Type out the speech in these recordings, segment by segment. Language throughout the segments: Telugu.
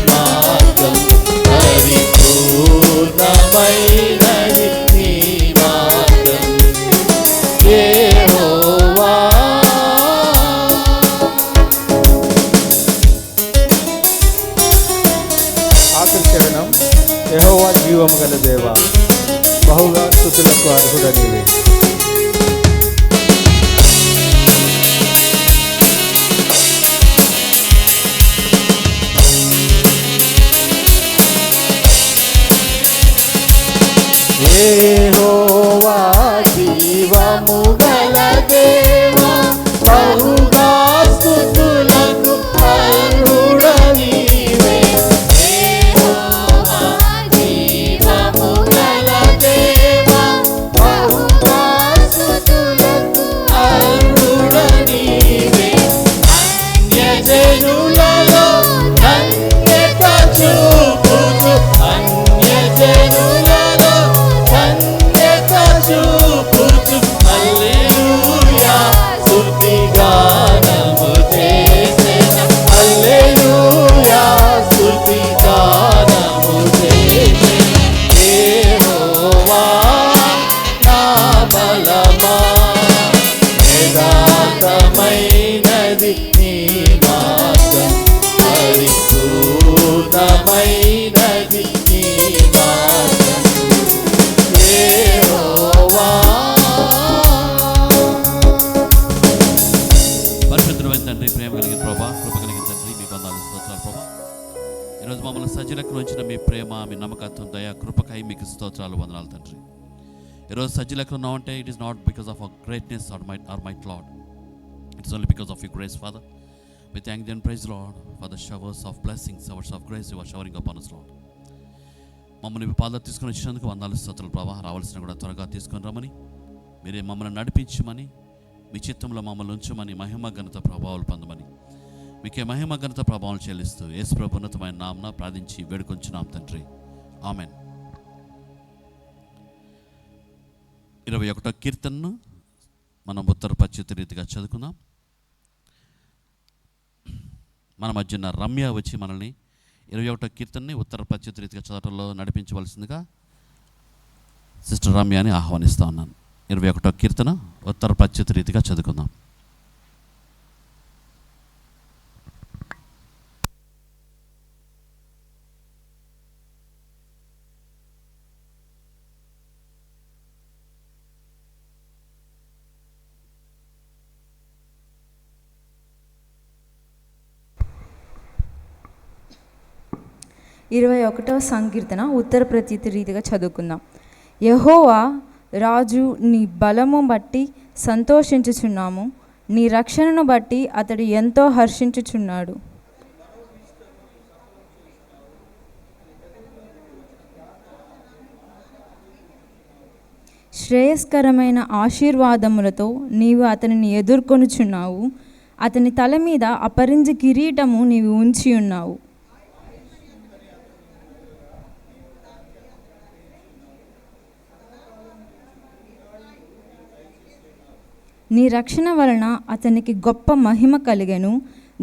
మార్గం, పరిపూర్ణమైనది నీ మార్గం యెహోవా. ఆఖరి చరణం. యెహోవా జీవము గల దేవా, బహుగా స్తుతులకు అర్హుడ నీవే. యెహోవా జీవము గల దేవా, బహుగా స్తుతులకు అర్హుడ నీవే. యెహోవా జీవము గల దేవా, బహుగా స్తుతులకు అర్హుడ నీవే. అన్యజనులలో ధన్యత చూపుచు, అన్యజనులలో ధన్యత చూపుచు, హల్లెలూయా స్తుతిగానము చేసెద, హల్లెలూయా స్తుతిగానము చేసెద. యెహోవా నా బలమా, యథార్థమైనది నీ మార్గం, పరిపూర్ణమైనది నీ మార్గం యెహోవా. పరిశుద్ధమైన తండ్రి, ప్రేమ కలిగిన ప్రభా, కృప కలిగిన తండ్రి, మీ వందనాలు స్తోత్రాలు ప్రభా. ఈరోజు మమ్మల్ని సజ్జలకు ఉంచిన మీ ప్రేమ, మీ నమ్మకత్వం, దయ, కృపకై మీకు స్తోత్రాలు, వందనాలు తండ్రి. ఈరోజు సజ్జలకు ఉన్నామంటే it is not because of our greatness or might lord, it's only because of your grace father. We thank you and praise the Lord for the showers of blessings, showers of grace you are showering upon us, Lord. మమ్మల్ని మీ పాదాలు తీసుకొని వచ్చినందుకు వందనాలు స్తోత్రాలు ప్రభా. రావాల్సిన కూడా త్వరగా తీసుకొని రమ్మని, మీరే మమ్మల్ని నడిపించమని, మీ చిత్తంలో మమ్మల్ని ఉంచమని, మహిమ ఘనత ప్రభావాలు పొందమని, మీకే మహిమ ఘనత ప్రభావాలు చెల్లిస్తూ యేసు ప్రభు ఉన్నతమైన నామమున ప్రార్థించి వేడుకొంచున్నాం తండ్రి, ఆమెన్. 21వ కీర్తనను మనం ఉత్తర పశ్చిమ రీతిగా చదువుకుందాం. మన మధ్యన రమ్య వచ్చి మనల్ని 21వ కీర్తనని ఉత్తర పశ్చిమ రీతిగా చదవటంలో నడిపించవలసిందిగా సిస్టర్ రమ్యని ఆహ్వానిస్తూ ఉన్నాను. 21వ కీర్తన ఉత్తర పశ్చిమ రీతిగా చదువుకుందాం. ఇరవై 21వ సంకీర్తన ఉత్తర ప్రతీతి రీతిగా చదువుకుందాం. యెహోవా రాజు, నీ బలము బట్టి సంతోషించుచున్నాము, నీ రక్షణను బట్టి అతడు ఎంతో హర్షించుచున్నాడు. శ్రేయస్కరమైన ఆశీర్వాదములతో నీవు అతనిని ఎదుర్కొనుచున్నావు, అతని తల మీద అపరించి కిరీటము నీవు ఉంచి ఉన్నావు. నీ రక్షణ వలన అతనికి గొప్ప మహిమ కలిగెను,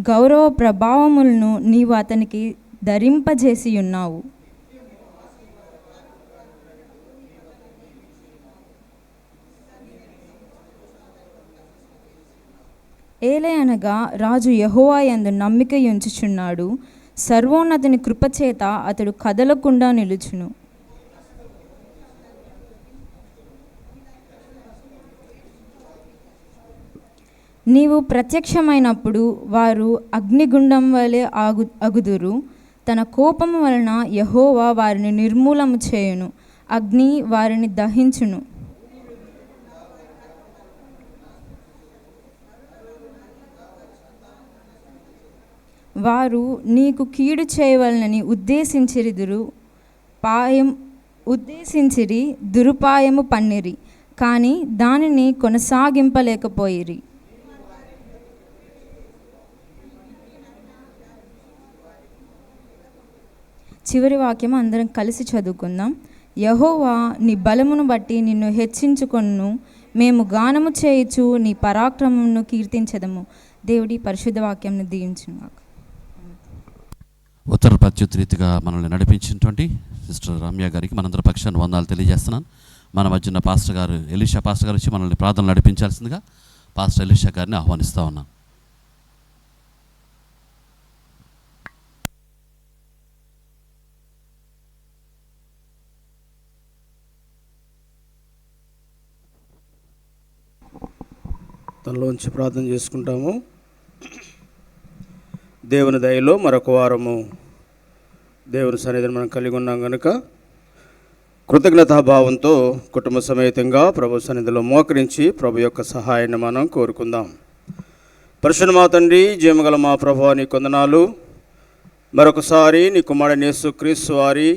గౌరవ ప్రభావములను నీవు అతనికి ధరింపజేసి ఉన్నావు. ఏలయనగా రాజు యెహోవా యందు నమ్మిక ఉంచుచున్నాడు, సర్వోన్నతుని కృపచేత అతడు కదలకుండా నిలుచును. నీవు ప్రత్యక్షమైనప్పుడు వారు అగ్నిగుండం వలె అగుదురు. తన కోపము వలన యెహోవా వారిని నిర్మూలము చేయును, అగ్ని వారిని దహించును. వారు నీకు కీడు చేయవలనని ఉద్దేశించిరి, దురుపాయము పన్నిరి, కానీ దానిని కొనసాగింపలేకపోయిరి. చివరి వాక్యం అందరం కలిసి చదువుకుందాం. యెహోవా నీ బలమును బట్టి నిన్ను హెచ్చించుకొను, మేము గానము చేయుచు నీ పరాక్రమమును కీర్తించెదము. దేవుడి పరిశుద్ధ వాక్యంను దీవించును. ఉత్తర ప్రత్యుత రీతిగా మనల్ని నడిపించినటువంటి సిస్టర్ రమ్య గారికి మనందరి పక్షాన్ని వందనాలు తెలియజేస్తున్నాను. మన మధ్యన పాస్టర్ గారు ఎలీషా పాస్టర్ గారు వచ్చి మనల్ని ప్రార్థన నడిపించాల్సిందిగా పాస్టర్ ఎలీషా గారిని ఆహ్వానిస్తూ ఉన్నాం. తనలోంచి ప్రార్థన చేసుకుంటాము. దేవుని దయలో మరొక వారము దేవుని సన్నిధిని మనం కలిగి ఉన్నాం కనుక కృతజ్ఞతాభావంతో కుటుంబ సమేతంగా ప్రభు సన్నిధిలో మోకరించి ప్రభు యొక్క సహాయాన్ని మనం కోరుకుందాం. పరిశుద్ధ మా తండ్రి, జీవగల మా ప్రభువా, నీ కొందనాలు. మరొకసారి నీ కుమారుడైన యేసుక్రీస్తు వారి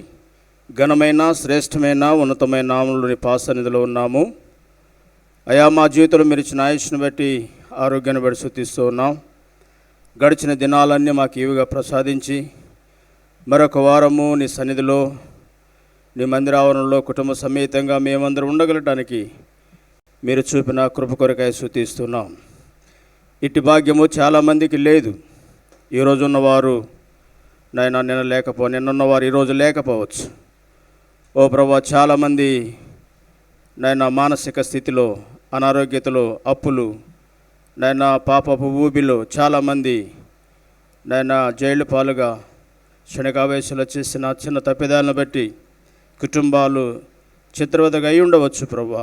ఘనమైన శ్రేష్టమైన ఉన్నతమైన నామములో నీ పాద సన్నిధిలో ఉన్నాము. అయా, మా జీవితంలో మీరు ఇచ్చిన ఆయుష్ను బట్టి ఆరోగ్యాన్ని బట్టి స్తుతిస్తూ ఉన్నాం. గడిచిన దినాలన్నీ మాకు ఈవిగా ప్రసాదించి మరొక వారము నీ సన్నిధిలో నీ మందిరావరణలో కుటుంబ సమేతంగా మేమందరం ఉండగలటానికి మీరు చూపిన కృప కొరకై స్తుతిస్తున్నాం. ఇట్టి భాగ్యము చాలామందికి లేదు. ఈరోజు ఉన్నవారు నిన్నున్నవారు ఈరోజు లేకపోవచ్చు. ఓ ప్రభువా, చాలామంది మానసిక స్థితిలో, అనారోగ్యతలో, అప్పులు, పాపపు ఊబిలో చాలామంది జైలు పాలుగా క్షణికావేశంలో చేసిన చిన్న తప్పిదాలను బట్టి కుటుంబాలు చిత్రవదగా అయి ఉండవచ్చు. ప్రభువా,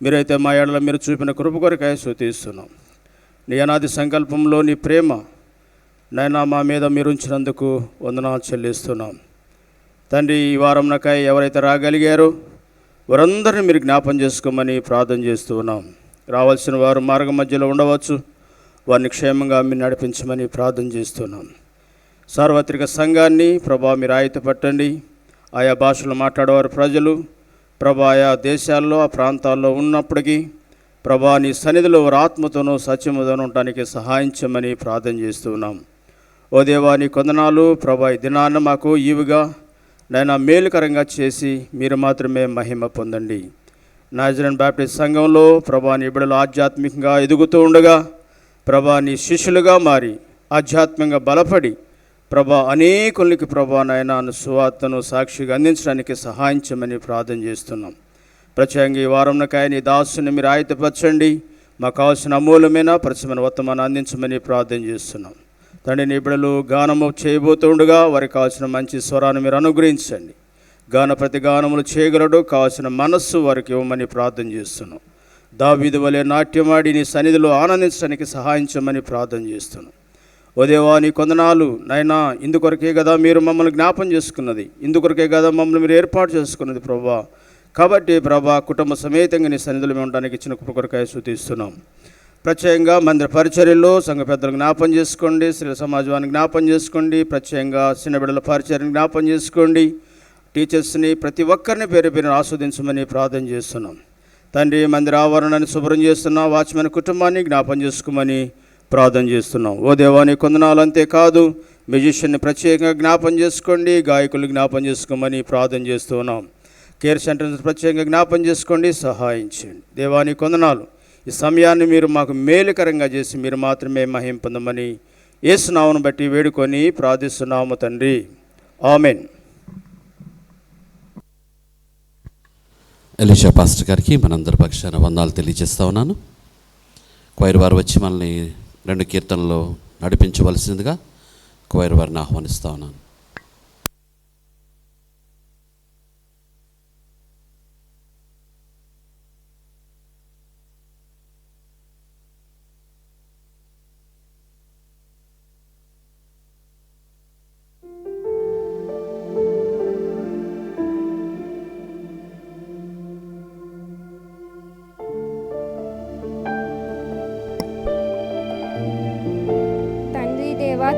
మీరైతే మా ఏడల మీరు చూపిన కృప కొరకై స్తుతిస్తున్నాం. నీ అనాది సంకల్పంలో నీ ప్రేమ మా మీద మీరు ఉంచినందుకు వందనాలు చెల్లిస్తున్నాం. తండ్రి, ఈ వారంనకై ఎవరైతే రాగలిగారో వారందరినీ మీరు జ్ఞాపం చేసుకోమని ప్రార్థన చేస్తూ ఉన్నాం. రావాల్సిన వారు మార్గం మధ్యలో ఉండవచ్చు, వారిని క్షేమంగా మీరు నడిపించమని ప్రార్థన చేస్తున్నాం. సార్వత్రిక సంఘాన్ని ప్రభా మీరు ఆయతపట్టండి. ఆయా భాషలు మాట్లాడేవారు ప్రజలు ప్రభా ఆయా దేశాల్లో ఆ ప్రాంతాల్లో ఉన్నప్పటికీ ప్రభా నీ సన్నిధిలో వారి ఆత్మతోనూ సత్యముతోనూ ఉండటానికి సహాయించమని ప్రార్థన చేస్తున్నాం. ఓ దేవా, నీ కొందనాలు ప్రభా. ఈ దినాన్న మాకు ఈవుగా మేలుకరంగా చేసి మీరు మాత్రమే మహిమ పొందండి. నాజరేన్ బాప్టిస్ట్ సంఘంలో ప్రభా నీ బిడ్డలు ఆధ్యాత్మికంగా ఎదుగుతూ ఉండగా ప్రభా నీ శిష్యులుగా మారి ఆధ్యాత్మికంగా బలపడి ప్రభా అనేకులకి ప్రభా సువార్తను సాక్షిగా అందించడానికి సహాయించమని ప్రార్థన చేస్తున్నాం. ప్రత్యేకంగా ఈ వారంనకాయ నీ దాసుని మీరు ఆయతపరచండి. మాకు కావాల్సిన అమూల్యమైన పరిశ్రమణ వర్తమానం అందించమని ప్రార్థన చేస్తున్నాం. తండ్రి, నీ బిడ్డలు గానము చేయబోతుండగా వారికి కావాల్సిన మంచి స్వరాన్ని మీరు అనుగ్రహించండి. గాన ప్రతి గానములు చేయగలడు కావాల్సిన మనస్సు వారికి ఇవ్వమని ప్రార్థన చేస్తున్నాం. దావీదు వలె నాట్యమాడి నీ సన్నిధిలో ఆనందించడానికి సహాయించమని ప్రార్థన చేస్తున్నాం. ఓ దేవా, నీ కొందనాలు ఇందుకొరకే కదా మీరు మమ్మల్ని జ్ఞాపం చేసుకున్నది, ఇందుకొరకే కదా మమ్మల్ని మీరు ఏర్పాటు చేసుకున్నది ప్రభా. కాబట్టి ప్రభా, కుటుంబ సమేతంగా నీ సన్నిధిలో మేము ఉండడానికి ఇచ్చిన కృప కొరకై స్తుతిస్తున్నాం. ప్రత్యేకంగా మందిర పరిచర్యలో సంఘ పెద్దలు జ్ఞాపం చేసుకోండి, స్త్రీల సమాజాన్ని జ్ఞాపం చేసుకోండి, ప్రత్యేకంగా చిన్న బిడ్డల పరిచర్యను జ్ఞాపం చేసుకోండి. టీచర్స్ని ప్రతి ఒక్కరిని పేరు పేరుని ఆస్వాదించమని ప్రార్థన చేస్తున్నాం. తండ్రి, మందిర ఆవరణాన్ని శుభ్రం చేస్తున్నాం. వాచ్మెన్ కుటుంబాన్ని జ్ఞాపం చేసుకోమని ప్రార్థన చేస్తున్నాం. ఓ దేవాని కొందనాలు అంతేకాదు, మ్యూజిషియన్ని ప్రత్యేకంగా జ్ఞాపం చేసుకోండి, గాయకులు జ్ఞాపం చేసుకోమని ప్రార్థన చేస్తున్నాం. కేర్ సెంటర్స్ ప్రత్యేకంగా జ్ఞాపం చేసుకోండి, సహాయించండి. దేవాని కొందనాలు. ఈ సమయాన్ని మీరు మాకు మేలుకరంగా చేసి మీరు మాత్రమే మహిమ పొందమని యేసు నామమును బట్టి వేడుకొని ప్రార్థిస్తున్నాము తండ్రి, ఆమెన్. ఎలీషా పాస్టర్ గారికి మనందరి పక్షాన వందనాలు తెలియజేస్తా ఉన్నాను. క్వైర్ వారు వచ్చి మనల్ని 2 కీర్తనలు నడిపించవలసిందిగా క్వైర్ వారిని ఆహ్వానిస్తా ఉన్నాను.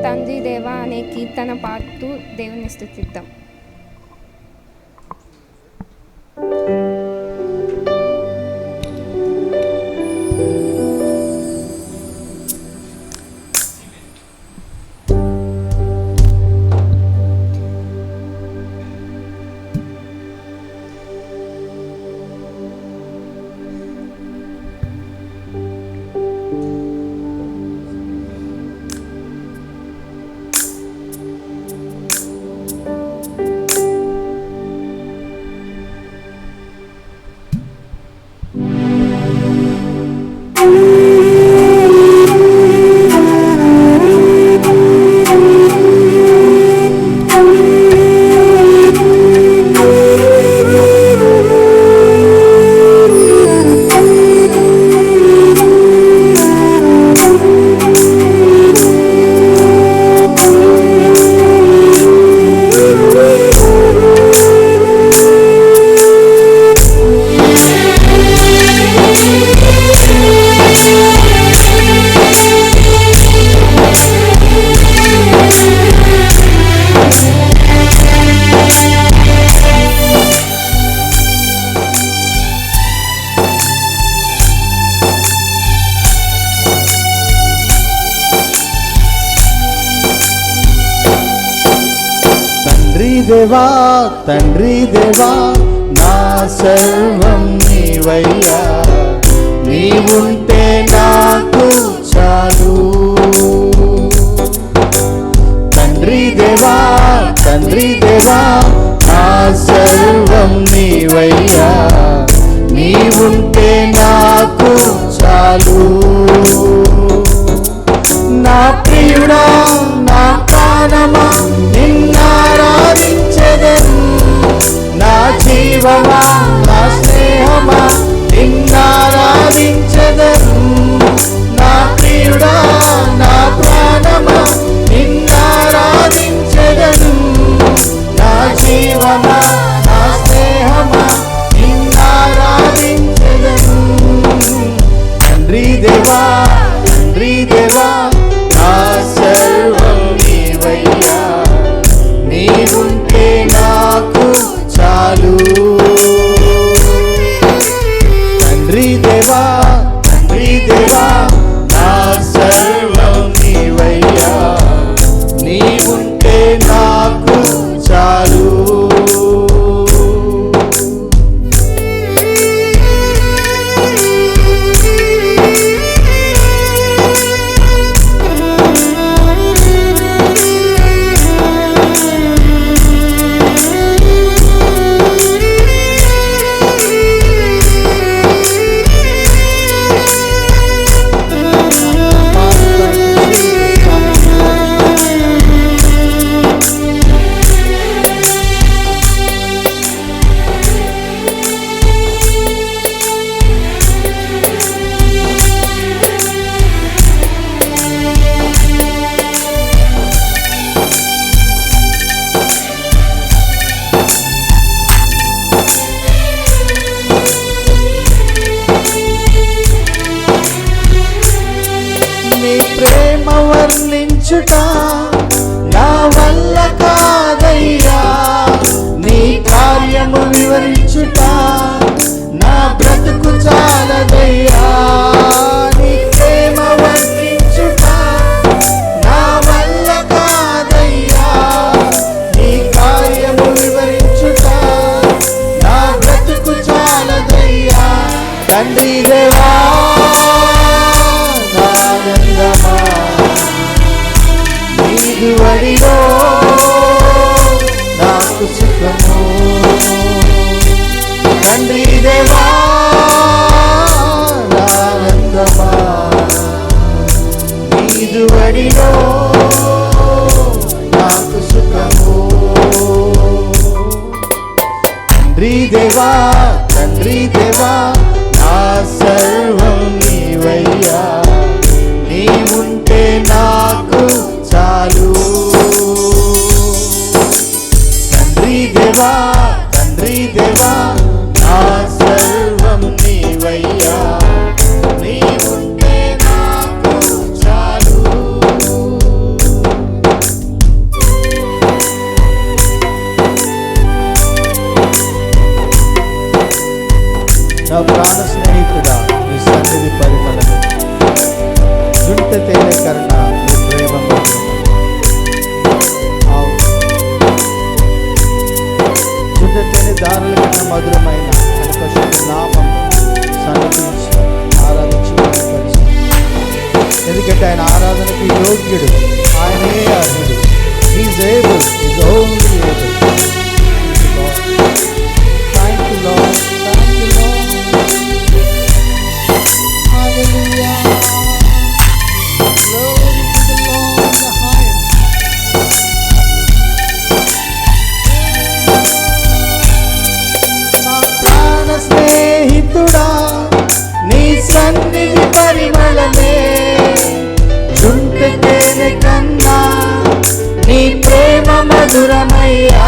తండ్రి దేవా అనే కీర్తన పాడుతూ దేవుని స్తుతిద్దాం. తండ్రి దేవా తండ్రి దేవా నా సర్వం నీవయ్యా, నీవుంటే నాకు చాలు. తండ్రి దేవా తండ్రి దేవా నా సర్వం నీవయ్యా, నీవుంటే నాకు చాలు. నా ప్రియుడా నా ప్రాణమా నిన్నారాధించెదను, నా జీవమా నా స్నేహమా నిన్నారాధించెదను. నా ప్రియుడా నా ప్రాణమా నిన్నారాధించెదను, నా జీవమా నా స్నేహమా నిన్నారాధించెదను. తండ్రి దేవా తండ్రి దేవా నా సర్వం నీవయ్యా, నీవుంటే నాకు చాలు. తండ్రి దేవా తండ్రి దేవా నా సర్వం నీవయ్యా, నీవుంటే నాకు చాలు. వర్ణించుట నా వల్ల కాదయ్యా, నీ కార్యము వివరించుట నా బ్రతుకు చాలదయ్యా. నీ ప్రేమ వర్ణించుట నా వల్ల కాదయ్యా, నీ కార్యము వివరించుట నా బ్రతుకు చాలదయ్యా. తండ్రి దేవా నానందమా నీదువడిలో నాకు సుఖము. తండ్రి దేవా నానందమా నీదువడిలో నాకు సుఖము. తండ్రి దేవా తండ్రి దేవా నా సర్వం నీవయ్యా, నీవుంటే నాకు చాలు. తండ్రి దేవా తండ్రి దేవా నా సర్వం నీవయ్యా, నీవుంటే నాకు చాలు. నా ప్రాణ స్నేహితుడా నీ సన్నిధి పరిమళము, జుంట తేనె కన్నా నీ ప్రేమ జుంట తేనె దారుల కన్నా మధురమైన అని పరిశుద్ధ నామం సన్నిధించి ఆరాధించి ఎందుకంటే ఆయన ఆరాధనకి యోగ్యుడు, ఆయనే అర్హుడు. He's able, he's only able. Thank you, Lord. Thank you, Lord. Hallelujah. Glory to the Lord in the highest. నా ప్రాణ స్నేహితుడా నీ సన్నిధి పరిమళమే, జుంట తేనె కన్నా నీ ప్రేమ మధురమయ్యా.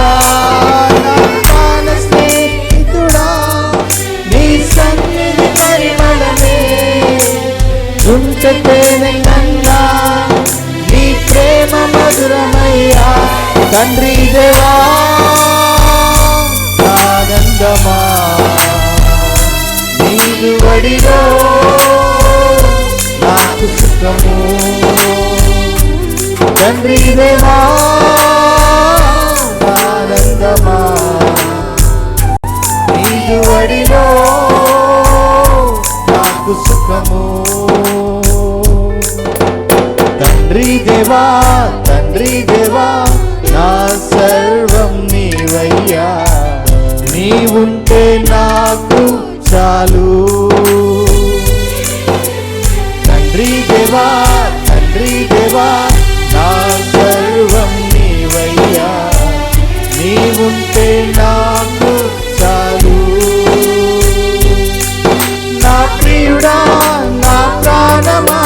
నా ప్రాణ స్నేహితుడా నీ సన్నిధి పరిమళమే, జుంట తేనె కన్నా నీ ప్రేమ మధురమయ్యా. తండ్రి దేవా ఆనందమా నీదు వడిలో నాకు సుఖము. తండ్రి దేవా దేవా తండ్రి దేవా నా సర్వం నీవయ్యా, నీవుంటే నాకు చాలు. తండ్రి దేవా నా సర్వం నీవయ్యా, నీవుంటే నాకు చాలు. నా ప్రియుడా నా ప్రాణమా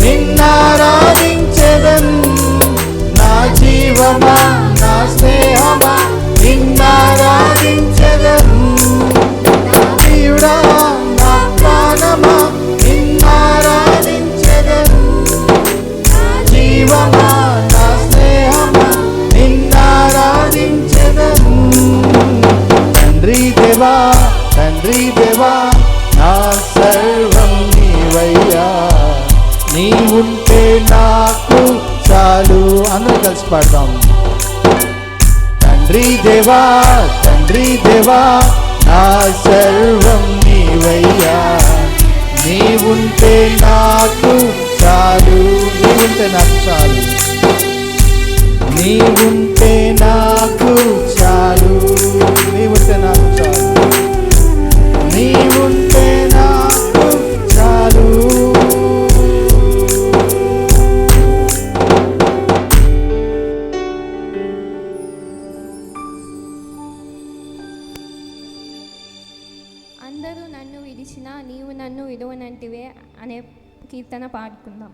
నిన్నారాధించెదన్, నా జీవమా నా స్నేహమా నిన్నారాధించెదన్. నా ప్రియుడా నా ప్రాణమా నిన్నారాధించెదన్, నా జీవమా నా స్నేహమా నిన్నారాధించెదన్. తండ్రి దేవా నా సర్వం నీవయ్యా, నీవుంటే నాకు చాలు. అందరూ కలిసి పాడదాం. తండ్రి దేవా నా సర్వం నీవయ్యా, నీవుంటే నాకు చాలు. నీవుంటే నాకు చాలు, నీవుంటే నాకు చాలు, నీవుంటే నాకు చాలు, నీవుంటే నాకు చాలు. అందరూ నన్ను విడిచినా నీవు నన్ను విడువనంటివే అనే కీర్తన పాడుకుందాం.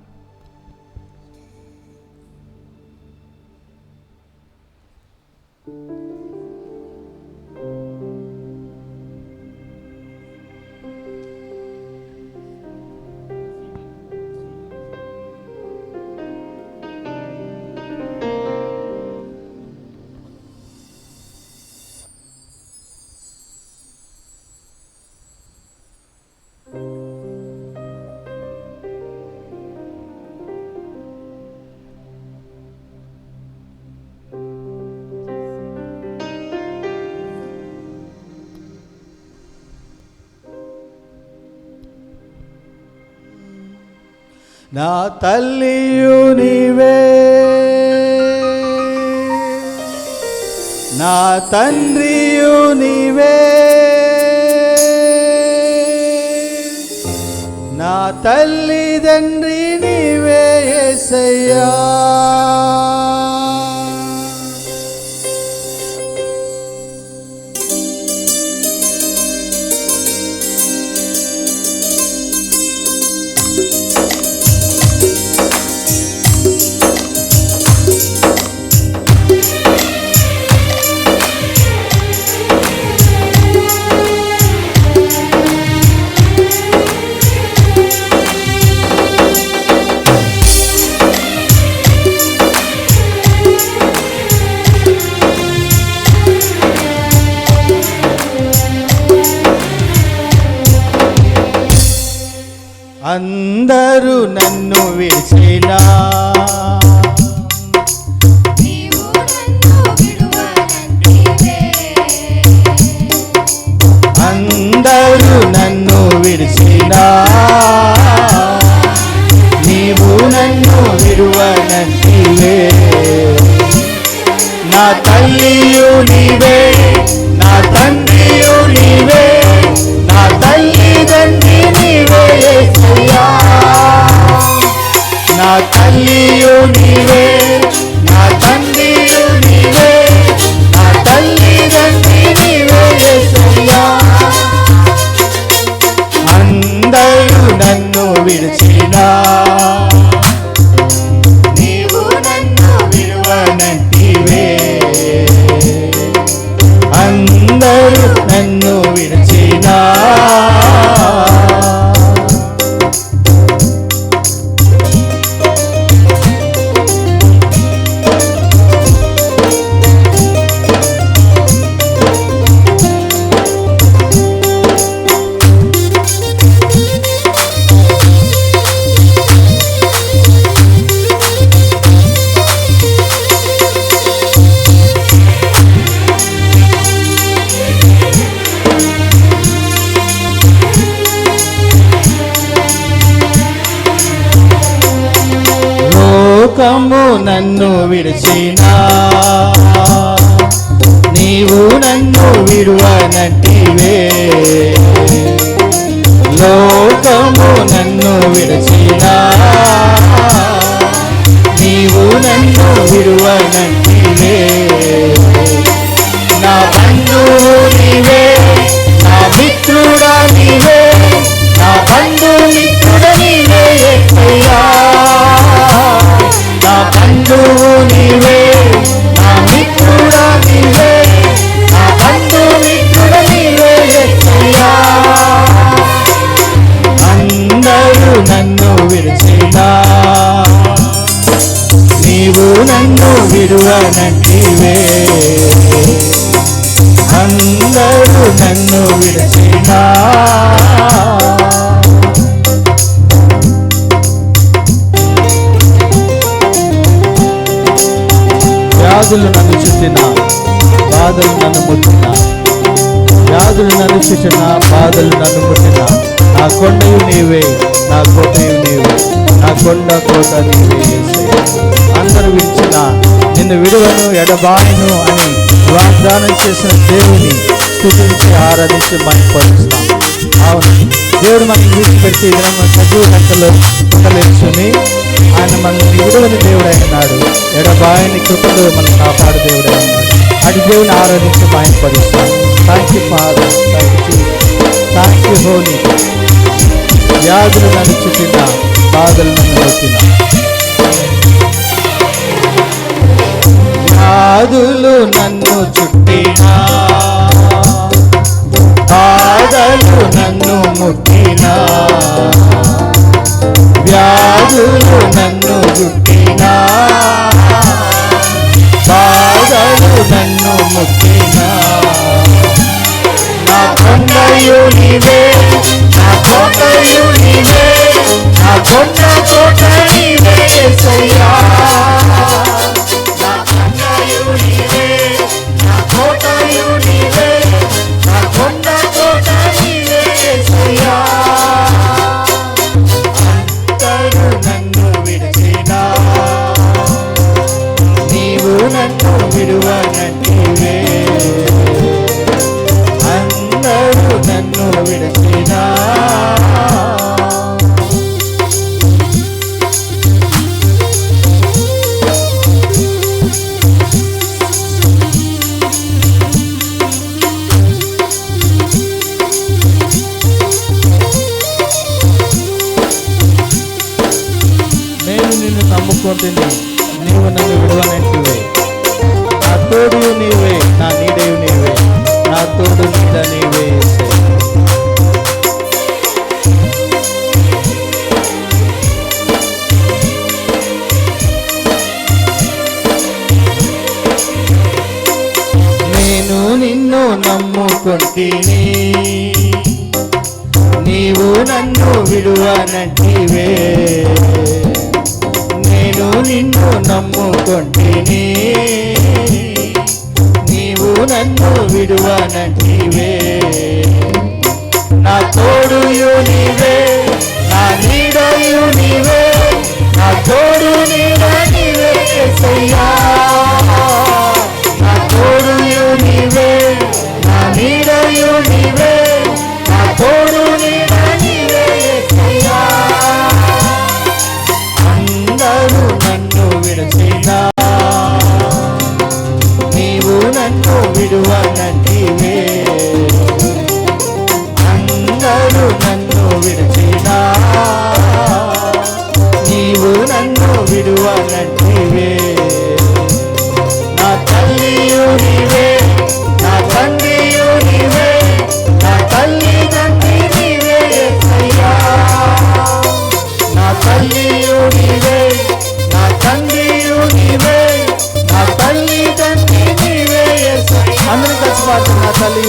నా తల్లియు నీవే, నా తండ్రియు నీవే, నా తల్లిదండ్రి నీవే యేసయ్యా. అందరూ నన్ను విడిచినా అందరూ నన్ను విడిచినా నీవు నన్ను విడువనంటివే. నా తల్లియు నీవే, నా తండ్రియు నీవే, నా తల్లిదండ్రి నీవే యేసయ్యా. నా తల్లియు నీవే, నా తండ్రియు నీవే, నా తల్లిదండ్రి నీవే యేసయ్యా. అందరూ నన్ను విడిచినా నీవు నన్ను విడువనంటివే. అందరూ నన్ను విడిచినా నన్ను విడిచినా నీవు నన్ను విడువనంటివే లోకము నన్ను విడిచినా నీవు నన్ను విడువనంటివే నా బంధువు నీవే నా మిత్రుడా నీవే నా బంధు మిత్రుడ నీవే యేసయ్యా నా బంధువు నీవే నా మిత్రుడా నీవే నా బంధు మిత్రుడ నీవే యేసయ్యా అందరూ నన్ను విడిచినా నీవు నన్ను విడువనంటివే అందరూ నన్ను విడిచినా వ్యాధులు నన్ను చుట్టిన బాధలు నన్ను ముట్టిన వ్యాధులు నన్ను చుట్టిన బాధలు నన్ను ముట్టిన నా కొండయు నీవే నా కోటయు నీవే నా కొండ కోట నీవే యేసయ్యా అందరూ విడిచిన నిన్ను విడువను ఎడబాయను అని వాగ్దానం చేసిన దేవుని స్తుతించి ఆరాధించి మహిమపరుస్తాం. అవును, దేవుడు మనకి విడిచిపెట్టి మన సజీవ లెక్కలో ఉండలేచుని ఆయన మనల్ని విడువని దేవుడు అయినాడు, ఎడబాయని కృపలో మనం కాపాడు దేవుడు అయినాడు. అటు దేవుని ఆరాధించి మహిమపరుస్తాం. Thank you father, thank you holy. వ్యాధులు నన్ను చుట్టిన బాధలు నన్ను వచ్చిన వ్యాధులు నన్ను చుట్టినా బాధలు నన్ను ముట్టినా వ్యాధులు నన్ను చుట్టినా బాధలు నన్ను ముట్టినా నా కొండయు నీవే నా కోటయు నీవే నా కొండ కోట నీవే యేసయ్యా విడువనంటివే అందరూ నన్ను విడిచినా నేను నిన్ను నమ్ముకుంటుని నీవు నన్ను విడువనంటివే నా తోడు నీవే నా నీడయు నీవే నా తోడు నీడ నీవే నేను నిన్ను నమ్ముకుంటిని నీవు నన్ను విడువనంటివే నేను నిన్ను నమ్ముకుంటిని నీవు నన్ను విడువనంటివే నా తోడుయు నీవే నా నీడయు నీవే నా తోడు నీడ నీవే యేసయ్యా నా తోడుయు నీవే నా నీడయు నీవే నా తోడు నీడ నీవే యేసయ్యా అందరూ నన్ను విడిచినా నీవు నన్ను విడువనంటివే అందరూ నన్ను విడిచినా నీవు నన్ను విడువనంటివే నా తల్లియు నీవే నా తండ్రియు నీవే నా తల్లి తండ్రి నీవే యేసయ్యా నా తల్లియు నీవే నా తండ్రియు నీవే నా తల్లి తండ్రి నీవే యేసయ్యా అందరూ కలిసి పాడుతున్నారు.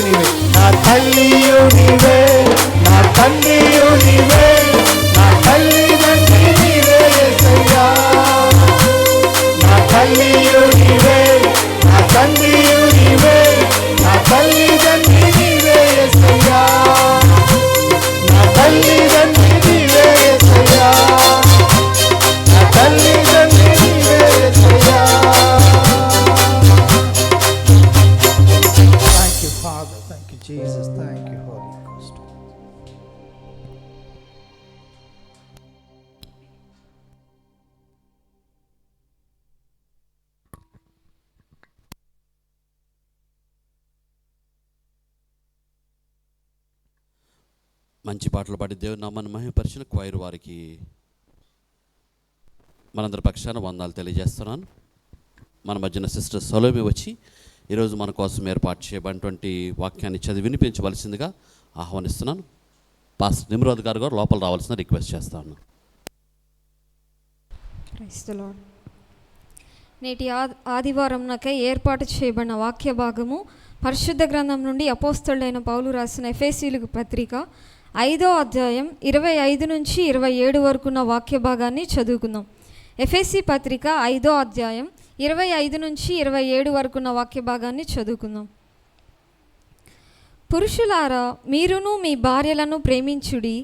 నా తల్లియు నీవే నా తల్లియు నీవే నా తండ్రియు నీవే నా తల్లి తండ్రి నీవే యేసయ్యా నా తల్లియు నీవే నా తండ్రియు నీవే నా తల్లి తండ్రి నీవే యేసయ్యా నా తల్లి తండ్రి నీవే యేసయ్యా నా తల్లి తండ్రి నీవే యేసయ్యా Jesus, thank you, Holy Ghost. మంచి పాటలు పాడి దేవుని నామాన్ని మహిమపరిచిన క్వైర్ వారికి మనందరి పక్షాన వందనాలు తెలియజేస్తున్నాను. మన మధ్యన సిస్టర్ సలోమి వచ్చి ఈరోజు మన కోసం ఏర్పాటు చేయబడినటువంటి వాక్యాన్ని చదివి వినిపించవలసిందిగా ఆహ్వానిస్తున్నాను. పాస్టర్ నిమ్రోద్ గారు లోపల రావాల్సిన రిక్వెస్ట్ చేస్తాను. Praise the lord. నేటి ఆదివారంనకై ఏర్పాటు చేయబడిన వాక్య భాగము పరిశుద్ధ గ్రంథం నుండి అపోస్తలుడైన పౌలు రాసిన ఎఫెసీయులకు పత్రిక 5వ అధ్యాయం 25 నుంచి 27 వరకున్న వాక్య భాగాన్ని చదువుకుందాం. ఎఫెసీ పత్రిక 5వ అధ్యాయం 25 నుంచి 27 వరకున్న వాక్య భాగాన్ని చదువుకుందాం. పురుషులారా, మీరును మీ భార్యలను ప్రేమించుడి,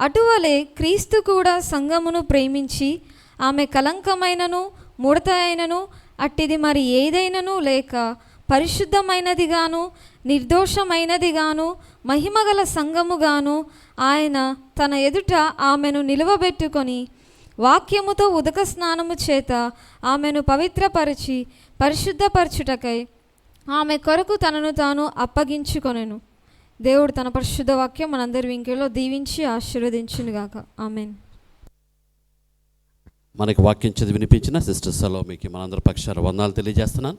అటువలే క్రీస్తు కూడా సంఘమును ప్రేమించి ఆమె కలంకమైనను ముడత అయినను అట్టిది మరి ఏదైనను లేక పరిశుద్ధమైనదిగాను నిర్దోషమైనదిగాను మహిమగల సంఘముగాను ఆయన తన ఎదుట ఆమెను నిలువబెట్టుకొని వాక్యముతో ఉదక స్నానము చేత ఆమెను పవిత్రపరిచి పరిశుద్ధపరచుటకై ఆమె కొరకు తనను తాను అప్పగించుకొనెను. దేవుడు తన పరిశుద్ధ వాక్యం మనందరి వింకెలో దీవించి ఆశీర్వదించునుగాక. ఆమెన్. మనకి వాక్యం చదివి వినిపించిన సిస్టర్ సలోమికి మనందరి పక్షాన వందనాలు తెలియజేస్తున్నాను.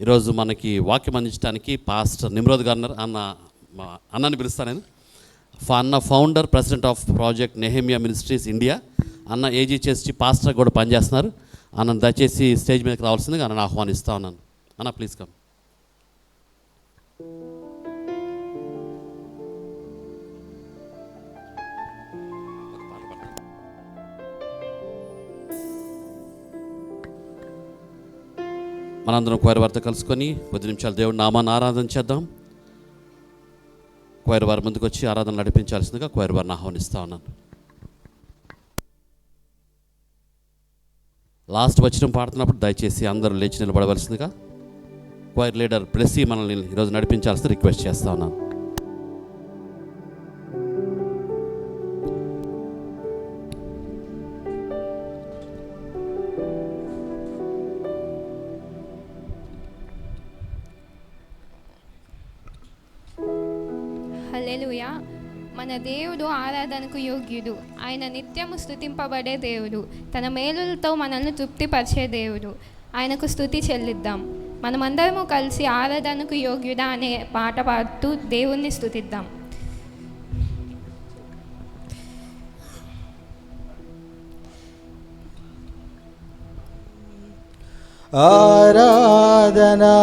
ఈరోజు మనకి వాక్యం అందించడానికి పాస్టర్ నిమ్రోద్ గారు అన్నని పిలుస్తాను. నేను అన్న founder president of project Nehemiah ministries India. అన్న ఏజీ చేసి పాస్టర్ కూడా పనిచేస్తున్నారు. అన్న దయచేసి స్టేజ్ మీదకి రావాల్సిందిగా అన్నను ఆహ్వానిస్తా ఉన్నాను. అన్న ప్లీజ్ కమ్. మనందరం క్వైర్ వారితో కలుసుకొని కొద్ది నిమిషాలు దేవుడి నామాన్ని ఆరాధన చేద్దాం. క్వైర్ వారి ముందుకు వచ్చి ఆరాధన నడిపించాల్సిందిగా క్వైర్ వారిని ఆహ్వానిస్తా ఉన్నాను. లాస్ట్ వచనం పాడుతున్నప్పుడు దయచేసి అందరూ లేచి నిలబడవలసిందిగా క్వైర్ లీడర్ బ్లెస్సీ మనల్ని ఈరోజు నడిపించాల్సి రిక్వెస్ట్ చేస్తా ఉన్నాను. హల్లెలూయా. మన దేవుడు ఆరాధనకు యోగ్యుడు. ఆయన నిత్యము స్తుతింపబడే దేవుడు. తన మేలులతో మనల్ని తృప్తిపరిచే దేవుడు. ఆయనకు స్తుతి చెల్లిద్దాం. మనమందరము కలిసి ఆరాధనకు యోగ్యుడా అనే పాట పాడుతూ దేవుణ్ణి స్తుతిద్దాం. ఆరాధనా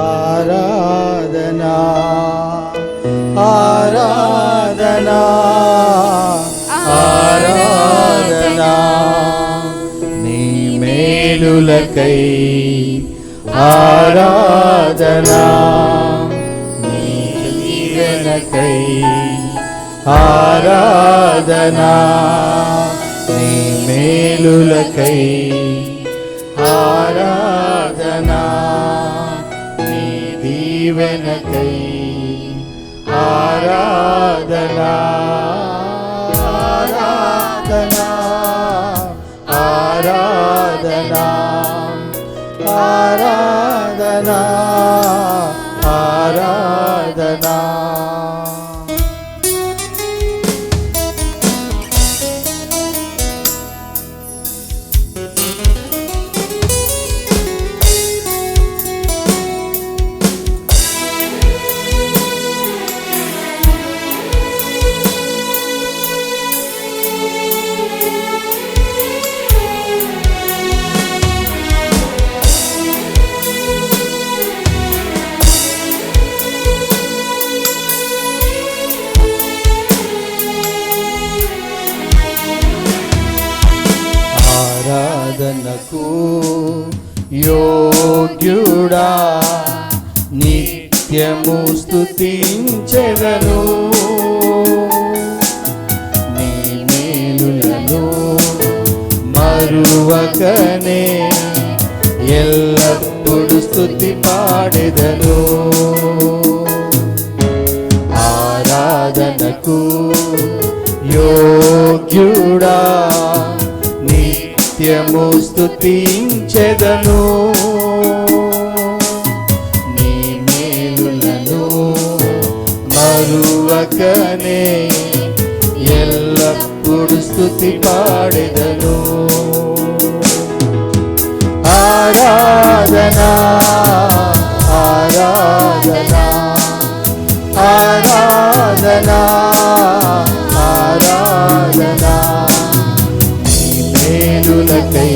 ఆరాధనా ఆరాధనా ఆరాధనా నీ మేలులకై ఆరాధనా నీ దీవెనకై ఆరాధనా నీ మేలులకై ఆరాధనా నీ దీవెనకై ఆరాధనా ఆరాధనా ఆరాధనా ఆరాధనా ఆరాధనా ఆరాధనకు యోగ్యుడా నిత్యము స్తుతించెదను నీ మేలులను మరువకనే ఎల్లప్పుడు స్తుతి పాడెదను ఆరాధనకు యోగ్యుడా, నిత్యము స్తుతించెదను. నీ మేలులను మరువకనే ఎల్లప్పుడు స్తుతి పాడెదను. ఆరాధనా ఆరాధనా ఆరాధనా ఆరాధనా, నీ మేలులకై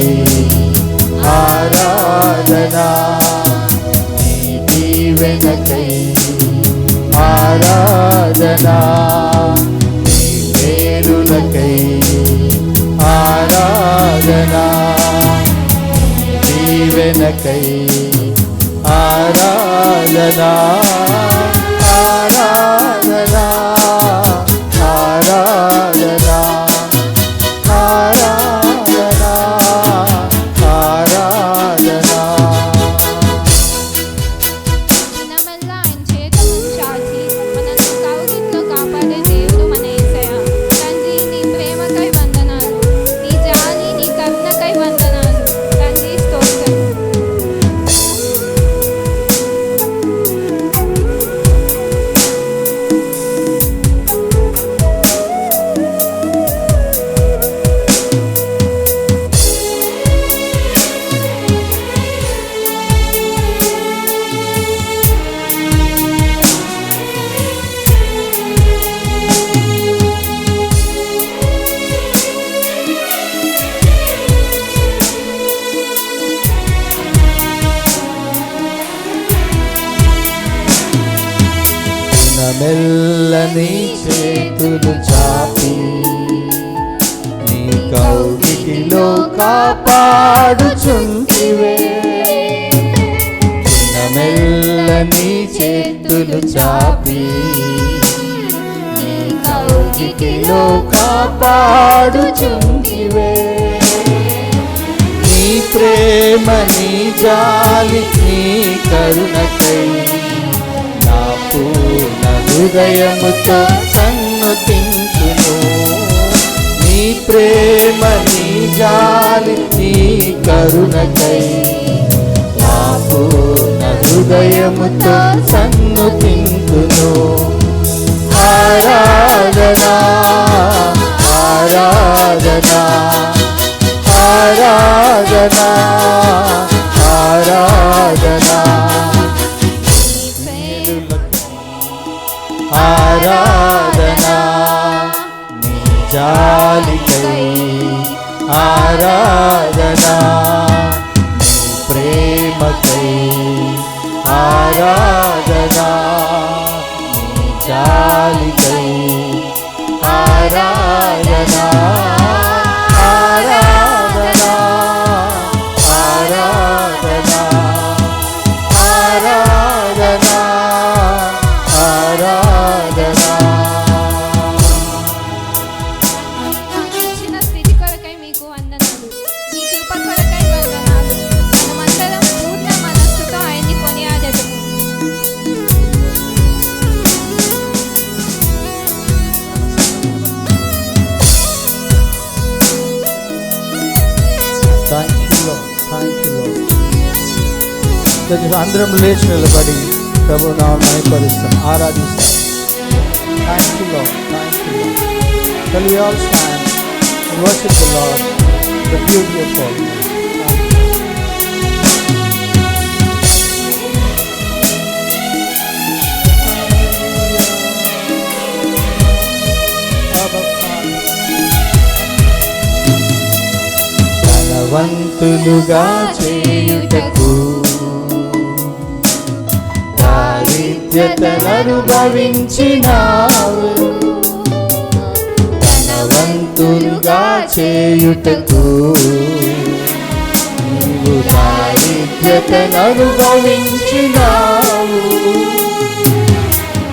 ఆరాధనా, నీ దీవెనకై ఆరాధనా, నీ మేలులకై ఆరాధనా, దీవెనకై ఆరాధనా ఆరాధనా ఆరాధనా ఆరాధనా ఆరాధనా. దినమెల్లా ఆయన చేతులను చాచి మనల్ని కౌగిట్లో కాపాడే దేవుడు మన యేసయ్య. తండ్రి, నీ ప్రేమకై వందనాలు, నీ జాలి, నీ కరుణకై వందనాలు. తండ్రి, స్తోత్రం. మెల్లని చేతులు చాపి నీ కౌగిటిలో కాపాడుచుంటివే. మెల్లని చేతులు చాపి నీ కౌగిటిలో కాపాడుచుంటివే. నీ ప్రేమ, నీ జాలి, నీ కరుణకై నా పూర్ణ హృదయముతో సన్నుతించును. నీ ప్రేమ, నీ జాలి, నీ కరుణకై నా పూర్ణ హృదయముతో సన్నుతించును. ఆరాధనా ఆరాధనా ఆరాధనా ఆరాధనా, ఆరాధనా, నీ జాలికై ఆరాధనా, నీ ప్రేమకై ఆరాధనా, నీ జాలికై ఆరాధనా ఆరాధనా ఆరాధనా ఆరాధనా ఆరాధనా. ఇచ్చిన స్థితి కొరకై మీకు వందనాలు, మీ కృప కొరకై వందనాలు. మనమందరం పూర్ణ మనస్సుతో ఆయన్ని కొనియాడెదము. అందరం లేచి నిలబడి ప్రభు నామమున మహిమపరుస్తాం, ఆరాధిస్తాం. Thank you Lord, thank you Lord. Shall we all stand and worship the Lord, the beauty of holiness. ధనవంతులుగా చేయుటకు దారిద్ర్యతను అనుభవించినావు. ధనవంతులుగా చేయుటకు నీవు దారిద్ర్యతను అనుభవించినావు.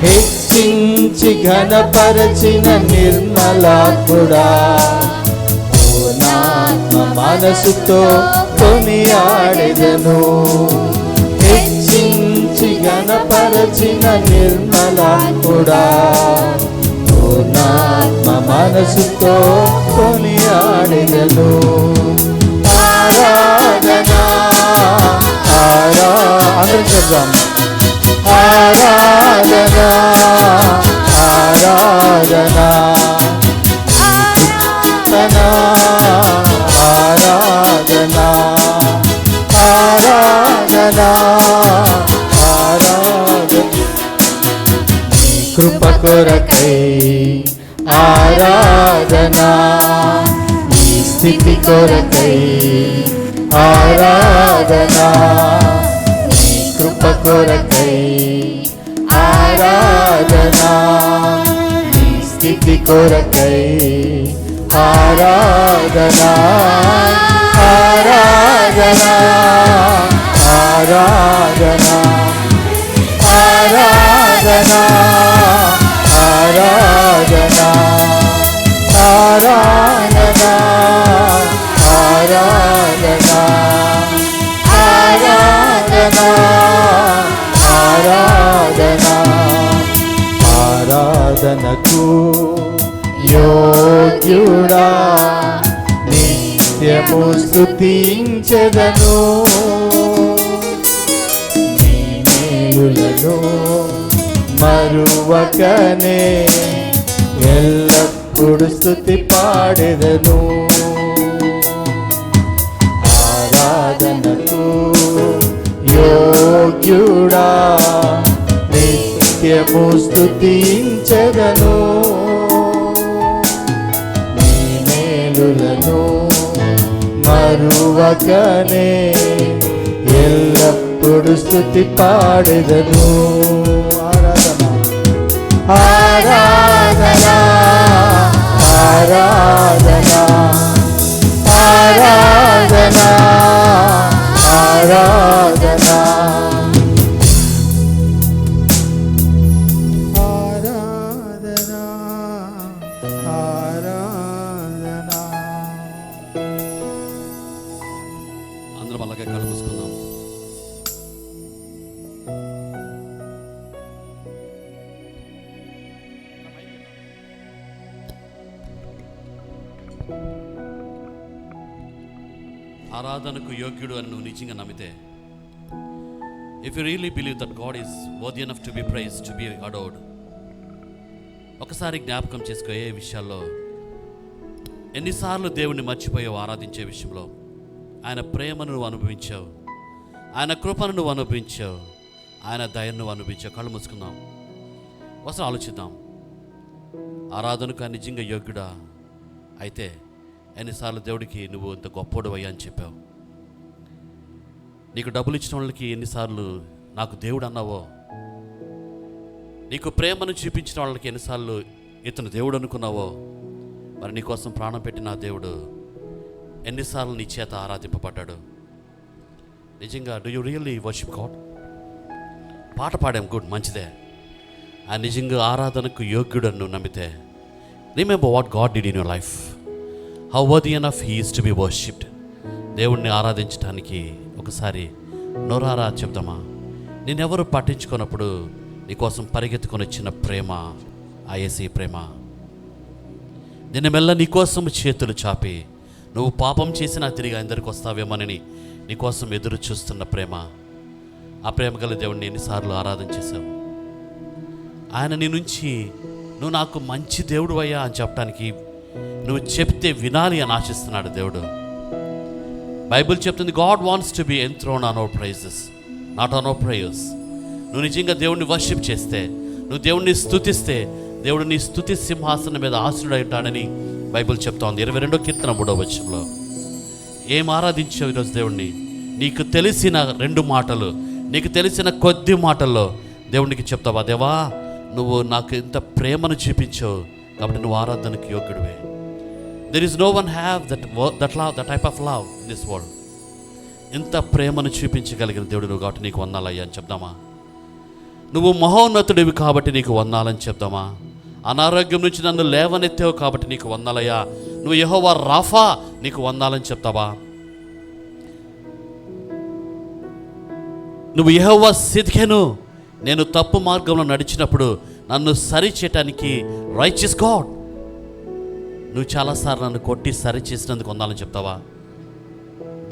హెచ్చించి ఘనపరచిన నిర్మలాత్ముడా, మనసుతో కొనియాడెదను. హెచ్చించి ఘనపరచిన పరచిన నిర్మలాత్ముడా, పూర్ణాత్మ మనసుతో కొనియాడెదను. ఆరాధనా అందరం చెప్దాం. ఆరాధనా ఆరాధనా ఆరాధనా ఆరాధనా ఆరాధనా కృప కొరకై ఆరాధనా, ఈ స్థితి కొరకై ఆరాధనా, కృప కొరకై ఆరాధనా, ఈ స్థితి కొరకై ఆరాధనా ఆరాధనా ఆరాధనా ఆరాధనా ఆరాధనా ఆరాధనా ఆరాధనా ఆరాధనా ఆరాధనా ఆరాధనకు యోగ్యుడా, నిత్యము స్తుతించెదను. నీ మేలులను మరువకనే ఎల్లప్పుడు స్తుతి పాడెదను. ఆరాధనకు యోగ్యుడా, నిత్యము స్తుతించెదను. నీ మేలులను మరువకనే ఎల్లప్పుడు స్తుతి పాడెదను. ఆరాధనా ఆరాధనా ఆరాధనా ఆరాధనా ఆరాధనా ఆరాధనా. అందరం అలాగే కళ్ళు మూసుకుందాం. ఆరాధనకు యోగ్యుడు అని నువ్వు నిజంగా నమ్మితే, if you really believe that God is worthy enough to be praise, to be adored, ఒకసారి జ్ఞాపకం చేసుకో. ఏ విషయాల్లో ఎన్నిసార్లు దేవుణ్ణి మర్చిపోయావు ఆరాధించే విషయంలో. ఆయన ప్రేమను నువ్వు అనుభవించావు, ఆయన కృపను నువ్వు అనుభవించావు, ఆయన దయను నువ్వు అనుభవించావు. కళ్ళు మూసుకుందాం, ఒకసారి ఆలోచిద్దాం. ఆరాధనకు ఆయన నిజంగా యోగ్యుడా అయితే ఎన్నిసార్లు దేవుడికి నువ్వు ఇంత గొప్పోడు అయ్యా అని చెప్పావు. నీకు డబ్బులు ఇచ్చిన వాళ్ళకి ఎన్నిసార్లు నాకు దేవుడు అన్నావో, నీకు ప్రేమను చూపించిన వాళ్ళకి ఎన్నిసార్లు ఇతను దేవుడు అనుకున్నావో, మరి నీకోసం ప్రాణం పెట్టిన ఆ దేవుడు ఎన్నిసార్లు నీ చేత ఆరాధింపబడ్డాడు. నిజంగా do you really worship God? పాట పాడాం, గుడ్, మంచిదే. ఆ నిజంగా ఆరాధనకు యోగ్యుడు అని నువ్వు నమ్మితే, remember what God did in your life, how worthy enough he is to be worshipped. దేవుణ్ణి ఆరాధించడానికి ఒకసారి నోరారా చెప్దామా? నేనెవరు పట్టించుకున్నప్పుడు నీకోసం పరిగెత్తుకొని వచ్చిన ప్రేమ, ఆ యేసయ్య ప్రేమ. నిన్ను మెల్ల నీకోసం చేతులు చాపి నువ్వు పాపం చేసినా తిరిగి అందరికి వస్తావేమోనని నీకోసం ఎదురు చూస్తున్న ప్రేమ. ఆ ప్రేమ గల దేవుణ్ణి ఎన్నిసార్లు ఆరాధన చేశావు. ఆయన నీ నుంచి నువ్వు నాకు మంచి దేవుడు అయ్యా అని చెప్పడానికి నువ్వు చెప్తే వినాలి అని ఆశిస్తున్నాడు దేవుడు. బైబిల్ చెప్తుంది, God wants to be enthroned on our praises, not on our prayers. నువ్వు నిజంగా దేవుణ్ణి వర్షిప్ చేస్తే, నువ్వు దేవుణ్ణి స్తుతిస్తే, దేవుడు నీ స్తుతి సింహాసనం మీద ఆసీనుడై ఉంటాడని బైబిల్ చెప్తోంది. 22వ కీర్తన 3వ వచనంలో. ఏం ఆరాధించావు ఈరోజు దేవుణ్ణి? నీకు తెలిసిన 2 మాటలు, నీకు తెలిసిన కొద్ది మాటల్లో దేవునికి చెప్తావా, దేవా నువ్వు నాకు ఇంత ప్రేమను చూపించావు కాబట్టి నువ్వు ఆరాధనకు యోగ్యుడివే. There is no one have that type of love in this world. ఇంత ప్రేమను చూపించగలిగిన దేవుడు నువ్వు కాబట్టి నీకు వందాలయ్యా అని చెప్దామా? నువ్వు మహోన్నతుడివి కాబట్టి నీకు వందాలని చెప్దామా? అనారోగ్యం నుంచి నన్ను లేవనెత్తావు కాబట్టి నీకు వందాలయ్యా. నువ్వు యెహోవా రాఫా, నీకు వందాలని చెప్తావా? నువ్వు యెహోవా సిద్కెను, నేను తప్పు మార్గంలో నడిచినప్పుడు నన్ను సరి చేయటానికి రైచియస్ గాడ్, నువ్వు చాలాసార్లు నన్ను కొట్టి సరి చేసినందుకు వందాలని చెప్తావా?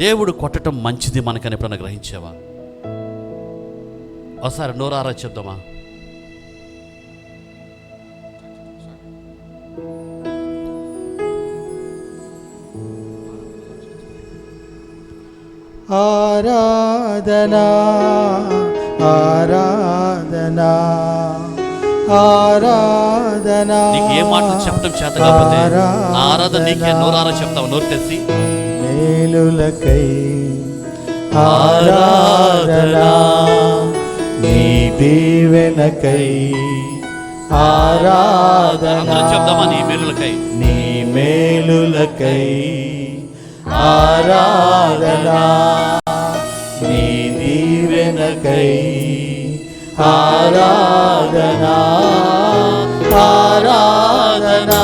దేవుడు కొట్టడం మంచిది మనకని ఎప్పుడైనా గ్రహించావా? ఒకసారి నోరారా చెప్దామా? ఆరాధనా ఆరాధనా ఆరాధనా. నీకు ఏ మాటలు చెప్పడం చేత కాకపోతే నా ఆరాధన నీకే నోరారా చెప్తావు, నోరు తెరిచి. మేలులకై ఆరాధనా, నీ దీవెనకై ఆరాధనా. అందరం చెప్దామా? నీ మేలులకై, నీ మేలులకై ఆరాధనా, నీ దీవెనకై ఆరాధనా ఆరాధనా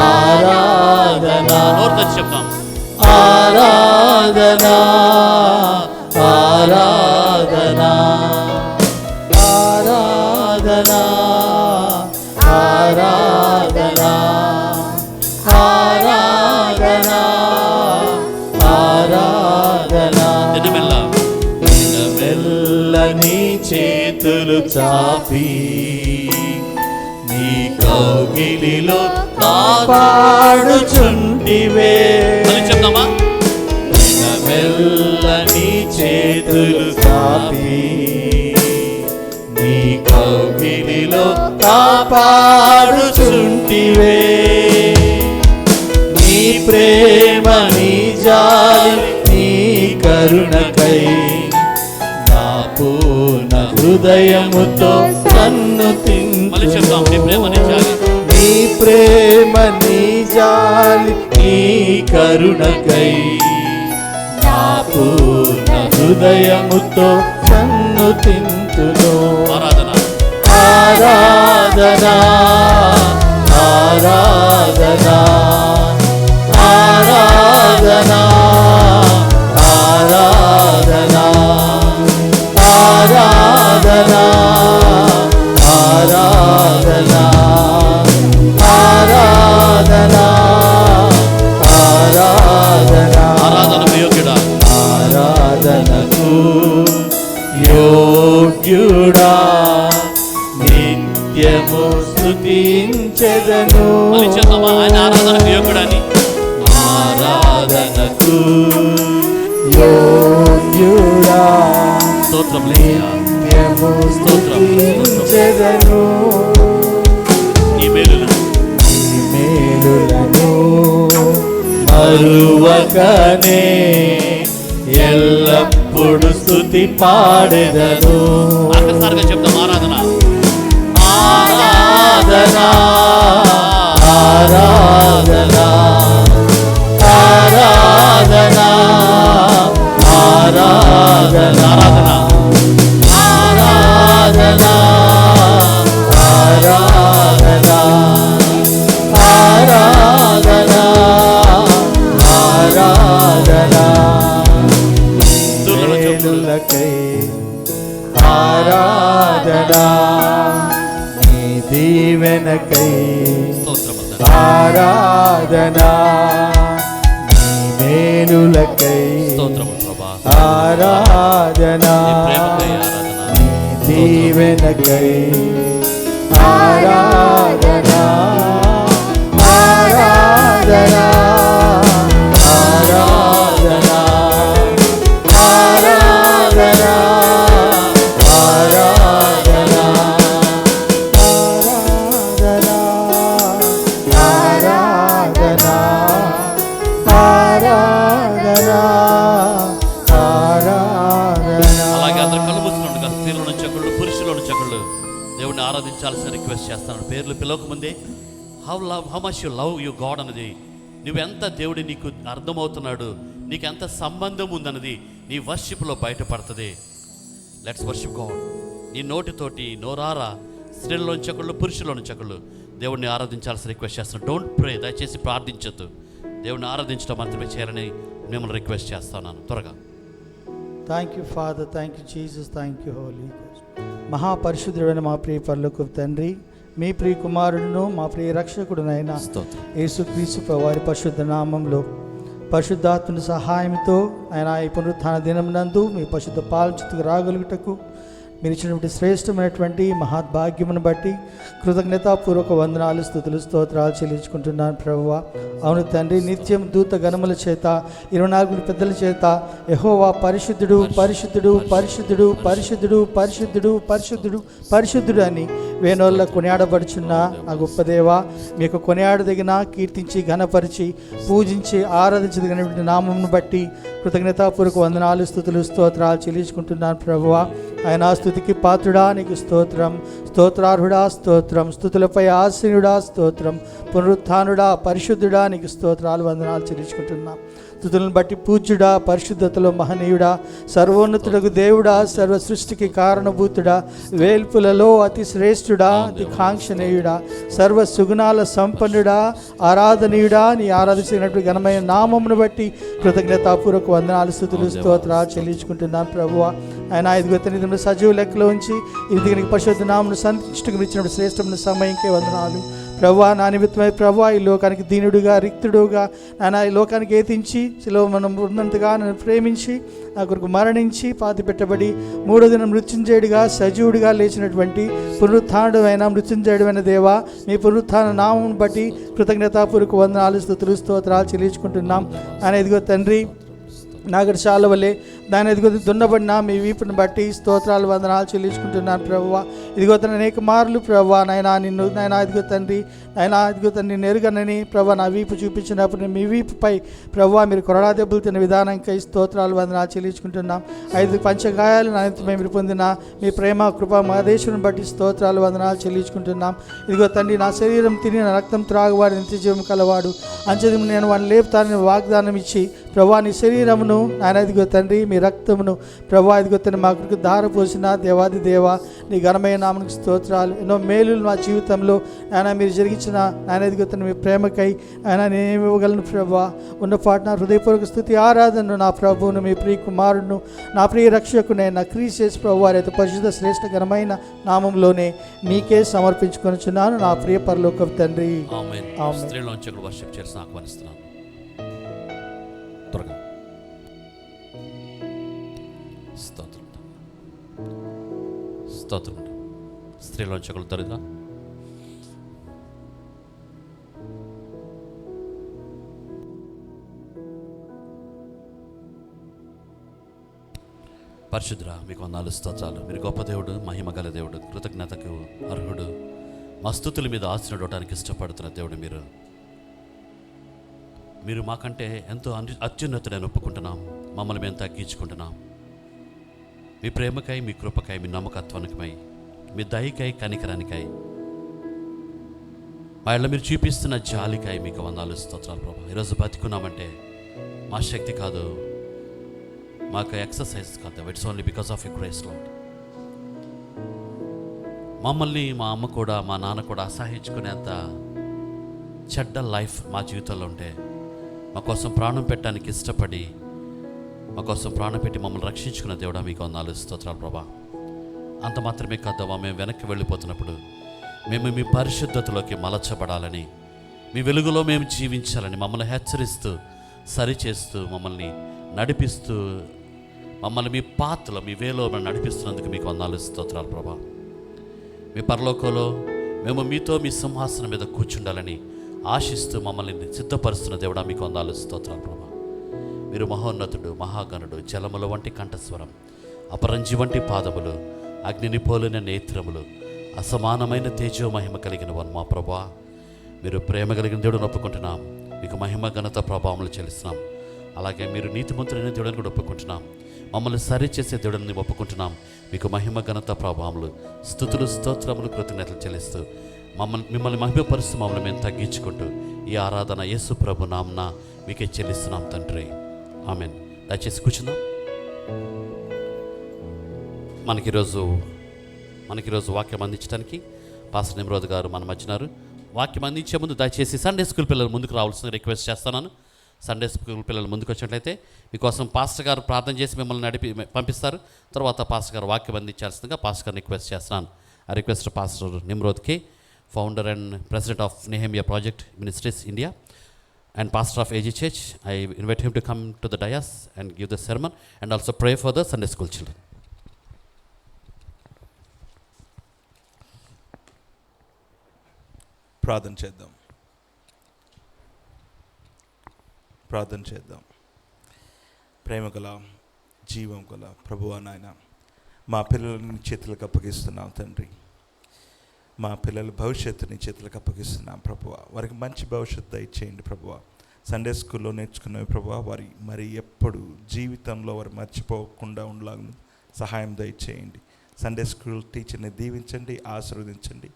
ఆరాధనా. నోరు తెరిచి చెప్తాం. ఆరాధనా ఆరాధనా ఆరాధనా ఆరాధనా ఆరాధనా ఆరాధనా. దినమెల్లని చేతులు చాపి నీ కౌగిలిలో కాపాడుచుంటివే. చెప్తామా? దినమెల్లని చేతులు చాపి నీ కౌగిలిలో కాపాడుచుంటివే. నీ ప్రేమ, నీ జాలి, నీ కరుణకై నా పూర్ణ హృదయముతో నన్ను మళ్ళీ చెప్తాం. నీ ప్రేమ, నీ జాలి, నీ ప్రేమ, నీ జాలి, నీ కరుణకై నా పూర్ణ హృదయముతో నన్ను తింతును. ఆరాధన ఆరాధనా ఆరాధనా ఆరాధనా ఆరాధనా ఆరాధనా ఆరాధనా ఆరాధనా ఆరాధనా. ఆరాధనకు యోగ్యుడా, ఆరాధనకు యోగ్యుడా, నిత్యము స్తుతించెదను. మళ్ళీ చెప్తామా? ఆయన ఆరాధనకు యోగ్యుడని. ఆరాధనకు యోగ్యుడా, స్తోత్రం, నిత్యము స్తుతించెదను. నీ మేలులను మరువకనే ఎల్లప్పుడు స్తుతి పాడెదను. ఆఖరిసారిగా చెప్తాం. ఆరాధన ఆరాధనా ఆరాధనా ఆరాధనా ఆరాధనా ఆరాధనా ఆరాధనా ఆరాధనా ఆరాధనా. మేలులకై ఆరాధనా, నీ దీవెనకై ఆరాధనా, నీ మేలులకై స్తోత్రము ప్రభా. ఆరాధనా, నీ ప్రేమకై ఆరాధన, నీ దీవెనకై ఆరాధనా ఆరాధనా ఆరాధనా ఆరాధనా ఆరాధనా ఆరాధనా ఆరాధనా ఆరాధనా. అలాగే అందరూ కళ్ళు మూసుకుంటుండగా స్త్రీలను చెక్కుళ్ళు, పురుషులను చెక్కుళ్ళు దేవుడిని ఆరాధించాల్సిన రిక్వెస్ట్ చేస్తాను. పేర్లు పిలవకముందే how much you love you God అన్నది, నువ్వెంత దేవుడి నీకు అర్థమవుతున్నాడు, నీకు ఎంత సంబంధం ఉందన్నది నీ వర్షిప్లో బయటపడుతుంది. Let's worship God. నీ నోటితోటి నోరారా స్త్రీలను చెక్కుళ్ళు, పురుషులను చెక్కుళ్ళు దేవుడిని ఆరాధించాల్సిన రిక్వెస్ట్ చేస్తాను. డోంట్ ప్రే, దయచేసి ప్రార్థించొద్దు. దేవుడిని ఆరాధించడం మాత్రమే చేయాలని మిమ్మల్ని రిక్వెస్ట్ చేస్తున్నాను. త్వరగా thank you father, thank you Jesus, thank you Holy Ghost. మహాపరిశుద్ధుడైన మా ప్రియ పరలోకపు తండ్రి, మీ ప్రియ కుమారుడును మా ప్రియ రక్షకుడునైన స్తోత్రం. యేసుక్రీస్తు వారి పరిశుద్ధ నామంలో పరిశుద్ధాత్మని సహాయంతో ఆయన ఈ పునరుత్థాన దినమునందు మీ పరిశుద్ధ పాలచుతుకు రాగలుగుటకు మీరు ఇచ్చినటువంటి శ్రేష్టమైనటువంటి మహాద్భాగ్యమును బట్టి కృతజ్ఞతాపూర్వక వందనాలు, స్తుతులు, స్తోత్రాలు చెల్లించుకుంటున్నాను ప్రభువా. అవును తండ్రి, నిత్యం దూత గణముల చేత 24 పెద్దల చేత యెహోవా పరిశుద్ధుడు పరిశుద్ధుడు పరిశుద్ధుడు పరిశుద్ధుడు పరిశుద్ధుడు పరిశుద్ధుడు పరిశుద్ధుడు అని వేణోళ్ళ కొనియాడబడుచున్న ఆ గొప్ప దేవా, మీకు కొనియాడదగిన, కీర్తించి ఘనపరిచి పూజించి ఆరాధించదగినటువంటి నామమును బట్టి కృతజ్ఞతాపూర్వక వందనాలు, స్తుతులు, స్తోత్రాలు చెల్లించుకుంటున్నాను ప్రభువా. ఆయన స్తుతికి పాత్రుడా నీకు స్తోత్రం, స్తోత్రార్హుడా స్తోత్రం, స్తుతులపై ఆసీనుడా స్తోత్రం, పునరుత్థానుడా పరిశుద్ధుడా నీకు స్తోత్రాలు, వందనాలు చెల్లించుకుంటున్నాం. స్తుతులను బట్టి పూజ్యుడా, పరిశుద్ధతలో మహనీయుడా, సర్వోన్నతుడకు దేవుడా, సర్వ సృష్టికి కారణభూతుడా, వేల్పులలో అతి శ్రేష్ఠుడా, అతి కాంక్షణీయుడా, సర్వ సుగుణాల సంపన్నుడా, ఆరాధనీయుడా, నీ ఆరాధించినటువంటి ఘనమైన నామమును బట్టి కృతజ్ఞతాపూర్వక వందనాలు, స్తుతులు, స్తోత్రాలు చెల్లించుకుంటున్నాను ప్రభువా. ఆయన 5 సజీవ లెక్కలో ఉంచి ఇది పరిశుద్ధ నామను సంతృష్టికి ఇచ్చినప్పుడు శ్రేష్టమైన సమయంకే వందనాలు ప్రభువా. నా నిమిత్తమై ప్రభువా ఈ లోకానికి దీనుడుగా, రిక్తుడుగా నాయన ఈ లోకానికి ఏతించి మనం ఉన్నంతగా నన్ను ప్రేమించి నా కొరకు మరణించి పాతి పెట్టబడి 3వ దినం మృత్యుంజయుడిగా సజీవుడిగా లేచినటువంటి పునరుత్థానుడైన మృత్యుంజయుడైన దేవా, మీ పునరుత్థాన నామం బట్టి కృతజ్ఞతాపూర్వక వందనాలు, స్తుతులు, స్తోత్రాలు చెల్లించుకుంటున్నాం. ఆయన ఇదిగో తండ్రి, నాగరశాల వల్లే దాని ఎదుగు దున్నబడిన మీ వీపుని బట్టి స్తోత్రాలు, వందనాలు చెల్లించుకుంటున్నాను ప్రభువా. ఇదిగో తన అనేక మార్లు ప్రభువా నాయన నిన్ను నాయన ఇదిగో తండ్రి నేను ఎరుగనని ప్రభా నా వీపు చూపించినప్పుడు మీ వీపుపై ప్రభువా మీరు కొరడా దెబ్బలు తిన్న విధానంకై స్తోత్రాలు, వందనాలు చెల్లించుకుంటున్నాం. 5 పంచగాయాలు నాయనతమై మీరు పొందిన మీ ప్రేమ కృప మహదేశుని బట్టి స్తోత్రాలు, వందనాలు చెల్లించుకుంటున్నాం. ఇదిగో తండ్రి, నా శరీరం తిని నా రక్తం త్రాగువాడు నిత్యజీవం కలవాడు, అంచెది నేను వాడిని లేపుతానని వాగ్దానం ఇచ్చి ప్రభా నీ శరీరమును నాయన ఇదిగో తండ్రి మీ రక్తమును ప్రభా ఇదిగో తండ్రి మా కొరకు ధారపోసిన దేవాది దేవా నీ ఘనమైన నామనికి స్తోత్రాలు. ఎన్నో మేలులు మా జీవితంలో ఆయన మీరు జరిగించిన నాయన ఇదిగో తండ్రి మీ ప్రేమకై ఆయన నేను ఇవ్వగలను ప్రభా. ఉన్నపాటు నా హృదయపూర్వక స్తుతి ఆరాధనను నా ప్రభువును మీ ప్రియ కుమారుడును నా ప్రియ రక్షకునే నా క్రీస్తు ప్రభు వారి పరిశుద్ధ శ్రేష్ఠ ఘనమైన నామంలోనే మీకే సమర్పించుకొనుచున్నాను నా ప్రియ పరలోకపు తండ్రి. ఆమేన్. స్త్రీలోంచి ఒకరు వర్షిప్ చేసి ఆహ్వానిస్తున్నాను. త్వరగా స్తోత్రం స్తోత్రం. స్త్రీలోంచి ఒకరు త్వరగా పరిశుద్ధుడా మీకు వందనాలు, స్తోత్రాలు. మీరు గొప్ప దేవుడు, మహిమ గల దేవుడు, కృతజ్ఞతకు అర్హుడు, మా స్తుతుల మీద ఆశీర్వడానికి ఇష్టపడుతున్న దేవుడు. మీరు మాకంటే ఎంతో అత్యున్నతుడని ఒప్పుకుంటున్నాం. మమ్మల్ని మేము తగ్గించుకుంటున్నాం. మీ ప్రేమకై, మీ కృపకై, మీ నమ్మకత్వానికై, మీ దయకై, కనికరానికై, మా ఇళ్ళ మీరు చూపిస్తున్న జాలికై మీకు వందనాలు, స్తోత్రాలు ప్రభా. ఈరోజు బతికున్నామంటే మా శక్తి కాదు, మాకు ఎక్సర్సైజ్ కాదు, it's only because of your grace lord. మమ్మల్ని మా అమ్మ కూడా మా నాన్న కూడా అసహించుకునేంత చెడ్డ లైఫ్ మా జీవితంలో ఉంటే మా కోసం ప్రాణం పెట్టడానికి ఇష్టపడి మా కోసం ప్రాణం పెట్టి మమ్మల్ని రక్షించుకున్న దేవుడా మీకు వందనాలు, స్తోత్రాలు ప్రభా. అంత మాత్రమే కాదవా, మేము వెనక్కి వెళ్ళిపోతున్నప్పుడు మేము మీ పరిశుద్ధతలోకి మలచబడాలని, మీ వెలుగులో మేము జీవించాలని మమ్మల్ని హెచ్చరిస్తూ సరిచేస్తూ మమ్మల్ని నడిపిస్తూ మమ్మల్ని మీ పాత్రలో మీ వేలో నడిపిస్తున్నందుకు మీకు వందనాలు, స్తోత్రాలు ప్రభా. మీ పరలోకంలో మేము మీతో మీ సింహాసనం మీద కూర్చుండాలని ఆశిస్తూ మమ్మల్ని సిద్ధపరుస్తున్న దేవుడా మీకు వందనాలు, స్తోత్రాలు ప్రభా. మీరు మహోన్నతుడు, మహాగణుడు, జలముల వంటి కంఠస్వరం, అపరంజి వంటి పాదములు, అగ్నిని పోలిన నేత్రములు, అసమానమైన తేజో మహిమ కలిగిన వన్ మా ప్రభా. మీరు ప్రేమ కలిగిన దేవుడిని ఒప్పుకుంటున్నాం. మీకు మహిమ ఘనత ప్రభావములు చెల్లిస్తున్నాం. అలాగే మీరు నీతిమంతుడైన దేవుడిని కూడా ఒప్పుకుంటున్నాం. మమ్మల్ని సరిచేసే దేవుడిని ఒప్పుకుంటున్నాం. మీకు మహిమ ఘనత ప్రభావములు, స్తుతులు, స్తోత్రములు, కృతజ్ఞతలు చెల్లిస్తూ మిమ్మల్ని మహిమపరుస్తూ మమ్మల్ని మేము తగ్గించుకుంటూ ఈ ఆరాధన యేసు ప్రభు నామన మీకే చెల్లిస్తున్నాం తండ్రి. ఆమెన్. దయచేసి కూర్చుందాం. మనకిరోజు వాక్యం అందించడానికి పాస్టర్ నిమ్రోద్ గారు మన మధ్యనారు. వాక్యం అందించే ముందు దయచేసి సండే స్కూల్ పిల్లలు ముందుకు రావాల్సిన రిక్వెస్ట్ చేస్తున్నాను. సండే స్కూల్ పిల్లలు ముందుకు వచ్చినట్లయితే మీకోసం పాస్టర్ గారు ప్రార్థన చేసి మిమ్మల్ని పంపిస్తారు. తర్వాత పాస్టర్ గారు వాక్యం అందించాల్సిందిగా పాస్టర్ గారిని రిక్వెస్ట్ చేస్తున్నాను. ఆ request pastor Nimrod K, founder and president of Nehemiah Project Ministries India, and pastor of AG Church. I invite him to come to the dais and give the sermon and also pray for the Sunday school children. ప్రార్థన చేద్దాం. ప్రేమ గల జీవం గల ప్రభువా నాయన, మా పిల్లలని చేతులకు అప్పగిస్తున్నాం తండ్రి. మా పిల్లల భవిష్యత్తుని చేతులకు అప్పగిస్తున్నాం ప్రభువా. వారికి మంచి భవిష్యత్తు దయచేయండి ప్రభువా. సండే స్కూల్లో నేర్చుకున్నవి ప్రభువా వారి మరి ఎప్పుడు జీవితంలో వారు మర్చిపోకుండా ఉండలాగా సహాయం దయచేయండి. సండే స్కూల్ టీచర్ని దీవించండి, ఆశీర్వదించండి.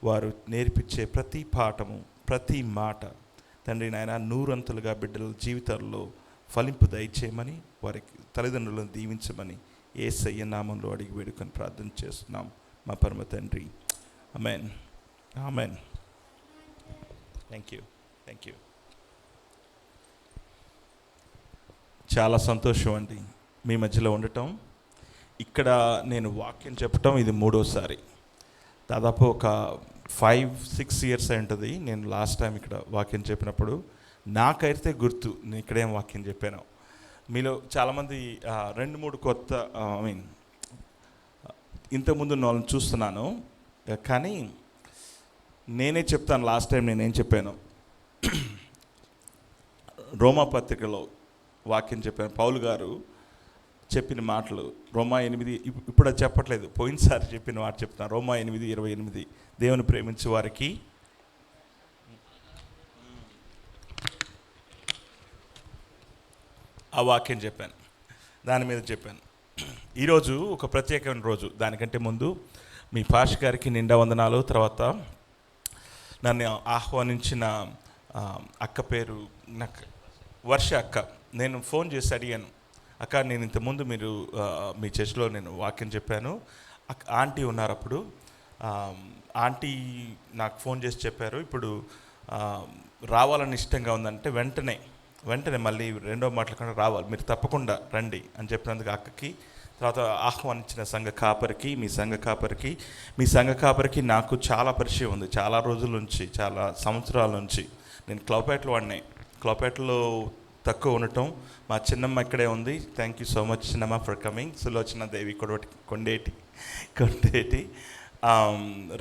వారు నేర్పించే ప్రతి పాఠము, ప్రతి మాట తండ్రి నాయన నూరంతులుగా బిడ్డల జీవితాల్లో ఫలింపు దయచేయమని, వారికి తల్లిదండ్రులను దీవించమని యేసయ్య నామంలో అడిగి వేడుకొని ప్రార్థన చేస్తున్నాం మా పరమ తండ్రి. ఆమేన్. ఆమేన్. Thank you. చాలా సంతోషం అండి మీ మధ్యలో ఉండటం. ఇక్కడ నేను వాక్యం చెప్పటం ఇది 3వసారి. దాదాపు ఒక 5-6 years అయి ఉంటుంది నేను లాస్ట్ టైం ఇక్కడ వాక్యం చెప్పినప్పుడు. నాకైతే గుర్తు నేను ఇక్కడేం వాక్యం చెప్పాను. మీలో చాలామంది 2-3 కొత్త ఇంతకుముందు వాళ్ళని చూస్తున్నాను, కానీ నేనే చెప్తాను. లాస్ట్ టైం నేనేం చెప్పాను, రోమా పత్రికలో వాక్యం చెప్పాను. పౌలు గారు చెప్పిన మాటలు రోమా 8, ఇప్పుడు అది చెప్పట్లేదు, పోయినసారి చెప్పిన మాట చెప్తాను. రోమా 8:28 దేవుని ప్రేమించే వారికి ఆ వాక్యం చెప్పాను, దాని మీద చెప్పాను. ఈరోజు ఒక ప్రత్యేకమైన రోజు. దానికంటే ముందు మీ పాష్ గారికి నిండా వందనాలు. తర్వాత నన్ను ఆహ్వానించిన అక్క పేరు నాకు వర్ష అక్క. నేను ఫోన్ చేసి అడిగాను, అక్క నేను ఇంతకుముందు మీరు మీ చర్చిలో నేను వాక్యం చెప్పాను, ఆంటీ ఉన్నారు అప్పుడు. ఆంటీ నాకు ఫోన్ చేసి చెప్పారు ఇప్పుడు రావాలని ఇష్టంగా ఉందంటే వెంటనే మళ్ళీ రెండో మాటలకుండా రావాలి, మీరు తప్పకుండా రండి అని చెప్పినందుకు అక్కకి, తర్వాత ఆహ్వానించిన సంఘ కాపరికి, మీ సంఘ కాపరికి నాకు చాలా పరిచయం ఉంది. చాలా రోజుల నుంచి, చాలా సంవత్సరాల నుంచి. నేను క్లౌపేటలో తక్కువ ఉండటం, మా చిన్నమ్మ ఇక్కడే ఉంది. థ్యాంక్ యూ సో మచ్ చిన్నమ్మ ఫర్ కమింగ్. సులోచన దేవి కొండేటి.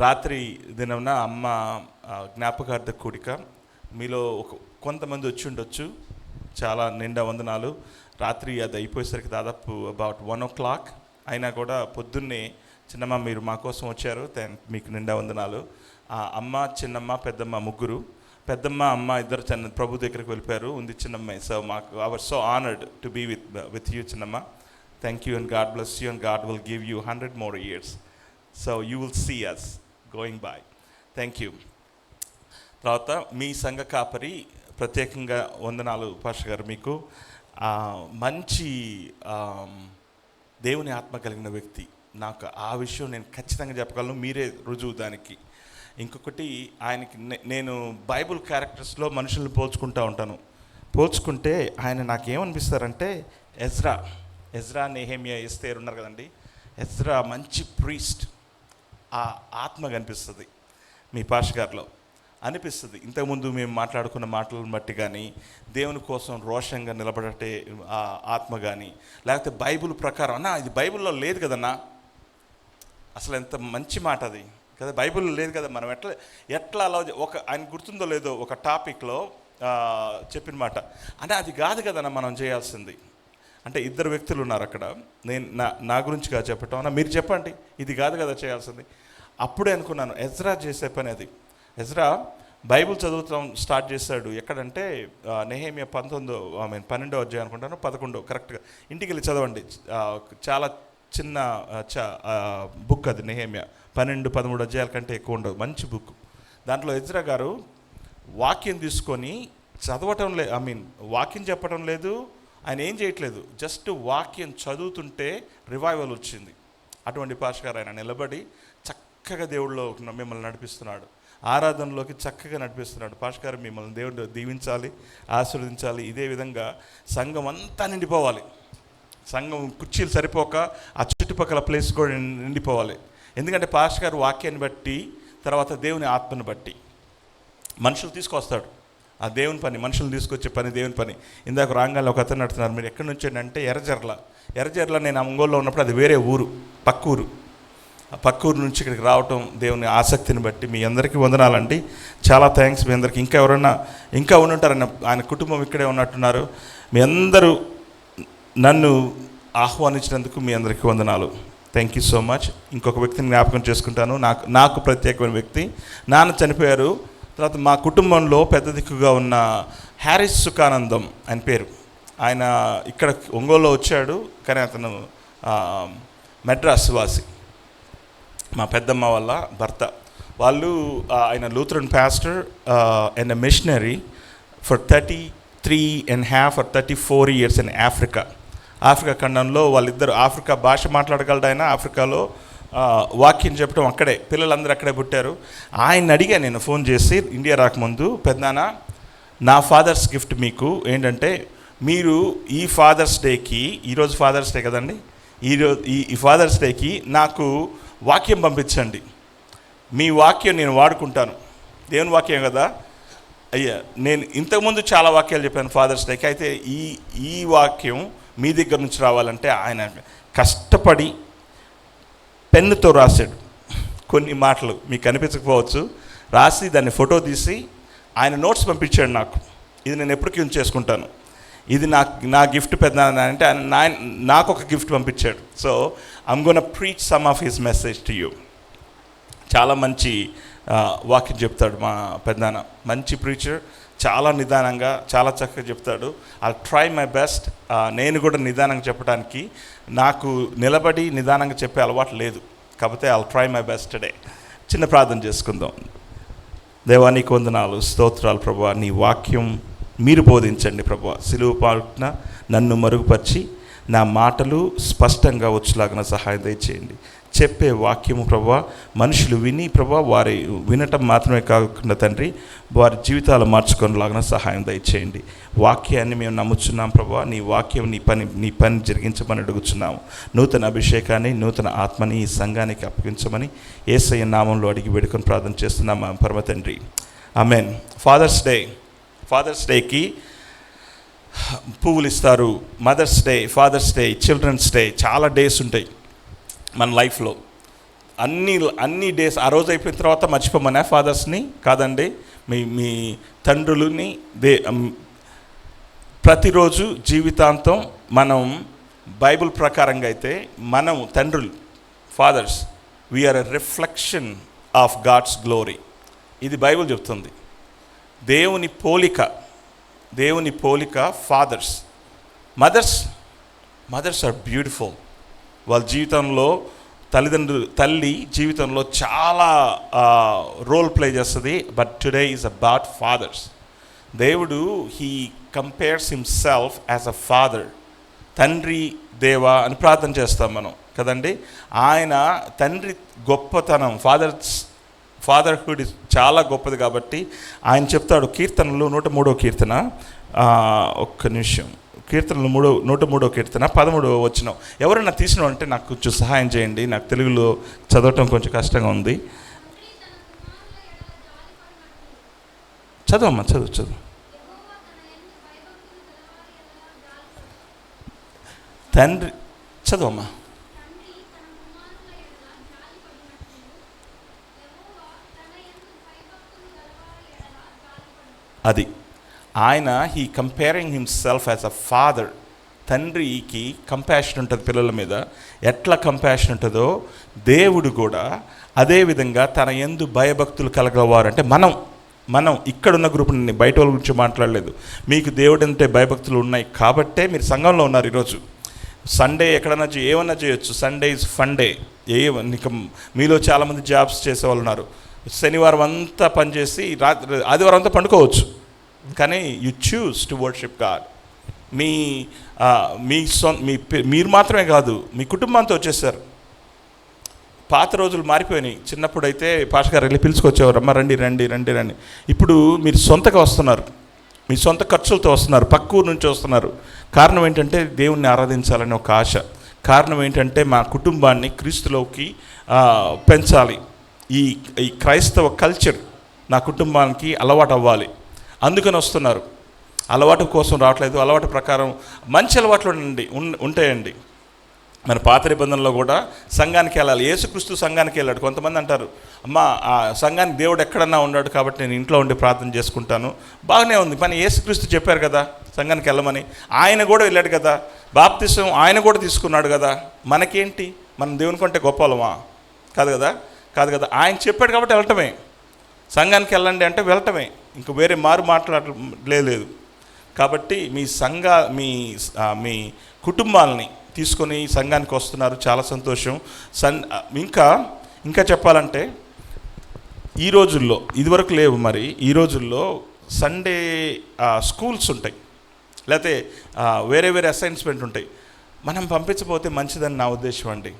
రాత్రి దినమున అమ్మ జ్ఞాపకార్థ కూడిక. మీలో కొంతమంది వచ్చి ఉండొచ్చు. చాలా నిండా వందనాలు. రాత్రి అది అయిపోయేసరికి దాదాపు అబౌట్ 1 o'clock అయినా కూడా పొద్దున్నే చిన్నమ్మ మీరు మా కోసం వచ్చారు, మీకు నిండా వందనాలు. అమ్మ, చిన్నమ్మ, పెద్దమ్మ ముగ్గురు. పెద్దమ్మ, అమ్మ ఇద్దరు ప్రభు దగ్గరికి వెళ్ళిపోయారు, ఉంది చిన్నమ్మ. సో మాకు our so honoured to be with you చిన్నమ్మ. Thank you and God bless you and God will give you 100 more years. So you will see us going bye. Thank you. తర్వాత మీ సంఘ కాపరి ప్రత్యేకంగా వందనాలు పాష గారు. మీకు మంచి దేవుని ఆత్మ కలిగిన వ్యక్తి. నాకు ఆ విషయం నేను ఖచ్చితంగా చెప్పగలను, మీరే రుజువు దానికి. ఇంకొకటి, ఆయనకి నేను బైబుల్ క్యారెక్టర్స్లో మనుషుల్ని పోల్చుకుంటే ఆయన నాకేమనిపిస్తారంటే ఎజ్రా, నెహెమియా, ఎస్తేర్ ఉన్నారు కదండి. ఎజ్రా మంచి ప్రీస్ట్, ఆ ఆత్మ కనిపిస్తుంది మీ పాష్ గారిలో అనిపిస్తుంది. ఇంతకుముందు మేము మాట్లాడుకున్న మాటలను బట్టి కానీ, దేవుని కోసం రోషంగా నిలబడటే ఆ ఆత్మ కానీ, లేకపోతే బైబుల్ ప్రకారం అన్నా ఇది బైబిల్లో లేదు కదన్నా, అసలు ఎంత మంచి మాట అది కదా, బైబిల్లో లేదు కదా, మనం ఎట్లా అలా ఆయన గుర్తుందో లేదో ఒక టాపిక్లో చెప్పిన మాట అంటే అది కాదు కదన్నా మనం చేయాల్సింది. అంటే ఇద్దరు వ్యక్తులు ఉన్నారు అక్కడ, నేను నా గురించి కాదు చెప్పటం, అన్నా మీరు చెప్పండి ఇది కాదు కదా చేయాల్సింది. అప్పుడే అనుకున్నాను ఎజ్రా చేసే పని అది. ఎజ్రా బైబిల్ చదువుతాం స్టార్ట్ చేశాడు. ఎక్కడంటే నెహెమియా 12వ అధ్యాయం అనుకుంటాను, 11 కరెక్ట్గా. ఇంటికి వెళ్ళి చదవండి, చాలా చిన్న బుక్ అది. నెహెమియా 12-13 అధ్యాయాల కంటే ఎక్కువ ఉండదు, మంచి బుక్. దాంట్లో ఎజ్రా గారు వాక్యం తీసుకొని చదవటం వాక్యం చెప్పటం లేదు, ఆయన ఏం చేయట్లేదు, జస్ట్ వాక్యం చదువుతుంటే రివైవల్ వచ్చింది. అటువంటి పాష గారు ఆయన నిలబడి చక్కగా దేవుళ్ళలో మిమ్మల్ని నడిపిస్తున్నాడు. ఆరాధనలోకి చక్కగా నడిపిస్తున్నాడు. పాస్టర్ గారు మిమ్మల్ని దేవుడు దీవించాలి, ఆశీర్వదించాలి. ఇదే విధంగా సంఘం అంతా నిండిపోవాలి. సంఘం కుర్చీలు సరిపోక ఆ చుట్టుపక్కల ప్లేస్ కూడా నిండిపోవాలి. ఎందుకంటే పాస్టర్ గారు వాక్యాన్ని బట్టి, తర్వాత దేవుని ఆత్మను బట్టి మనుషులు తీసుకొస్తాడు. ఆ దేవుని పని, మనుషులు తీసుకొచ్చే పని దేవుని పని. ఇందాక రాంగాల్లో ఒక అతను నడుతున్నారు, మీరు ఎక్కడి నుంచి అంటే ఎర్రజర్ల. నేను ఒంగోలులో ఉన్నప్పుడు అది వేరే ఊరు, పక్కూరు. ఆ పక్కూరు నుంచి ఇక్కడికి రావటం దేవుని ఆసక్తిని బట్టి మీ అందరికీ వందనాలండి. చాలా థ్యాంక్స్ మీ అందరికీ. ఇంకా ఎవరన్నా ఇంకా ఉండుంటారన్న, ఆయన కుటుంబం ఇక్కడే ఉన్నట్టున్నారు. మీ అందరూ నన్ను ఆహ్వానించినందుకు మీ అందరికీ వందనాలు. Thank you so much. ఇంకొక వ్యక్తిని జ్ఞాపకం చేసుకుంటాను. నాకు ప్రత్యేకమైన వ్యక్తి. నాన్న చనిపోయారు. తర్వాత మా కుటుంబంలో పెద్ద దిక్కుగా ఉన్న హ్యారిస్ సుఖానందం ఆయన పేరు. ఆయన ఇక్కడ ఒంగోలులో వచ్చాడు, కానీ అతను మెడ్రాస్ వాసి. మా పెద్దమ్మ వాళ్ళ భర్త. వాళ్ళు ఆయన Lutheran pastor and missionary for 33.5 or 34 years in Africa ఖండంలో. వాళ్ళిద్దరు ఆఫ్రికా భాష మాట్లాడగలడు ఆయన. ఆఫ్రికాలో వాక్యం చెప్పడం అక్కడే, పిల్లలందరూ అక్కడే పుట్టారు. ఆయన అడిగా నేను ఫోన్ చేసి ఇండియా రాకముందు, పెద్దనాన్న నా ఫాదర్స్ గిఫ్ట్ మీకు ఏంటంటే, మీరు ఈ ఫాదర్స్ డేకి, ఈరోజు ఫాదర్స్ డే కదండి, ఈ ఫాదర్స్ డేకి నాకు వాక్యం పంపించండి. మీ వాక్యం నేను వాడుకుంటాను. దేవుని వాక్యం కదా అయ్యా. నేను ఇంతకుముందు చాలా వాక్యాలు చెప్పాను ఫాదర్స్ డేకి. అయితే ఈ వాక్యం మీ దగ్గర నుంచి రావాలంటే ఆయన కష్టపడి పెన్నుతో రాశాడు. కొన్ని మాటలు మీకు కనిపించకపోవచ్చు, రాసి దాన్ని ఫోటో తీసి ఆయన నోట్స్ పంపించాడు నాకు. ఇది నేను ఎప్పటికీ ఉంచేసుకుంటాను. ఇది నా గిఫ్ట్ పెద్ద అంటే నాకు ఒక గిఫ్ట్ పంపించాడు. So I'm gonna preach some of his message to you. చాలా మంచి వాక్యం చెప్తాడు మా పెద్దనాన్న. మంచి ప్రీచర్, చాలా నిదానంగా చాలా చక్కగా చెప్తాడు. I'll try my best. నేను కూడా నిదానంగా చెప్పడానికి, నాకు నిలబడి నిదానంగా చెప్పే అలవాటు లేదు, కాకపోతే I'll try my best today. చిన్న ప్రార్థన చేసుకుందాం. దేవా నీకు వందనాలు, స్తోత్రాలు ప్రభువా. నీ వాక్యం మీరు బోధించండి ప్రభువా. సిలువ పాటున నన్ను మరుగుపరిచి నా మాటలు స్పష్టంగా వచ్చేలాగా సహాయం దయచేయండి. చెప్పే వాక్యము ప్రభువా మనుషులు విని ప్రభువా వారి వినటం మాత్రమే కాకుండా తండ్రి, వారి జీవితాలు మార్చుకునేలాగా సహాయం దయచేయండి. వాక్యాన్ని మేము నమ్ముచున్నాం ప్రభువా. నీ వాక్యం నీ పని జరిగించమని అడుగుచున్నాము. నూతన అభిషేకాన్ని, నూతన ఆత్మని ఈ సంఘానికి అప్పగించమని యేసయ్య నామంలో అడిగి వేడుకొని ప్రార్థన చేస్తున్నాం పరమ తండ్రి. ఆమేన్. ఫాదర్స్ డేకి పువ్వులు ఇస్తారు. Mother's day, father's day, children's day, చాలా డేస్ ఉంటాయి మన లైఫ్లో. అన్ని డేస్ ఆ రోజు అయిపోయిన తర్వాత మర్చిపోమనే ఫాదర్స్ని కాదండి, మీ తండ్రులని ప్రతిరోజు జీవితాంతం మనం బైబిల్ ప్రకారంగా అయితే మనం తండ్రులు, fathers, we are a reflection of God's glory. ఇది బైబిల్ చెప్తుంది. దేవుని పోలిక ఫాదర్స్. Mothers are beautiful. వాళ్ళ జీవితంలో తల్లి జీవితంలో చాలా రోల్ ప్లే చేస్తుంది. But today is about fathers. దేవుడు he compares himself as a father. తండ్రి దేవా అని ప్రార్థన చేస్తాం మనం కదండి. ఆయన తండ్రి గొప్పతనం, ఫాదర్హుడ్ చాలా గొప్పది కాబట్టి ఆయన చెప్తాడు కీర్తనలు 103వ కీర్తన, ఒక్క నిమిషం, కీర్తనలు 103వ కీర్తన 13వ వచనం. ఎవరైనా తీసిన అంటే నాకు కొంచెం సహాయం చేయండి. నాకు తెలుగులో చదవటం కొంచెం కష్టంగా ఉంది. చదవమ్మా, చదువు. తండ్రి చదవమ్మా. అది ఆయన he comparing himself as a father. తండ్రికి కంపాషన్ ఉంటుంది పిల్లల మీద. ఎట్లా కంపాషన్ ఉంటుందో దేవుడు కూడా అదేవిధంగా తన యందు భయభక్తులు కలగవారు. అంటే మనం ఇక్కడున్న గ్రూప్, నేను బయట వాళ్ళ గురించి మాట్లాడలేదు. మీకు దేవుడు అంటే భయభక్తులు ఉన్నాయి కాబట్టే మీరు సంఘంలో ఉన్నారు ఈరోజు. సండే ఎక్కడన్నా ఏమన్నా చేయొచ్చు. Sunday is fun day. మీలో చాలామంది జాబ్స్ చేసేవాళ్ళు ఉన్నారు. శనివారం అంతా పనిచేసి ఆదివారం అంతా పండుకోవచ్చు. కానీ you choose to worship God. మీరు మాత్రమే కాదు, మీ కుటుంబంతో వచ్చేసారు. పాత రోజులు మారిపోయినాయి. చిన్నప్పుడు అయితే పాస్టర్ గారు వెళ్ళి పిలుచుకొచ్చేవారు, అమ్మ రండి రండి రండి రండి. ఇప్పుడు మీరు సొంతగా వస్తున్నారు, మీ సొంత ఖర్చులతో వస్తున్నారు, పక్క ఊరు నుంచి వస్తున్నారు. కారణం ఏంటంటే దేవుణ్ణి ఆరాధించాలని ఒక ఆశ. కారణం ఏంటంటే మా కుటుంబాన్ని క్రీస్తులోకి పెంచాలి, ఈ ఈ క్రైస్తవ కల్చర్ నా కుటుంబానికి అలవాటు అవ్వాలి, అందుకని వస్తున్నారు. అలవాటు కోసం రావట్లేదు, అలవాటు ప్రకారం మంచి అలవాట్లు ఉంటాయండి. మన పాత నిబంధనలో కూడా సంఘానికి వెళ్ళాలి. యేసుక్రీస్తు సంఘానికి వెళ్ళాడు. కొంతమంది అంటారు, అమ్మ ఆ సంఘానికి దేవుడు ఎక్కడన్నా ఉన్నాడు కాబట్టి నేను ఇంట్లో ఉండి ప్రార్థన చేసుకుంటాను. బాగానే ఉంది, కానీ యేసుక్రీస్తు చెప్పారు కదా సంఘానికి వెళ్ళమని. ఆయన కూడా వెళ్ళాడు కదా, బాప్తిసం ఆయన కూడా తీసుకున్నాడు కదా. మనకేంటి, మనం దేవుని కంటే గొప్పలమా? కాదు కదా, కాదు కదా. ఆయన చెప్పాడు కాబట్టి వెళ్ళటమే. సంఘానికి వెళ్ళండి అంటే వెళ్ళటమే, ఇంకా వేరే మాట్లాడలేదు. కాబట్టి మీ కుటుంబాలని తీసుకొని సంఘానికి వస్తున్నారు, చాలా సంతోషం. ఇంకా చెప్పాలంటే ఈ రోజుల్లో, ఇదివరకు లేవు మరి, ఈ రోజుల్లో సండే స్కూల్స్ ఉంటాయి, లేకపోతే వేరే అసైన్మెంట్ ఉంటాయి. మనం పంపించకపోతే మంచిదని నా ఉద్దేశం అండి.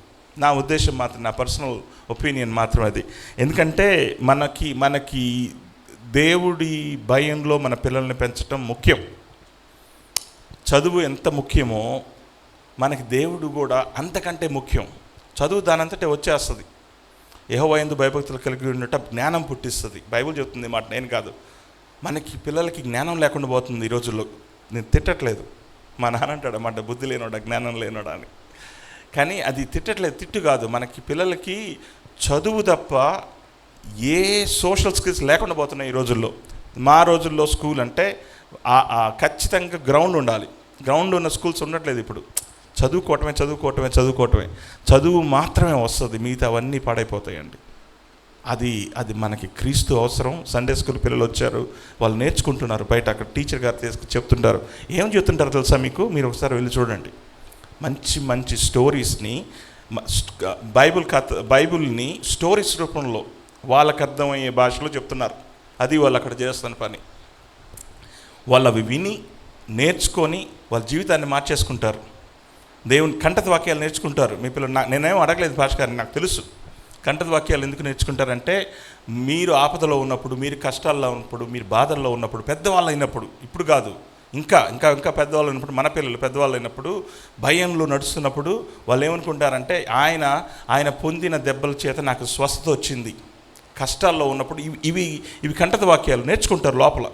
నా ఉద్దేశం మాత్రం, నా పర్సనల్ ఒపీనియన్ మాత్రం అది. ఎందుకంటే మనకి దేవుడి భయంలో మన పిల్లల్ని పెంచడం ముఖ్యం. చదువు ఎంత ముఖ్యమో మనకి దేవుడు కూడా అంతకంటే ముఖ్యం. చదువు దానంతటే వచ్చేస్తుంది. యెహోవా యందు భయభక్తులు కలిగి ఉండట జ్ఞానం పుట్టిస్తుంది. బైబిల్ చెప్తుంది మాట, నేను కాదు. మనకి పిల్లలకి జ్ఞానం లేకుండా పోతుంది ఈ రోజుల్లో. నేను తిట్టట్లేదు, మా నాన్న అంటాడు అన్నమాట, బుద్ధి లేనోడా జ్ఞానం లేనోడా అని. కానీ అది తిట్టట్లేదు, తిట్టు కాదు. మనకి పిల్లలకి చదువు తప్ప ఏ సోషల్ స్కిల్స్ లేకుండా పోతున్నాయి ఈ రోజుల్లో. మా రోజుల్లో స్కూల్ అంటే ఖచ్చితంగా గ్రౌండ్ ఉండాలి. గ్రౌండ్ ఉన్న స్కూల్స్ ఉండట్లేదు ఇప్పుడు. చదువుకోవటమే. చదువు మాత్రమే వస్తుంది, మిగతా అవన్నీ పాడైపోతాయండి. అది మనకి క్రీస్తు అవసరం. సండే స్కూల్ పిల్లలు వచ్చారు, వాళ్ళు నేర్చుకుంటున్నారు. బయట అక్కడ టీచర్ గారు చెప్తుంటారు. ఏం చెప్తుంటారో తెలుసా మీకు? మీరు ఒకసారి వెళ్ళి చూడండి. మంచి స్టోరీస్ని, బైబిల్ని స్టోరీస్ రూపంలో వాళ్ళకు అర్థమయ్యే భాషలో చెప్తున్నారు. అది వాళ్ళు అక్కడ చేస్తున్న పని. వాళ్ళు అవి విని నేర్చుకొని వాళ్ళ జీవితాన్ని మార్చేసుకుంటారు. దేవుని కంఠత వాక్యాలు నేర్చుకుంటారు. మీ పిల్లలు, నేనేం అడగలేదు భాష గారిని, నాకు తెలుసు. కంఠత వాక్యాలు ఎందుకు నేర్చుకుంటారంటే, మీరు ఆపదలో ఉన్నప్పుడు, మీరు కష్టాల్లో ఉన్నప్పుడు, మీరు బాధల్లో ఉన్నప్పుడు, పెద్దవాళ్ళు అయినప్పుడు, ఇప్పుడు కాదు, ఇంకా పెద్దవాళ్ళు అయినప్పుడు, మన పిల్లలు పెద్దవాళ్ళు అయినప్పుడు, భయంలో నడుస్తున్నప్పుడు వాళ్ళు ఏమనుకుంటారంటే, ఆయన పొందిన దెబ్బల చేత నాకు స్వస్థత వచ్చింది. కష్టాల్లో ఉన్నప్పుడు ఇవి కంఠత వాక్యాలు నేర్చుకుంటారు. లోపల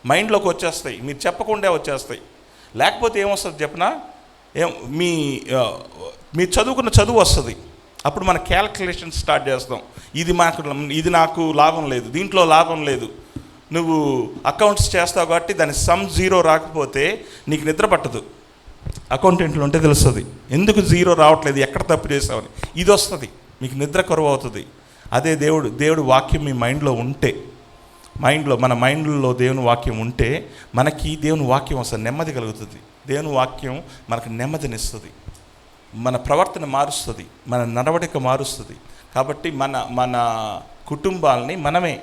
మైండ్లోకి వచ్చేస్తాయి, మీరు చెప్పకుండా వచ్చేస్తాయి. లేకపోతే ఏమొస్తుంది చెప్పనా? మీ చదువుకున్న చదువు వస్తుంది. అప్పుడు మన క్యాల్కులేషన్ స్టార్ట్ చేస్తాం. ఇది నాకు లాభం లేదు, దీంట్లో లాభం లేదు. నువ్వు అకౌంట్స్ చేస్తావు కాబట్టి దాని సమ్ 0 రాకపోతే నీకు నిద్ర పట్టదు. అకౌంటెంట్లు ఉంటే తెలుస్తుంది ఎందుకు 0 రావట్లేదు, ఎక్కడ తప్పు చేసావని. ఇది వస్తుంది, మీకు నిద్ర కరువు అవుతుంది. అదే దేవుడు వాక్యం మీ మైండ్లో ఉంటే, మన మైండ్లో దేవుని వాక్యం ఉంటే మనకి దేవుని వాక్యం అసలు నెమ్మది కలుగుతుంది. దేవుని వాక్యం మనకు నెమ్మదినిస్తుంది, మన ప్రవర్తన మారుస్తుంది, మన నడవడిక మారుస్తుంది. కాబట్టి మన కుటుంబాలని మనమే,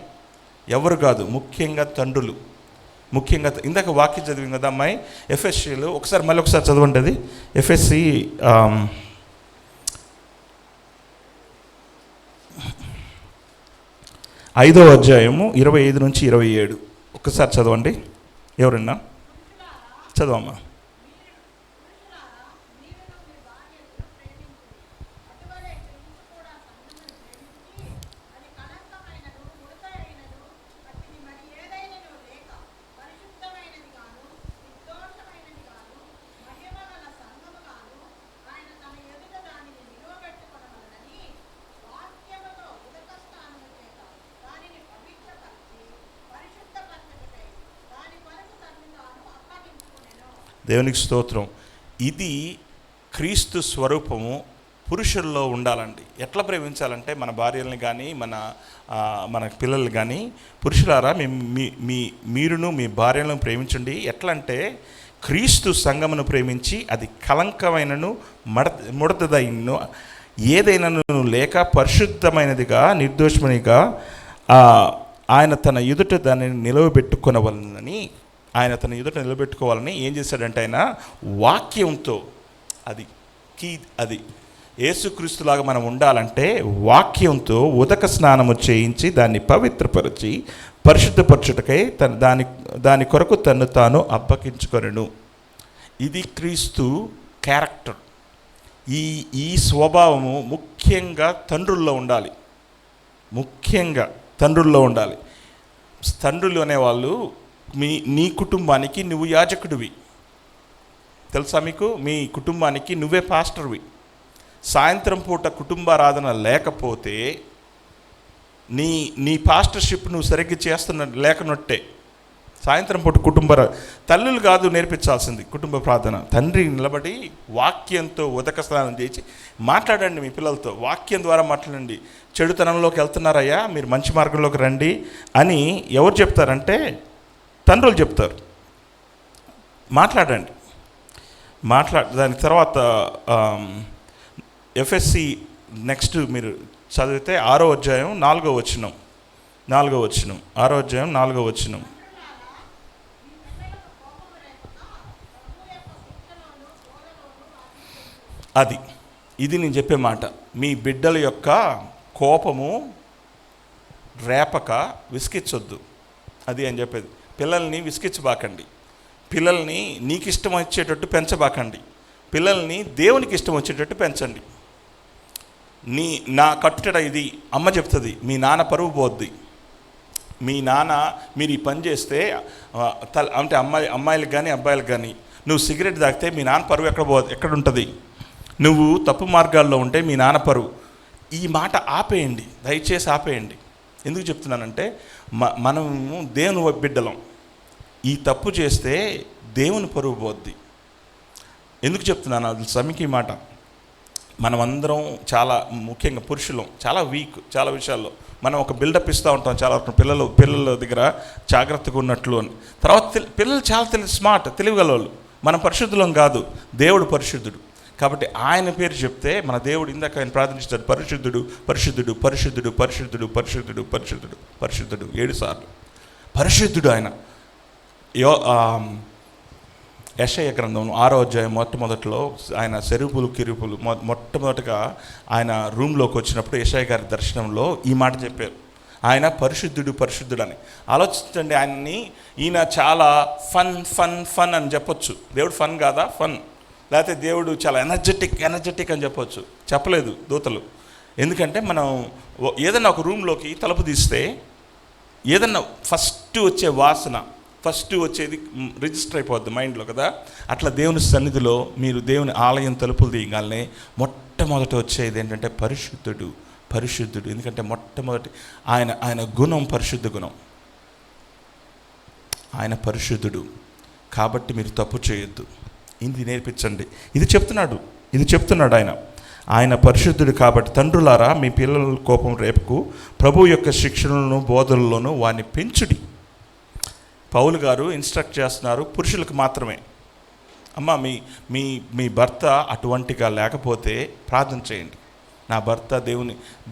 ఎవరు కాదు, ముఖ్యంగా తండ్రులు, ముఖ్యంగా ఇందాక వాక్యం చదివింది కదా అమ్మాయి, ఎఫ్ఎస్సీలు మళ్ళీ ఒకసారి చదవండి. అది ఎఫ్ఎస్సి 5వ అధ్యాయము 25 నుంచి 27 ఒక్కసారి చదవండి. ఎవరన్నా చదవమ్మా. దేవునికి స్తోత్రం. ఇది క్రీస్తు స్వరూపము పురుషుల్లో ఉండాలండి. ఎట్లా ప్రేమించాలంటే, మన భార్యల్ని కానీ మన పిల్లల్ని కానీ, పురుషులారా మీరును మీ భార్యలను ప్రేమించండి. ఎట్లా అంటే, క్రీస్తు సంఘమును ప్రేమించి అది కలంకమైనను ముడతదైనను ఏదైనాను లేక పరిశుద్ధమైనదిగా నిర్దోషమైనదిగా ఆయన తన ఎదుట దానిని నిలవబెట్టుకోవాలని ఏం చేశాడంటే, ఆయన వాక్యంతో, అది యేసుక్రీస్తులాగా మనం ఉండాలంటే వాక్యంతో ఉదక స్నానము చేయించి దాన్ని పవిత్రపరిచి పరిశుద్ధపరచుటకై దాని కొరకు తను తాను అప్పగించుకొనెను. ఇది క్రీస్తు క్యారెక్టర్. ఈ స్వభావము ముఖ్యంగా తండ్రుల్లో ఉండాలి. ముఖ్యంగా తండ్రుల్లో ఉండాలి. తండ్రులు అనేవాళ్ళు నీ కుటుంబానికి నువ్వు యాజకుడివి, తెలుసా మీకు? మీ కుటుంబానికి నువ్వే పాస్టర్వి. సాయంత్రం పూట కుటుంబారాధన లేకపోతే నీ పాస్టర్షిప్ నువ్వు సరిగ్గా చేస్తున్న లేకనట్టే. సాయంత్రం పూట తల్లులు కాదు నేర్పించాల్సింది కుటుంబ ప్రార్థన. తండ్రి నిలబడి వాక్యంతో ఉదక స్నానం చేసి మాట్లాడండి మీ పిల్లలతో. వాక్యం ద్వారా మాట్లాడండి. చెడుతనంలోకి వెళ్తున్నారయ్యా, మీరు మంచి మార్గంలోకి రండి అని ఎవరు చెప్తారంటే తండ్రులు చెప్తారు. మాట్లాడండి. దాని తర్వాత ఎఫ్ఎస్సి నెక్స్ట్ మీరు చదివితే 6వ అధ్యాయం 4వ వచనం. 6వ అధ్యాయం 4వ వచనం. ఇది నేను చెప్పే మాట. మీ బిడ్డల యొక్క కోపము రేపక విసికించొద్దు. అది అని చెప్పేది. పిల్లల్ని విసికించబాకండి. పిల్లల్ని నీకు ఇష్టం వచ్చేటట్టు పెంచబాకండి. పిల్లల్ని దేవునికి ఇష్టం వచ్చేటట్టు పెంచండి. నా కట్టుట ఇది అమ్మ చెప్తుంది, మీ నాన్న పరువు పోద్ది. మీ నాన్న మీరు ఈ పని చేస్తే అంటే అమ్మాయిలకు కానీ అబ్బాయిలకు కానీ నువ్వు సిగరెట్ తాగితే మీ నాన్న పరువు ఎక్కడ ఉంటుంది? నువ్వు తప్పు మార్గాల్లో ఉంటే మీ నాన్న పరువు. ఈ మాట ఆపేయండి, దయచేసి ఆపేయండి. ఎందుకు చెప్తున్నానంటే మనము దేవుని బిడ్డలం. ఈ తప్పు చేస్తే దేవుని పరువు పోద్ది. ఎందుకు చెప్తున్నాను అది సమికి మాట? మనమందరం చాలా ముఖ్యంగా పురుషులం చాలా వీక్ చాలా విషయాల్లో. మనం ఒక బిల్డప్ ఇస్తూ ఉంటాం చాలా పిల్లల దగ్గర జాగ్రత్తగా ఉన్నట్లు అని. తర్వాత పిల్లలు చాలా స్మార్ట్, తెలివిగలవాళ్ళు. మనం పరిశుద్ధులం కాదు, దేవుడు పరిశుద్ధుడు. కాబట్టి ఆయన పేరు చెప్తే మన దేవుడు ఇందాక ఆయన ప్రార్థించాడు, పరిశుద్ధుడు పరిశుద్ధుడు పరిశుద్ధుడు పరిశుద్ధుడు పరిశుద్ధుడు పరిశుద్ధుడు పరిశుద్ధుడు 7 సార్లు పరిశుద్ధుడు ఆయన. యెషయా గ్రంథం 6వ అధ్యాయం మొట్టమొదటిలో ఆయన సెరుపులు కిరుపులు మొట్టమొదటిగా ఆయన రూమ్లోకి వచ్చినప్పుడు యెషయా గారి దర్శనంలో ఈ మాట చెప్పారు, ఆయన పరిశుద్ధుడు పరిశుద్ధుడు అని. ఆలోచించండి, ఈయన చాలా ఫన్ అని చెప్పొచ్చు. దేవుడు ఫన్ కాదా? ఫన్. లేకపోతే దేవుడు చాలా ఎనర్జెటిక్ అని చెప్పొచ్చు. చెప్పలేదు దూతలు. ఎందుకంటే మనం ఏదైనా ఒక రూమ్లోకి తలుపు తీస్తే ఏదన్నా ఫస్ట్ వచ్చే వాసన ఫస్ట్ వచ్చేది రిజిస్టర్ అయిపోద్ది మైండ్లో కదా. అట్లా దేవుని సన్నిధిలో మీరు దేవుని ఆలయం తలుపులు తీయగానే మొట్టమొదటి వచ్చేది ఏంటంటే పరిశుద్ధుడు. ఎందుకంటే మొట్టమొదటి ఆయన గుణం పరిశుద్ధ గుణం. ఆయన పరిశుద్ధుడు కాబట్టి మీరు తప్పు చేయొద్దు. ఇది నేర్పించండి. ఇది చెప్తున్నాడు ఆయన పరిశుద్ధుడు కాబట్టి తండ్రులారా మీ పిల్లల కోపం రేపుకు ప్రభు యొక్క శిక్షణలను బోధనలను వారిని పెంచుడి. పౌలు గారు ఇన్స్ట్రక్ట్ చేస్తున్నారు పురుషులకు మాత్రమే. అమ్మ మీ భర్త అటువంటిగా లేకపోతే ప్రార్థన చేయండి. నా భర్త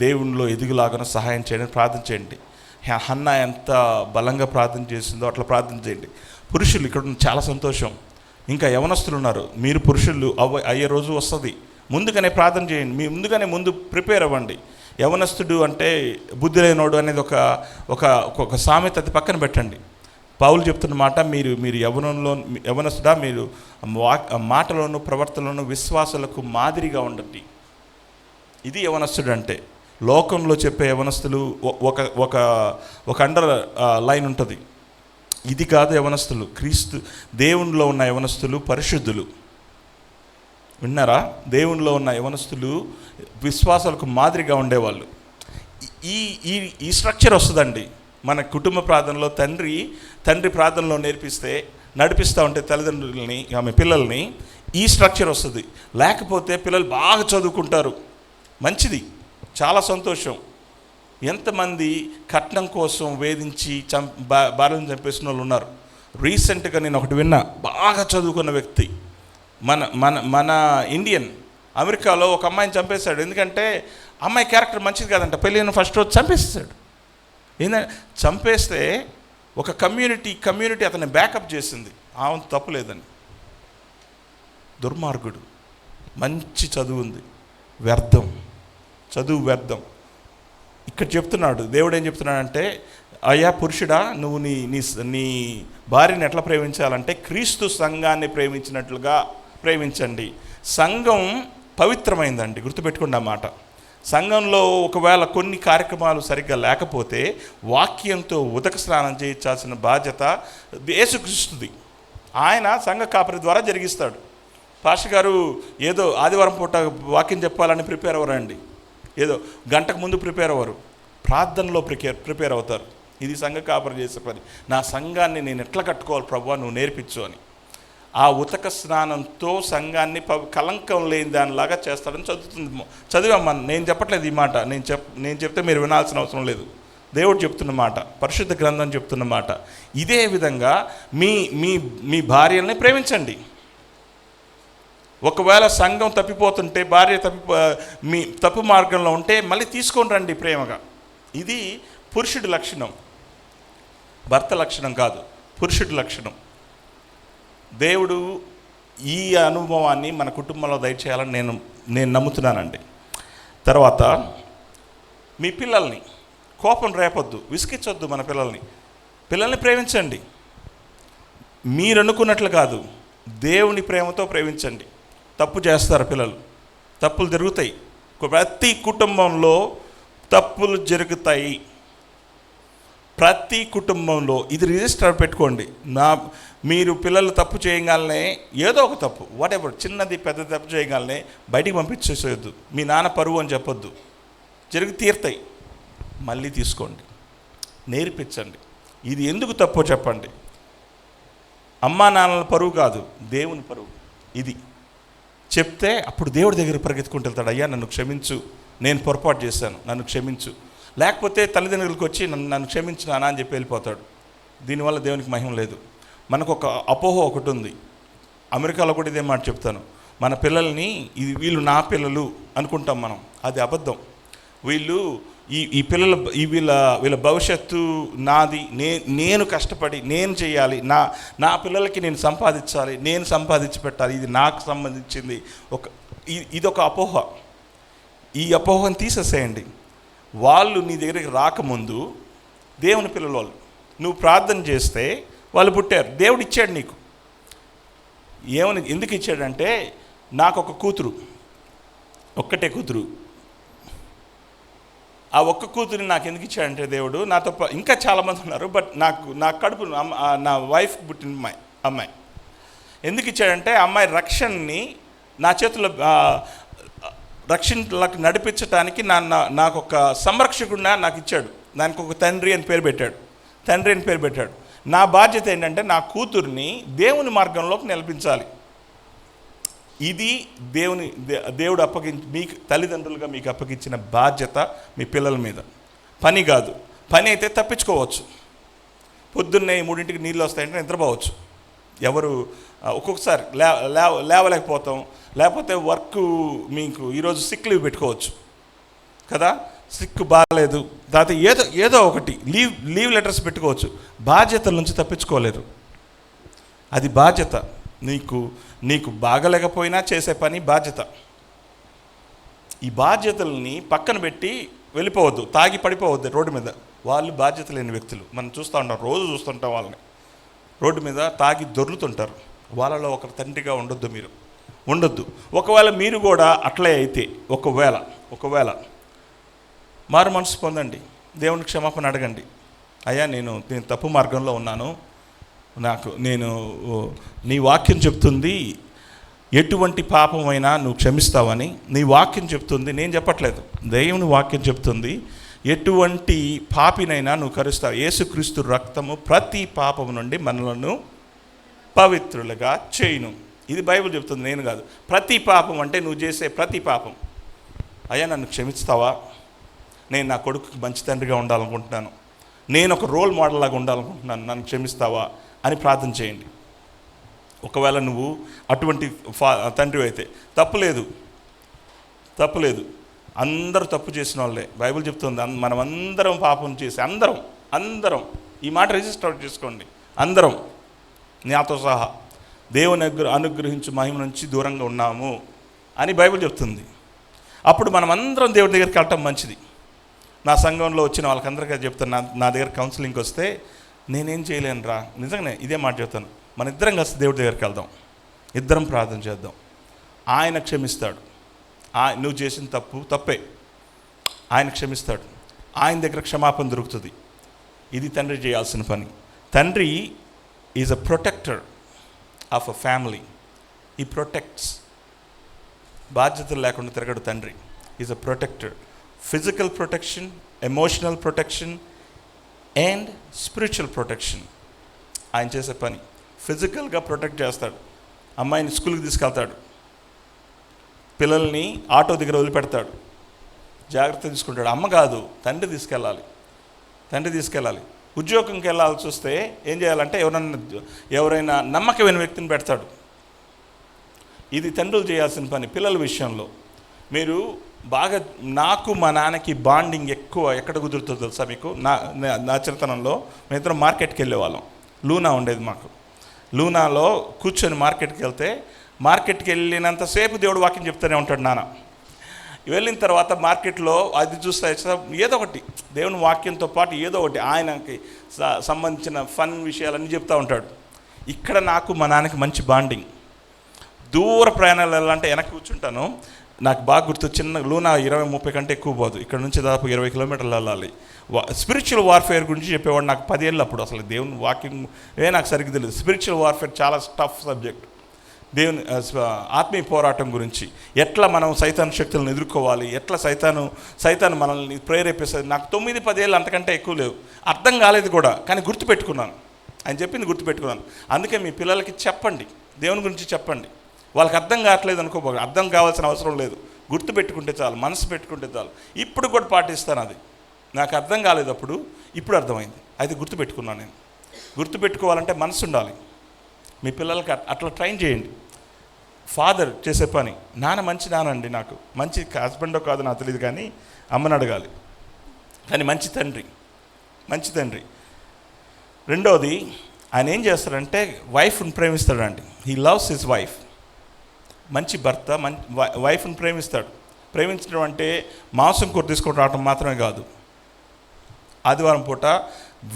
దేవునిలో ఎదుగులాగా సహాయం చేయడం ప్రార్థన చేయండి. హన్నా ఎంత బలంగా ప్రార్థన చేసిందో అట్లా ప్రార్థన చేయండి. పురుషులు ఇక్కడ చాలా సంతోషం. ఇంకా యవనస్తులు ఉన్నారు, మీరు పురుషులు అయ్యే రోజు వస్తుంది. ముందుగానే ప్రార్థన చేయండి. మీ ముందు ప్రిపేర్ అవ్వండి. యవనస్తుడు అంటే బుద్ధి లేనోడు అనేది ఒక సామెత, అది పక్కన పెట్టండి. పౌలు చెప్తున్న మాట, మీరు యవనస్తుడా మీరు మాటలోను ప్రవర్తనలోను విశ్వాసాలకు మాదిరిగా ఉండండి. ఇది యవనస్తుడు అంటే. లోకంలో చెప్పే యవనస్తులు ఒక అండర్ లైన్ ఉంటుంది. ఇది కాదు యవనస్తులు. క్రీస్తు దేవునిలో ఉన్న యవనస్తులు పరిశుద్ధులు. విన్నారా? దేవునిలో ఉన్న యవనస్తులు విశ్వాసాలకు మాదిరిగా ఉండేవాళ్ళు. ఈ స్ట్రక్చర్ వస్తుందండి మన కుటుంబ ప్రార్థనలో. తండ్రి ప్రార్థనలో నడిపిస్తూ ఉంటే తల్లిదండ్రులని ఆమె పిల్లల్ని ఈ స్ట్రక్చర్ వస్తుంది. లేకపోతే పిల్లలు బాగా చదువుకుంటారు, మంచిది, చాలా సంతోషం. ఎంతమంది కట్నం కోసం వేధించి భార్యను చంపేసిన వాళ్ళు ఉన్నారు. రీసెంట్గా నేను ఒకటి విన్నా, బాగా చదువుకున్న వ్యక్తి మన ఇండియన్ అమెరికాలో ఒక అమ్మాయిని చంపేశాడు. ఎందుకంటే అమ్మాయి క్యారెక్టర్ మంచిది కాదంట. పెళ్ళైన ఫస్ట్ రోజు చంపేసాడు. ఏంటంటే చంపేస్తే ఒక కమ్యూనిటీ అతన్ని బ్యాకప్ చేసింది, ఆమె తప్పు లేదని. దుర్మార్గుడు. మంచి చదువు ఉంది, వ్యర్థం, చదువు వ్యర్థం. ఇక్కడ చెప్తున్నాడు దేవుడు, ఏం చెప్తున్నాడంటే, అయ్యా పురుషుడా, నువ్వు నీ నీ నీ భార్యని ఎట్లా ప్రేమించాలంటే క్రీస్తు సంఘాన్ని ప్రేమించినట్లుగా ప్రేమించండి. సంఘం పవిత్రమైందండి, గుర్తుపెట్టుకోండి ఆ మాట. సంఘంలో ఒకవేళ కొన్ని కార్యక్రమాలు సరిగ్గా లేకపోతే వాక్యంతో ఉదక స్నానం చేయించాల్సిన బాధ్యత యేసుక్రీస్తుది. ఆయన సంఘ కాపరి ద్వారా జరిగిస్తాడు. పాస్టర్ గారు ఏదో ఆదివారం పూట వాక్యం చెప్పాలని ప్రిపేర్ అవ్వరండి, ఏదో గంటకు ముందు ప్రిపేర్ అవ్వరు, ప్రార్థనలో ప్రిపేర్ అవుతారు. ఇది సంఘ కాపరి చేసే పని. నా సంఘాన్ని నేను ఎట్లా కట్టుకోవాలి ప్రభువా, నువ్వు నేర్పించు అని. ఆ ఉతక స్నానంతో సంఘాన్ని కలంకం లేని దానిలాగా చేస్తాడని చదివామ్మా. నేను చెప్పట్లేదు ఈ మాట, నేను చెప్తే మీరు వినాల్సిన అవసరం లేదు. దేవుడు చెప్తున్న మాట, పరిశుద్ధ గ్రంథం చెప్తున్న మాట. ఇదే విధంగా మీ మీ మీ భార్యల్ని ప్రేమించండి. ఒకవేళ సంఘం తప్పిపోతుంటే, భార్య మీ తప్పు మార్గంలో ఉంటే మళ్ళీ తీసుకొని రండి ప్రేమగా. ఇది పురుషుడి లక్షణం, భర్త లక్షణం కాదు, పురుషుడి లక్షణం. దేవుడు ఈ అనుభవాన్ని మన కుటుంబంలో దయచేయాలని నేను నమ్ముతున్నానండి. తర్వాత మీ పిల్లల్ని కోపం రేపొద్దు, విసిగించొద్దు. మన పిల్లల్ని ప్రేమించండి. మీరు అనుకున్నట్లు కాదు, దేవుని ప్రేమతో ప్రేమించండి. తప్పు చేస్తారు పిల్లలు, తప్పులు జరుగుతాయి. ప్రతి కుటుంబంలో తప్పులు జరుగుతాయి, ప్రతి కుటుంబంలో. ఇది రిజిస్టర్ పెట్టుకోండి. మీరు పిల్లలు తప్పు చేయగానే, ఏదో ఒక తప్పు, వాట్ ఎవర్, చిన్నది పెద్ద తప్పు చేయగానే బయటికి పంపించేసేయద్దు. మీ నాన్న పరువు అని చెప్పొద్దు, జరిగి తీరుతాయి. మళ్ళీ తీసుకోండి, నేర్పించండి. ఇది ఎందుకు తప్పో చెప్పండి. అమ్మా నాన్నల పరువు కాదు, దేవుని పరువు. ఇది చెప్తే అప్పుడు దేవుడి దగ్గర పరిగెత్తుకుంటూ వెళ్తాడు. అయ్యా నన్ను క్షమించు, నేను పొరపాటు చేశాను, నన్ను క్షమించు. లేకపోతే తల్లిదండ్రులకు వచ్చి నన్ను క్షమించు నాన్న అని చెప్పి వెళ్ళిపోతాడు. దీనివల్ల దేవునికి మహిమ లేదు. మనకు ఒక అపోహ ఒకటి ఉంది. అమెరికాలో కూడా ఇదే మాట చెప్తాను. మన పిల్లల్ని వీళ్ళు నా పిల్లలు అనుకుంటాం మనం, అది అబద్ధం. వీళ్ళ భవిష్యత్తు నాది, నేను కష్టపడి నేను చేయాలి, నా పిల్లలకి నేను సంపాదించాలి, నేను సంపాదించి పెట్టాలి, ఇది నాకు సంబంధించింది. ఇదొక అపోహ. ఈ అపోహను తీసేసేయండి. వాళ్ళు నీ దగ్గరికి రాకముందు దేవుని పిల్లలు వాళ్ళు. నువ్వు ప్రార్థన చేస్తే వాళ్ళు పుట్టారు, దేవుడు ఇచ్చాడు నీకు. ఎందుకు ఇచ్చాడంటే, నాకు ఒక కూతురు, ఒక్కటే కూతురు. ఆ ఒక్క కూతురిని నాకు ఎందుకు ఇచ్చాడంటే దేవుడు, నాతో ఇంకా చాలామంది ఉన్నారు, బట్ నా కడుపు నా వైఫ్ పుట్టిన అమ్మాయి ఎందుకు ఇచ్చాడంటే, అమ్మాయి రక్షణని నా చేతిలో రక్షణలకు నడిపించడానికి నాకు ఒక సంరక్షకుడిని నాకు ఇచ్చాడు. దానికి ఒక తండ్రి అని పేరు పెట్టాడు. నా బాధ్యత ఏంటంటే, నా కూతుర్ని దేవుని మార్గంలోకి నిలిపించాలి. ఇది దేవుడు మీకు తల్లిదండ్రులుగా మీకు అప్పగించిన బాధ్యత మీ పిల్లల మీద. పని కాదు. పని అయితే తప్పించుకోవచ్చు. పొద్దున్నే 3 నీళ్ళు వస్తాయంటే నిద్రపోవచ్చు. ఒక్కొక్కసారి లేవలేకపోతాం, లేకపోతే వర్క్ మీకు ఈరోజు సిక్ లీవ్ పెట్టుకోవచ్చు కదా, సిక్ బాగాలేదు, తర్వాత ఏదో ఒకటి లీవ్ లెటర్స్ పెట్టుకోవచ్చు. బాధ్యతల నుంచి తప్పించుకోలేరు. అది బాధ్యత. నీకు బాగలేకపోయినా చేసే పని బాధ్యత. ఈ బాధ్యతల్ని పక్కన పెట్టి వెళ్ళిపోవద్దు, తాగి పడిపోవద్దు రోడ్డు మీద. వాళ్ళు బాధ్యత లేని వ్యక్తులు మనం చూస్తూ ఉంటాం, రోజు చూస్తుంటాం. వాళ్ళని రోడ్డు మీద తాగి దొర్లుతుంటారు. వాళ్ళలో ఒకరు తండ్రిగా ఉండొద్దు. ఒకవేళ మీరు కూడా అట్లే అయితే, ఒకవేళ మారు మనసు పొందండి, దేవుని క్షమాపణ అడగండి. అయ్యా నేను తప్పు మార్గంలో ఉన్నాను, నీ వాక్యం చెప్తుంది ఎటువంటి పాపమైనా నువ్వు క్షమిస్తావని. నీ వాక్యం చెప్తుంది, నేను చెప్పట్లేదు, దేవుని వాక్యం చెప్తుంది ఎటువంటి పాపినైనా నువ్వు కరుస్తావు. యేసుక్రీస్తు రక్తము ప్రతి పాపము నుండి మనలను పవిత్రులుగా చేయును. ఇది బైబిల్ చెప్తుంది, నేను కాదు. ప్రతి పాపం అంటే నువ్వు చేసే ప్రతి పాపం. అయ్యా నన్ను క్షమిస్తావా, నేను నా కొడుకుకి మంచి తండ్రిగా ఉండాలనుకుంటున్నాను, నేను ఒక రోల్ మోడల్ లాగా ఉండాలనుకుంటున్నాను, నన్ను క్షమిస్తావా అని ప్రార్థన చేయండి. ఒకవేళ నువ్వు అటువంటి తండ్రి అయితే తప్పులేదు. అందరూ తప్పు చేసిన వాళ్ళే. బైబిల్ చెప్తుంది మనమందరం పాపం చేసి అందరం ఈ మాట రిజిస్టర్ చేసుకోండి, అందరం నాతో సహా దేవుని అనుగ్రహించు మహిమ నుంచి దూరంగా ఉన్నాము అని బైబిల్ చెప్తుంది. అప్పుడు మనం అందరం దేవుడి దగ్గరికి వెళ్ళటం మంచిది. నా సంఘంలో వచ్చిన వాళ్ళకందరికీ చెప్తాను, నా దగ్గర కౌన్సిలింగ్కి వస్తే నేనేం చేయలేను రా, నిజంగానే ఇదే మాట చెప్తాను. మన ఇద్దరం కలిసి దేవుడి దగ్గరికి వెళ్దాం, ఇద్దరం ప్రార్థన చేద్దాం, ఆయన క్షమిస్తాడు. నువ్వు చేసిన తప్పే, ఆయన క్షమిస్తాడు, ఆయన దగ్గర క్షమాపణ దొరుకుతుంది. ఇది తండ్రి చేయాల్సిన పని. తండ్రి is a protector of a family. ఈ ప్రొటెక్ట్స్, బాధ్యతలు లేకుండా తిరగడు తండ్రి. Is a protector. Physical protection, emotional protection and spiritual protection ఆయన చేసే పని. ఫిజికల్గా ప్రొటెక్ట్ చేస్తాడు, అమ్మాయిని స్కూల్కి తీసుకెళ్తాడు, పిల్లల్ని ఆటో దగ్గర వదిలిపెడతాడు, జాగ్రత్త తీసుకుంటాడు. అమ్మ కాదు, తండ్రి తీసుకెళ్ళాలి. ఉద్యోగంకి వెళ్ళాల్సి వస్తే ఏం చేయాలంటే ఎవరైనా నమ్మకమైన వ్యక్తిని పెడతాడు. ఇది తండ్రులు చేయాల్సిన పని. పిల్లల విషయంలో మీరు బాగా, నాకు మా నాన్నకి బాండింగ్ ఎక్కువ ఎక్కడ కుదురుతుందో తెలుసా మీకు? నా చిన్నతనంలో మేమిద్దరం మార్కెట్కి వెళ్ళేవాళ్ళం. లూనా ఉండేది మాకు. లూనాలో కూర్చొని మార్కెట్కి వెళ్తే, మార్కెట్కి వెళ్ళినంతసేపు దేవుడు వాక్యం చెప్తూనే ఉంటాడు నాన్న. వెళ్ళిన తర్వాత మార్కెట్లో అది చూస్తే ఏదో ఒకటి దేవుని వాక్యంతో పాటు ఏదో ఒకటి ఆయనకి సంబంధించిన ఫన్ విషయాలన్నీ చెప్తూ ఉంటాడు. ఇక్కడ నాకు మా నాన్నకి మంచి బాండింగ్. దూర ప్రయాణాలు వెళ్ళాలంటే వెనక్కి కూర్చుంటాను. నాకు బాగా గుర్తు, చిన్న లూనా 20-30 కంటే ఎక్కువ పోదు, ఇక్కడ నుంచి దాదాపు 20 కిలోమీటర్లు వెళ్ళాలి. స్పిరిచువల్ వార్ఫేర్ గురించి చెప్పేవాడు నాకు 10 ఏళ్ళు అప్పుడు. అసలు దేవుని వాక్యం నాకు సరిగ్గా తెలియదు. స్పిరిచువల్ వార్ఫేర్ చాలా టఫ్ సబ్జెక్ట్. దేవుని ఆత్మీయ పోరాటం గురించి, ఎట్లా మనం సైతాను శక్తులను ఎదుర్కోవాలి, ఎట్లా సైతాను మనల్ని ప్రేరేపిస్తుంది. నాకు 9-10 ఏళ్ళు అంతకంటే ఎక్కువ లేవు, అర్థం కాలేదు కూడా, కానీ గుర్తుపెట్టుకున్నాను. ఆయన చెప్పింది గుర్తుపెట్టుకున్నాను. అందుకే మీ పిల్లలకి చెప్పండి, దేవుని గురించి చెప్పండి. వాళ్ళకి అర్థం కావట్లేదు అనుకోబోదు, అర్థం కావాల్సిన అవసరం లేదు, గుర్తుపెట్టుకుంటే చాలు, మనసు పెట్టుకుంటే చాలు. ఇప్పుడు కూడా పాటిస్తాను అది. నాకు అర్థం కాలేదు అప్పుడు, ఇప్పుడు అర్థమైంది. అయితే గుర్తుపెట్టుకున్నాను నేను. గుర్తుపెట్టుకోవాలంటే మనసు ఉండాలి. మీ పిల్లలకి అట్లా ట్రైన్ చేయండి. ఫాదర్ చేసే పని, నాన్న మంచి నాన్న అండి, నాకు మంచి హస్బెండో కాదో నాకు తెలియదు, కానీ అమ్మని అడగాలి. కానీ మంచి తండ్రి. రెండోది, ఆయన ఏం చేస్తాడంటే వైఫ్ని ప్రేమిస్తాడండి. He loves his wife. మంచి భర్త వైఫ్ని ప్రేమిస్తాడు. ప్రేమించడం అంటే మాంసం కూర తీసుకొని రావడం మాత్రమే కాదు. ఆదివారం పూట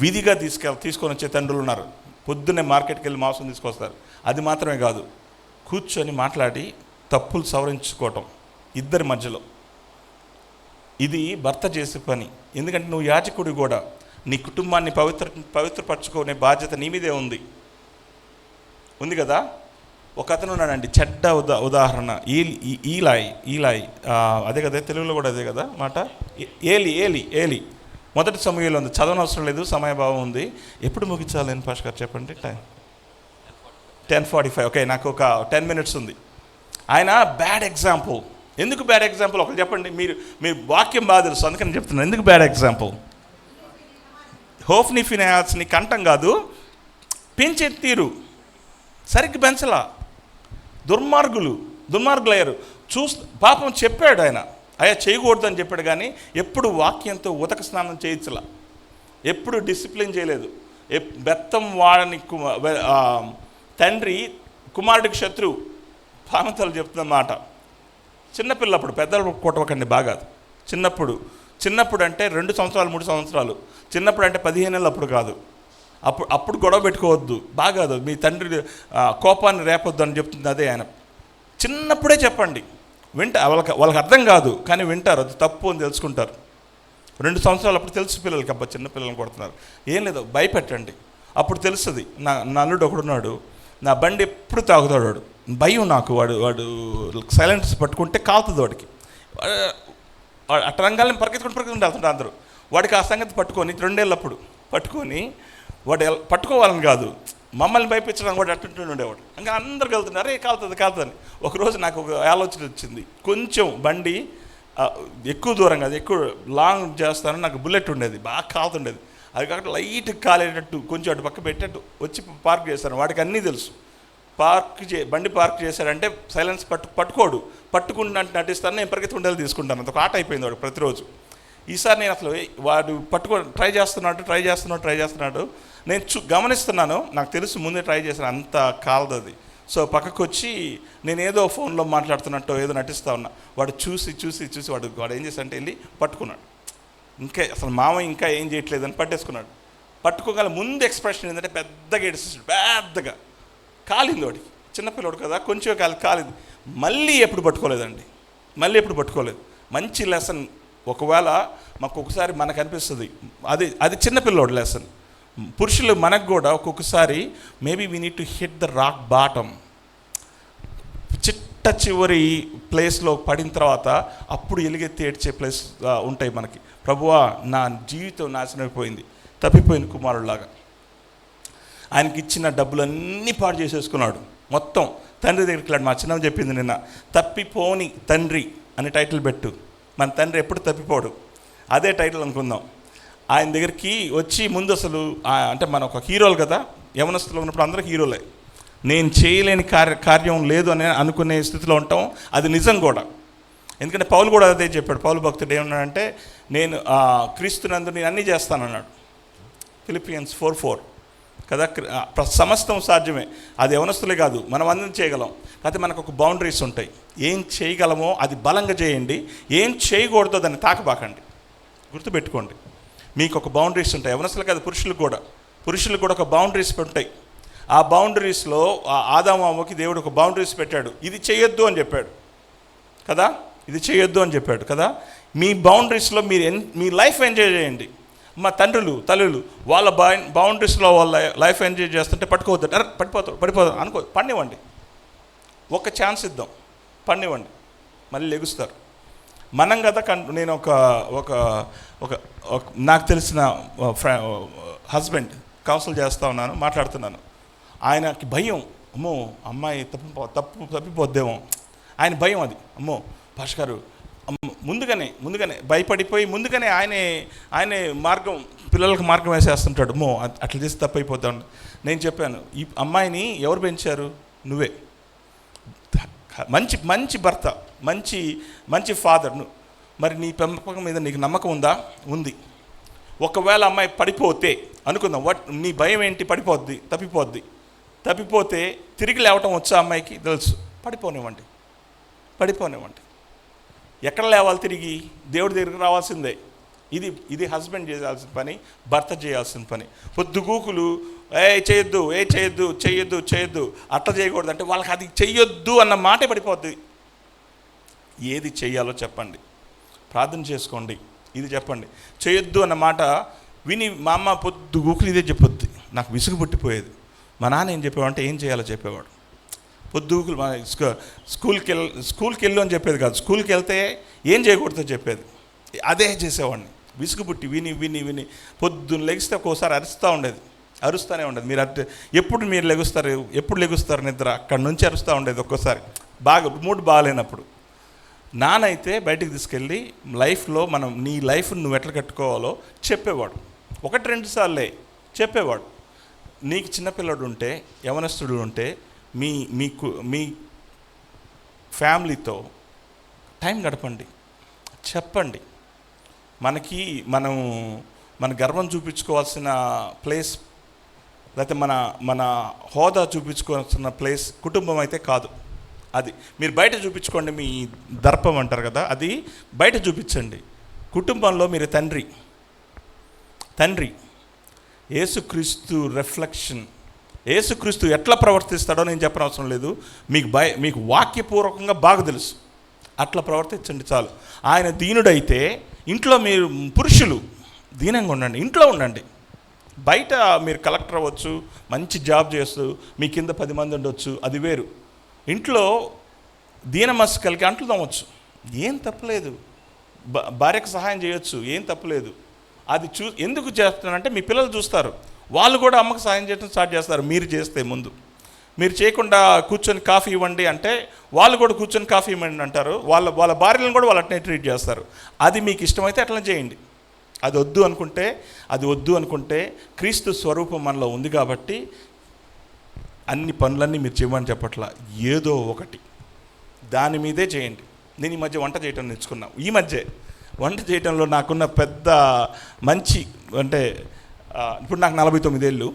విధిగా తీసుకొని వచ్చే తండ్రులు ఉన్నారు. పొద్దున్నే మార్కెట్కి వెళ్ళి మాంసం తీసుకొస్తారు. అది మాత్రమే కాదు, కూర్చొని మాట్లాడి తప్పులు సవరించుకోవటం ఇద్దరి మధ్యలో. ఇది భర్త చేసే పని. ఎందుకంటే నువ్వు యాజకుడి కూడా, నీ కుటుంబాన్ని పవిత్రపరచుకునే బాధ్యత నీ మీదే ఉంది కదా. ఒక అతను ఉన్నాడండి, చెడ్డ ఉదాహరణ, ఈలాయ్, అదే కదా తెలుగులో కూడా అదే కదా మాట, ఏలి. మొదటి సమయంలో ఉంది, చదవనవసరం లేదు, సమయభావం ఉంది. ఎప్పుడు ముగించాలని పాష్ గారు చెప్పండి? 10:45. ఓకే, నాకు ఒక 10 మినిట్స్ ఉంది. ఆయన బ్యాడ్ ఎగ్జాంపుల్. ఎందుకు బ్యాడ్ ఎగ్జాంపుల్ ఒకటి చెప్పండి. మీరు వాక్యం బాగా తెలుసు, అందుకని చెప్తున్నాను. ఎందుకు బ్యాడ్ ఎగ్జాంపుల్? హోఫ్ని ఫినాన్స్ని కంఠం కాదు, పెంచే తీరు సరిగ్గా పెంచలా. దుర్మార్గులయ్యారు. పాపం చెప్పాడు ఆయన, అయ్యా చేయకూడదని చెప్పాడు, కానీ ఎప్పుడు వాక్యంతో ఉతక స్నానం చేయించలా, ఎప్పుడు డిసిప్లిన్ చేయలేదు. బెత్తం వాడని తండ్రి కుమారుడికి శత్రువు. పామతలు చెప్తున్న మాట. చిన్నపిల్లప్పుడు, పెద్దలు కొట్టవకండి బాగా. చిన్నప్పుడు అంటే 2 సంవత్సరాలు 3 సంవత్సరాలు, చిన్నప్పుడు అంటే 15 ఏళ్ళు అప్పుడు కాదు. అప్పుడు గొడవ పెట్టుకోవద్దు, బాగాదు. మీ తండ్రి కోపాన్ని రేపొద్దు అని చెప్తుంది అదే ఆయన. చిన్నప్పుడే చెప్పండి, వాళ్ళకి అర్థం కాదు, కానీ వింటారు. అది తప్పు అని తెలుసుకుంటారు. 2 సంవత్సరాలు అప్పుడు తెలుసు పిల్లలకి, అబ్బా చిన్న పిల్లల్ని కొడుతున్నారు, ఏం లేదు, భయపెట్టండి, అప్పుడు తెలుస్తుంది. నా అల్లుడు ఒకడున్నాడు, నా బండి ఎప్పుడు తాగుతాడు వాడు. భయం నాకు. వాడు సైలెన్స్ పట్టుకుంటే కాలుతుంది వాడికి. అట్ట రంగాలని పరిగెత్తుకుంటూ వెళ్తుంటారు అందరూ. వాడికి ఆ సంగతి పట్టుకొని 2 ఏళ్ళప్పుడు పట్టుకొని, వాడు పట్టుకోవాలని కాదు, మమ్మల్ని భయపించడానికి వాడు అట్టుంటూ ఉండేవాడు. ఇంకా అందరు వెళ్తున్నారు, అరే కాలుతుంది. ఒకరోజు నాకు ఒక ఆలోచన వచ్చింది. కొంచెం బండి ఎక్కువ దూరం కాదు, ఎక్కువ లాంగ్ చేస్తాను. నాకు బుల్లెట్ ఉండేది, బాగా కాలుతుండేది. అది కాకుండా లైట్ కాలేటట్టు కొంచెం అటు పక్క పెట్టేట్టు వచ్చి పార్క్ చేస్తాను. వాడికి అన్నీ తెలుసు. బండి పార్క్ చేశాడంటే సైలెన్స్ పట్టుకోడు, పట్టుకుంటే నటిస్తాను. నేను పరిగెత్తుకుంటే తీసుకుంటాను. అంత ఒక ఆట అయిపోయింది వాడు ప్రతిరోజు. ఈసారి నేను అసలు వాడు ట్రై చేస్తున్నాడు. నేను గమనిస్తున్నాను, నాకు తెలుసు ముందే ట్రై చేశాను, అంత కాలదు అది. సో పక్కకు వచ్చి నేను ఏదో ఫోన్లో మాట్లాడుతున్నట్టు ఏదో నటిస్తూ ఉన్నా. వాడు చూసి వాడు ఏం చేశాడంటే వెళ్ళి పట్టుకున్నాడు. ఇంకా అసలు మామయ్య ఇంకా ఏం చేయట్లేదని పట్టేసుకున్నాడు. పట్టుకోగల ముందు ఎక్స్ప్రెషన్ ఏంటంటే పెద్దగా ఏడిస్తాడు, పెద్దగా కాలింది. వాడికి చిన్నపిల్లడు కదా, కొంచెం కాలింది. మళ్ళీ ఎప్పుడు పట్టుకోలేదు. మంచి లెసన్. ఒకవేళ మాకు ఒకసారి మనకు అనిపిస్తుంది అది చిన్నపిల్లోడు లెసన్. పురుషులు మనకు కూడా ఒక్కొక్కసారి maybe we need to hit the rock bottom. చిట్ట చివరి ప్లేస్లో పడిన తర్వాత అప్పుడు ఎలుగెత్తి ఏడ్చే ప్లేస్ ఉంటాయి మనకి. ప్రభువా, నా జీవితం నాశనమైపోయింది, తప్పిపోయిన కుమారుడిలాగా. ఆయనకి ఇచ్చిన డబ్బులన్నీ పాడు చేసేసుకున్నాడు మొత్తం. తండ్రి దగ్గరికి వెళ్ళాడు. మా చిన్న చెప్పింది నిన్న, తప్పిపోని తండ్రి అని టైటిల్ పెట్టు. మన తండ్రి ఎప్పుడు తప్పిపోడు, అదే టైటిల్ అనుకుందాం. ఆయన దగ్గరికి వచ్చి ముందు అసలు అంటే మన ఒక హీరోలు కదా, యవనస్తులు ఉన్నప్పుడు అందరూ హీరోలే. నేను చేయలేని కార్యం లేదు అని అనుకునే స్థితిలో ఉంటాం. అది నిజం కూడా. ఎందుకంటే పౌలు కూడా అదే చెప్పాడు. పౌలు భక్తుడు ఏమన్నాడంటే, నేను క్రీస్తునందు నేను అన్నీ చేస్తానన్నాడు. ఫిలిపియన్స్ 4:4 కదా. సమస్తం సాధ్యమే. అది యవనస్తులే కాదు, మనం అందరం చేయగలం. కాకపోతే మనకు ఒక బౌండరీస్ ఉంటాయి. ఏం చేయగలమో అది బలంగా చేయండి, ఏం చేయకూడదో దాన్ని తాకబాకండి. గుర్తుపెట్టుకోండి, మీకు ఒక బౌండరీస్ ఉంటాయి. యవనస్తులు కాదు, పురుషులకు కూడా ఒక బౌండరీస్ ఉంటాయి. ఆ బౌండరీస్లో ఆదాము అవ్వకి దేవుడు ఒక బౌండరీస్ పెట్టాడు. ఇది చేయొద్దు అని చెప్పాడు కదా. మీ బౌండరీస్లో మీ లైఫ్ ఎంజాయ్ చేయండి. మా తల్లులు వాళ్ళ బౌండరీస్లో వాళ్ళ లైఫ్ ఎంజాయ్ చేస్తుంటే పడిపోతాడు అనుకో, పడినివ్వండి. ఒక ఛాన్స్ ఇద్దాం, పడినివ్వండి, మళ్ళీ లెగుస్తారు. మనం కదా. నేను ఒక నాకు తెలిసిన హస్బెండ్ కౌన్సిల్ చేస్తూ ఉన్నాను, మాట్లాడుతున్నాను. ఆయనకి భయం, అమ్మో అమ్మాయి తప్పిపోద్దేమో. ఆయన భయం అది. అమ్మో భాష గారు ముందుగానే భయపడిపోయి ముందుగానే ఆయనే పిల్లలకు మార్గం వేసేస్తుంటాడు. అమ్మో అట్లా చేసి తప్పైపోతాడు. నేను చెప్పాను, ఈ అమ్మాయిని ఎవరు పెంచారు? నువ్వే. మంచి భర్త, మంచి ఫాదర్. మరి నీ పెంపకం మీద నీకు నమ్మకం ఉందా? ఉంది. ఒకవేళ అమ్మాయి పడిపోతే అనుకుందాం, నీ భయం ఏంటి? తప్పిపోతే తిరిగి లేవటం వచ్చా అమ్మాయికి? తెలుసు. పడిపోనివ్వండి. ఎక్కడ లేవాలి? తిరిగి దేవుడి దగ్గరికి రావాల్సిందే. ఇది హస్బెండ్ చేయాల్సిన పని, భర్త చేయాల్సిన పని. పొద్దుగూకులు చేయొద్దు అట్లా చేయకూడదు అంటే వాళ్ళకి అది చెయ్యొద్దు అన్న మాటే పడిపోద్ది. ఏది చెయ్యాలో చెప్పండి, ప్రార్థన చేసుకోండి, ఇది చెప్పండి. చేయొద్దు అన్న మాట విని మా అమ్మ పొద్దుగూకులు ఇదే చెప్పొద్ది. నాకు విసుగు పుట్టిపోయేది. మా నాన్న ఏం చెప్పేవాడంటే ఏం చేయాలో చెప్పేవాడు. పొద్దుగూకులు స్కూల్కి వెళ్ళు అని చెప్పేది కాదు, స్కూల్కి వెళ్తే ఏం చేయకూడదో చెప్పేది. అదే చేసేవాడిని. విసుగు పుట్టి విని పొద్దున్న లెగిస్తే ఒక్కోసారి అరుస్తూనే ఉండేది. ఎప్పుడు లెగుస్తారు నిద్ర? అక్కడి నుంచి అరుస్తూ ఉండేది. ఒక్కోసారి మూడ్ బాగాలేనప్పుడు. నానైతే బయటికి తీసుకెళ్ళి లైఫ్లో నీ లైఫ్ని నువ్వు ఎట్లా కట్టుకోవాలో చెప్పేవాడు. 1-2 సార్లే చెప్పేవాడు. నీకు చిన్నపిల్లడు ఉంటే, యవనస్తుడు ఉంటే మీ ఫ్యామిలీతో టైం గడపండి, చెప్పండి. మన గర్వం చూపించుకోవాల్సిన ప్లేస్, లేకపోతే మన హోదా చూపించుకోవాల్సిన ప్లేస్ కుటుంబం అయితే కాదు. అది మీరు బయట చూపించుకోండి. మీ దర్పం అంటారు కదా, అది బయట చూపించండి. కుటుంబంలో మీరు తండ్రి యేసుక్రీస్తు రిఫ్లెక్షన్. యేసుక్రీస్తు ఎట్లా ప్రవర్తిస్తాడో నేను చెప్పనవసరం లేదు. మీకు వాక్యపూర్వకంగా బాగా తెలుసు. అట్లా ప్రవర్తించండి చాలు. ఆయన దీనుడైతే ఇంట్లో మీరు పురుషులు దీనంగా ఉండండి, ఇంట్లో ఉండండి. బయట మీరు కలెక్టర్ అవ్వచ్చు, మంచి జాబ్ చేస్తూ మీ కింద 10 మంది ఉండొచ్చు, అది వేరు. ఇంట్లో దీనమస్కలకి అంట్లు తోమవచ్చు, ఏం తప్పలేదు. భార్యకు సహాయం చేయొచ్చు, ఏం తప్పలేదు. అది ఎందుకు చేస్తున్నానంటే మీ పిల్లలు చూస్తారు, వాళ్ళు కూడా అమ్మకు సహాయం చేయడం స్టార్ట్ చేస్తారు. మీరు చేస్తే ముందు, మీరు చేయకుండా కూర్చొని కాఫీ ఇవ్వండి అంటే వాళ్ళు కూడా కూర్చొని కాఫీ ఇవ్వండి అంటారు. వాళ్ళ భార్యలను కూడా వాళ్ళు అట్నే ట్రీట్ చేస్తారు. అది మీకు ఇష్టమైతే అట్లా చేయండి. అది వద్దు అనుకుంటే క్రీస్తు స్వరూపం మనలో ఉంది కాబట్టి అన్ని పనులన్నీ మీరు చేయమని చెప్పట్లా, ఏదో ఒకటి దాని మీదే చేయండి. నేను ఈ మధ్య వంట చేయటం నేర్చుకున్నా. ఈ మధ్య వంట చేయటంలో నాకున్న పెద్ద మంచి అంటే, ఇప్పుడు నాకు 49 ఏళ్ళు,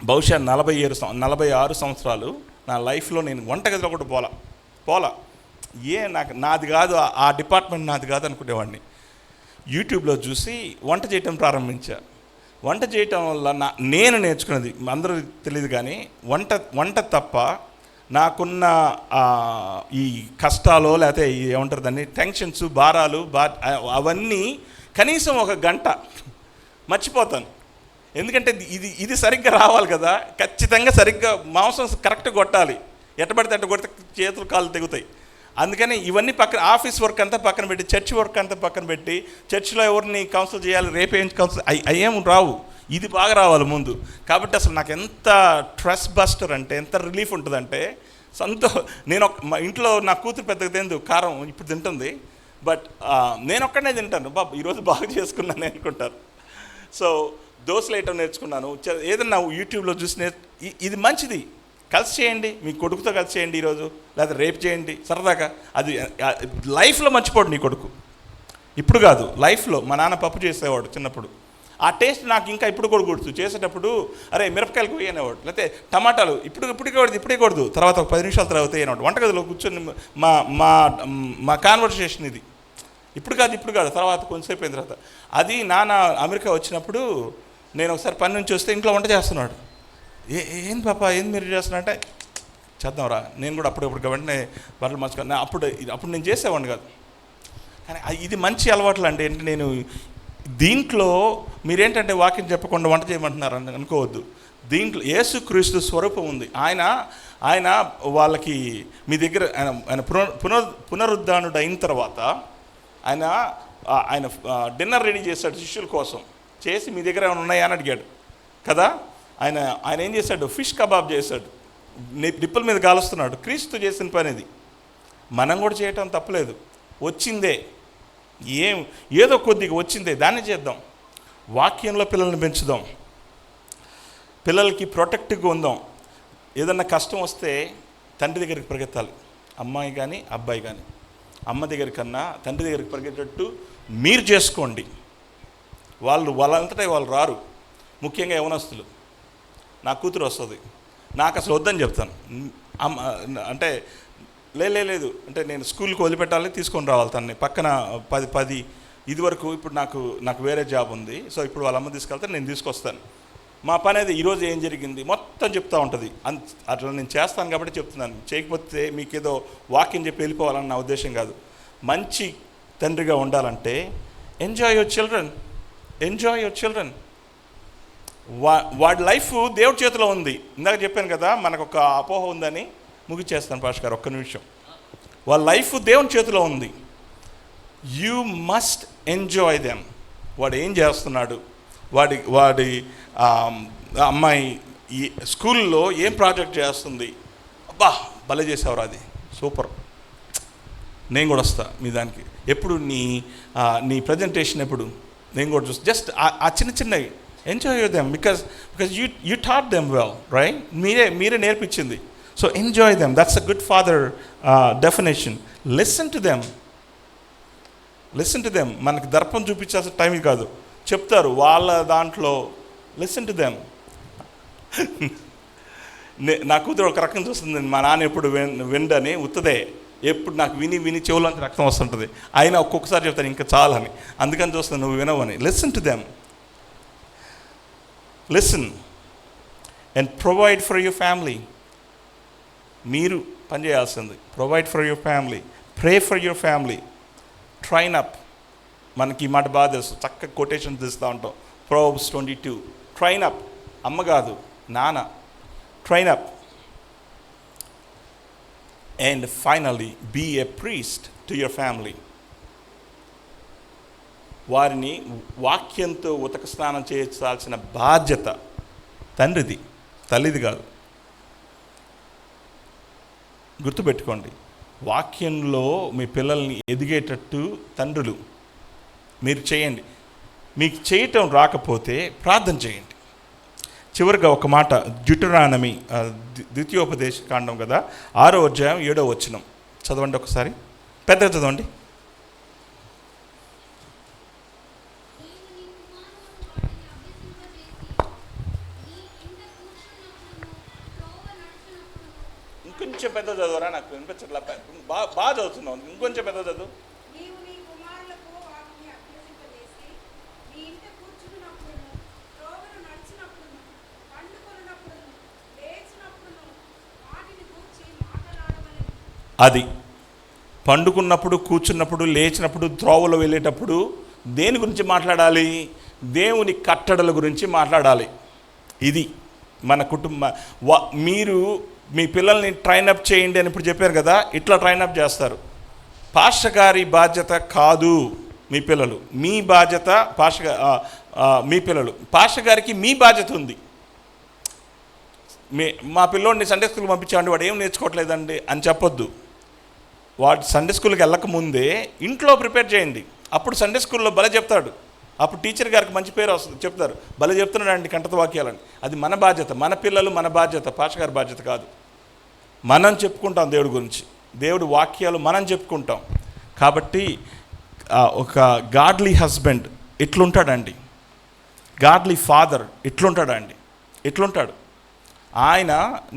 బహుశా 46 సంవత్సరాలు నా లైఫ్లో నేను వంటగదిలో కూడా పోలా నాది కాదు, ఆ డిపార్ట్మెంట్ నాది కాదు అనుకునేవాడిని. యూట్యూబ్లో చూసి వంట చేయటం ప్రారంభించా. వంట చేయటం వల్ల నేను నేర్చుకున్నది అందరూ తెలియదు కానీ వంట తప్ప నాకున్న ఈ కష్టాలు లేకపోతే ఏమంటారు దాన్ని టెన్షన్స్, భారాలు అవన్నీ కనీసం 1 గంట మర్చిపోతాను. ఎందుకంటే ఇది సరిగ్గా రావాలి కదా, ఖచ్చితంగా సరిగ్గా మాంసం కరెక్ట్గా కొట్టాలి. ఎట్టబడితే అట్ట కొడితే చేతులు కాళ్ళు తెగుతాయి. అందుకని ఇవన్నీ ఆఫీస్ వర్క్ అంతా పక్కన పెట్టి, చర్చ్ వర్క్ అంతా పక్కన పెట్టి, చర్చ్లో ఎవరిని కౌన్సిల్ చేయాలి, రేపు ఏం కౌన్సిల్ అయ్యేం రావు, ఇది బాగా రావాలి ముందు. కాబట్టి అసలు నాకు ఎంత స్ట్రెస్ బస్టర్ అంటే, ఎంత రిలీఫ్ ఉంటుందంటే నేను మా ఇంట్లో నా కూతురు పెద్దగా తిందు, కారం ఇప్పుడు తింటుంది, బట్ నేను ఒక్కడనే తింటాను. ఈరోజు బాగా చేసుకున్నాను అనుకుంటారు. సో దోశలు వేయటం నేర్చుకున్నాను. ఏదన్నా యూట్యూబ్లో చూసి ఇది మంచిది, కలిసి చేయండి, మీ కొడుకుతో కలిసి చేయండి ఈరోజు, లేదా రేపు చేయండి సరదాగా. అది లైఫ్లో మర్చిపోడు నీ కొడుకు. ఇప్పుడు కాదు, లైఫ్లో. మా నాన్న పప్పు చేసేవాడు చిన్నప్పుడు, ఆ టేస్ట్ నాకు ఇంకా ఇప్పుడు కూడా గుర్తు. చేసేటప్పుడు అరే మిరపకాయలు కొయ్యి అనేవాడు, లేకపోతే టమాటాలు ఇప్పుడే కొడదు, తర్వాత ఒక 10 నిమిషాల తర్వాత అనేవాడు. వంటగదిలో కూర్చొని మా కాన్వర్సేషన్ ఇది. ఇప్పుడు కాదు తర్వాత కొంచెంసేపు అయిన తర్వాత. అది నాన్న అమెరికా వచ్చినప్పుడు నేను ఒకసారి పని నుంచి వస్తే ఇంట్లో వంట చేస్తున్నాడు. ఏంది పాప, ఏంది మీరు చేస్తున్నారంటే, చేద్దాంరా నేను కూడా అప్పుడప్పుడు వెంటనే బట్టలు మార్చుకున్నా. అప్పుడు నేను చేసేవాడిని కాదు. కానీ ఇది మంచి అలవాట్లు అండి. అంటే నేను దీంట్లో మీరేంటంటే వాక్యం చెప్పకుండా వంట చేయమంటున్నారు అని అనుకోవద్దు. దీంట్లో యేసుక్రీస్తు స్వరూపం ఉంది. ఆయన వాళ్ళకి మీ దగ్గర ఆయన పునరుద్ధానుడు అయిన తర్వాత ఆయన డిన్నర్ రెడీ చేశాడు శిష్యుల కోసం. చేసి మీ దగ్గర ఏమైనా ఉన్నాయా అని అడిగాడు కదా. ఆయన ఏం చేశాడు, ఫిష్ కబాబ్ చేశాడు, నిప్పుల మీద కాలుస్తున్నాడు. క్రీస్తు చేసిన పని ఇది. మనం కూడా చేయటం తప్పలేదు. వచ్చిందే ఏదో కొద్దిగా వచ్చిందే దాన్ని చేద్దాం. వాక్యంలో పిల్లల్ని పెంచుదాం, పిల్లలకి ప్రొటెక్టివ్గా ఉందాం. ఏదన్నా కష్టం వస్తే తండ్రి దగ్గరికి పరిగెత్తాలి, అమ్మాయి కానీ అబ్బాయి కానీ. అమ్మ దగ్గర కన్నా తండ్రి దగ్గరికి పరిగెత్తేటట్టు మీరు చేసుకోండి. వాళ్ళంతటా వాళ్ళు రారు. ముఖ్యంగా యవనస్తులు. నా కూతురు వస్తుంది, నాకు అసలు వద్దని చెప్తాను. అంటే లేదు అంటే నేను స్కూల్కి వదిలిపెట్టాలి, తీసుకొని రావాలి తనని పక్కన 10 ఇదివరకు. ఇప్పుడు నాకు వేరే జాబ్ ఉంది, సో ఇప్పుడు వాళ్ళ అమ్మ తీసుకెళ్తే నేను తీసుకొస్తాను. మా పని అది ఈరోజు ఏం జరిగింది మొత్తం చెప్తూ ఉంటుంది. అట్లా నేను చేస్తాను కాబట్టి చెప్తున్నాను. చేయకపోతే మీకేదో వాక్యం చెప్పి వెళ్ళిపోవాలని నా ఉద్దేశం కాదు. మంచి తండ్రిగా ఉండాలంటే ఎంజాయ్ యువర్ చిల్డ్రన్. వాడి లైఫ్ దేవుడి చేతిలో ఉంది. ఇందాక చెప్పాను కదా, మనకు ఒక అపోహ ఉందని. ముగిచేస్తాను పాష్ గారు, ఒక్క నిమిషం. వాళ్ళ లైఫ్ దేవుని చేతిలో ఉంది. You must enjoy them. వాడు ఏం చేస్తున్నాడు, వాడి అమ్మాయి ఈ స్కూల్లో ఏం ప్రాజెక్ట్ చేస్తుంది, అబ్బా భలే చేసేవారు, అది సూపర్, నేను కూడా వస్తా మీ దానికి. ఎప్పుడు నీ ప్రజెంటేషన్ ఎప్పుడు, నేను కూడా చూస్తా. జస్ట్ ఆ చిన్నవి enjoy them, because you taught them well, right? మీరే నేర్పించింది. So enjoy them. That's a good father definition. Listen to them. మనకి దర్పం చూపించాల్సిన టైం కాదు, చెప్తారు వాళ్ళ దాంట్లో. Listen to them. నా కూతురు ఒక రకం చూస్తుంది, మా నాన్న ఎప్పుడు విండని ఉత్తదే, ఎప్పుడు నాకు విని చెవులంతా రక్తం వస్తుంటుంది. అయినా ఒక్కొక్కసారి చెప్తాను ఇంకా చాలని, అందుకని చూస్తాను నువ్వు వినవని. Listen to them. Listen and provide for your family. మీరు పనిచేయాల్సింది. Provide for your family, pray for your family, train up. మనకి ఈ మాట బాగా తెలుసు, చక్కగా కొటేషన్ తీస్తూ ఉంటాం. Proverbs 22. Train up. అమ్మ కాదు, నాన్న. Train up. And finally be a priest to your family. వారిని వాక్యంతో ఉతక స్నానం చేయించాల్సిన బాధ్యత తండ్రిది, తల్లిది కాదు. గుర్తుపెట్టుకోండి, వాక్యంలో మీ పిల్లల్ని ఎదిగేటట్టు తండ్రులు మీరు చేయండి. మీకు చేయటం రాకపోతే ప్రార్థన చేయండి. చివరిగా ఒక మాట, డ్యూటెరానమీ ద్వితీయోపదేశ కాండం కదా, 6వ అధ్యాయం 7వ వచనం చదవండి ఒకసారి, పెద్దగా చదవండి. ఇంకొంచెం పెద్ద చదువురా, నాకు వినిపించట్లా, బాగా చదువుతున్నావు, ఇంకొంచెం పెద్ద చదువు. అది పండుకున్నప్పుడు, కూర్చున్నప్పుడు, లేచినప్పుడు, త్రోవలో వెళ్ళేటప్పుడు దేని గురించి మాట్లాడాలి? దేవుని కట్టడల గురించి మాట్లాడాలి. ఇది మన మీరు మీ పిల్లల్ని ట్రైనప్ చేయండి అని ఇప్పుడు చెప్పారు కదా, ఇట్లా ట్రైనప్ చేస్తారు. పాస్టర్ గారి బాధ్యత కాదు మీ పిల్లలు, మీ బాధ్యత మీ పిల్లలు. పాస్టర్ గారికి మీ బాధ్యత ఉంది. మా పిల్లోడిని సండే స్కూల్కి పంపించామండి, వాడు ఏం నేర్చుకోవట్లేదండి అని చెప్పొద్దు. వాడు సండే స్కూల్కి వెళ్ళకముందే ఇంట్లో ప్రిపేర్ చేయండి. అప్పుడు సండే స్కూల్లో భలే చెప్తాడు, అప్పుడు టీచర్ గారికి మంచి పేరు వస్తుంది, చెప్తారు భలే చెప్తున్నాడండి కంఠత వాక్యాలని. అది మన బాధ్యత, మన పిల్లలు మన బాధ్యత, పాస్టర్ గారి బాధ్యత కాదు. మనం చెప్పుకుంటాం దేవుడి గురించి, దేవుడి వాక్యాలు మనం చెప్పుకుంటాం. కాబట్టి ఒక గాడ్లీ హస్బెండ్ ఇట్లుంటాడండి, గాడ్లీ ఫాదర్ ఇట్లుంటాడండి, ఇట్లుంటాడు ఆయన.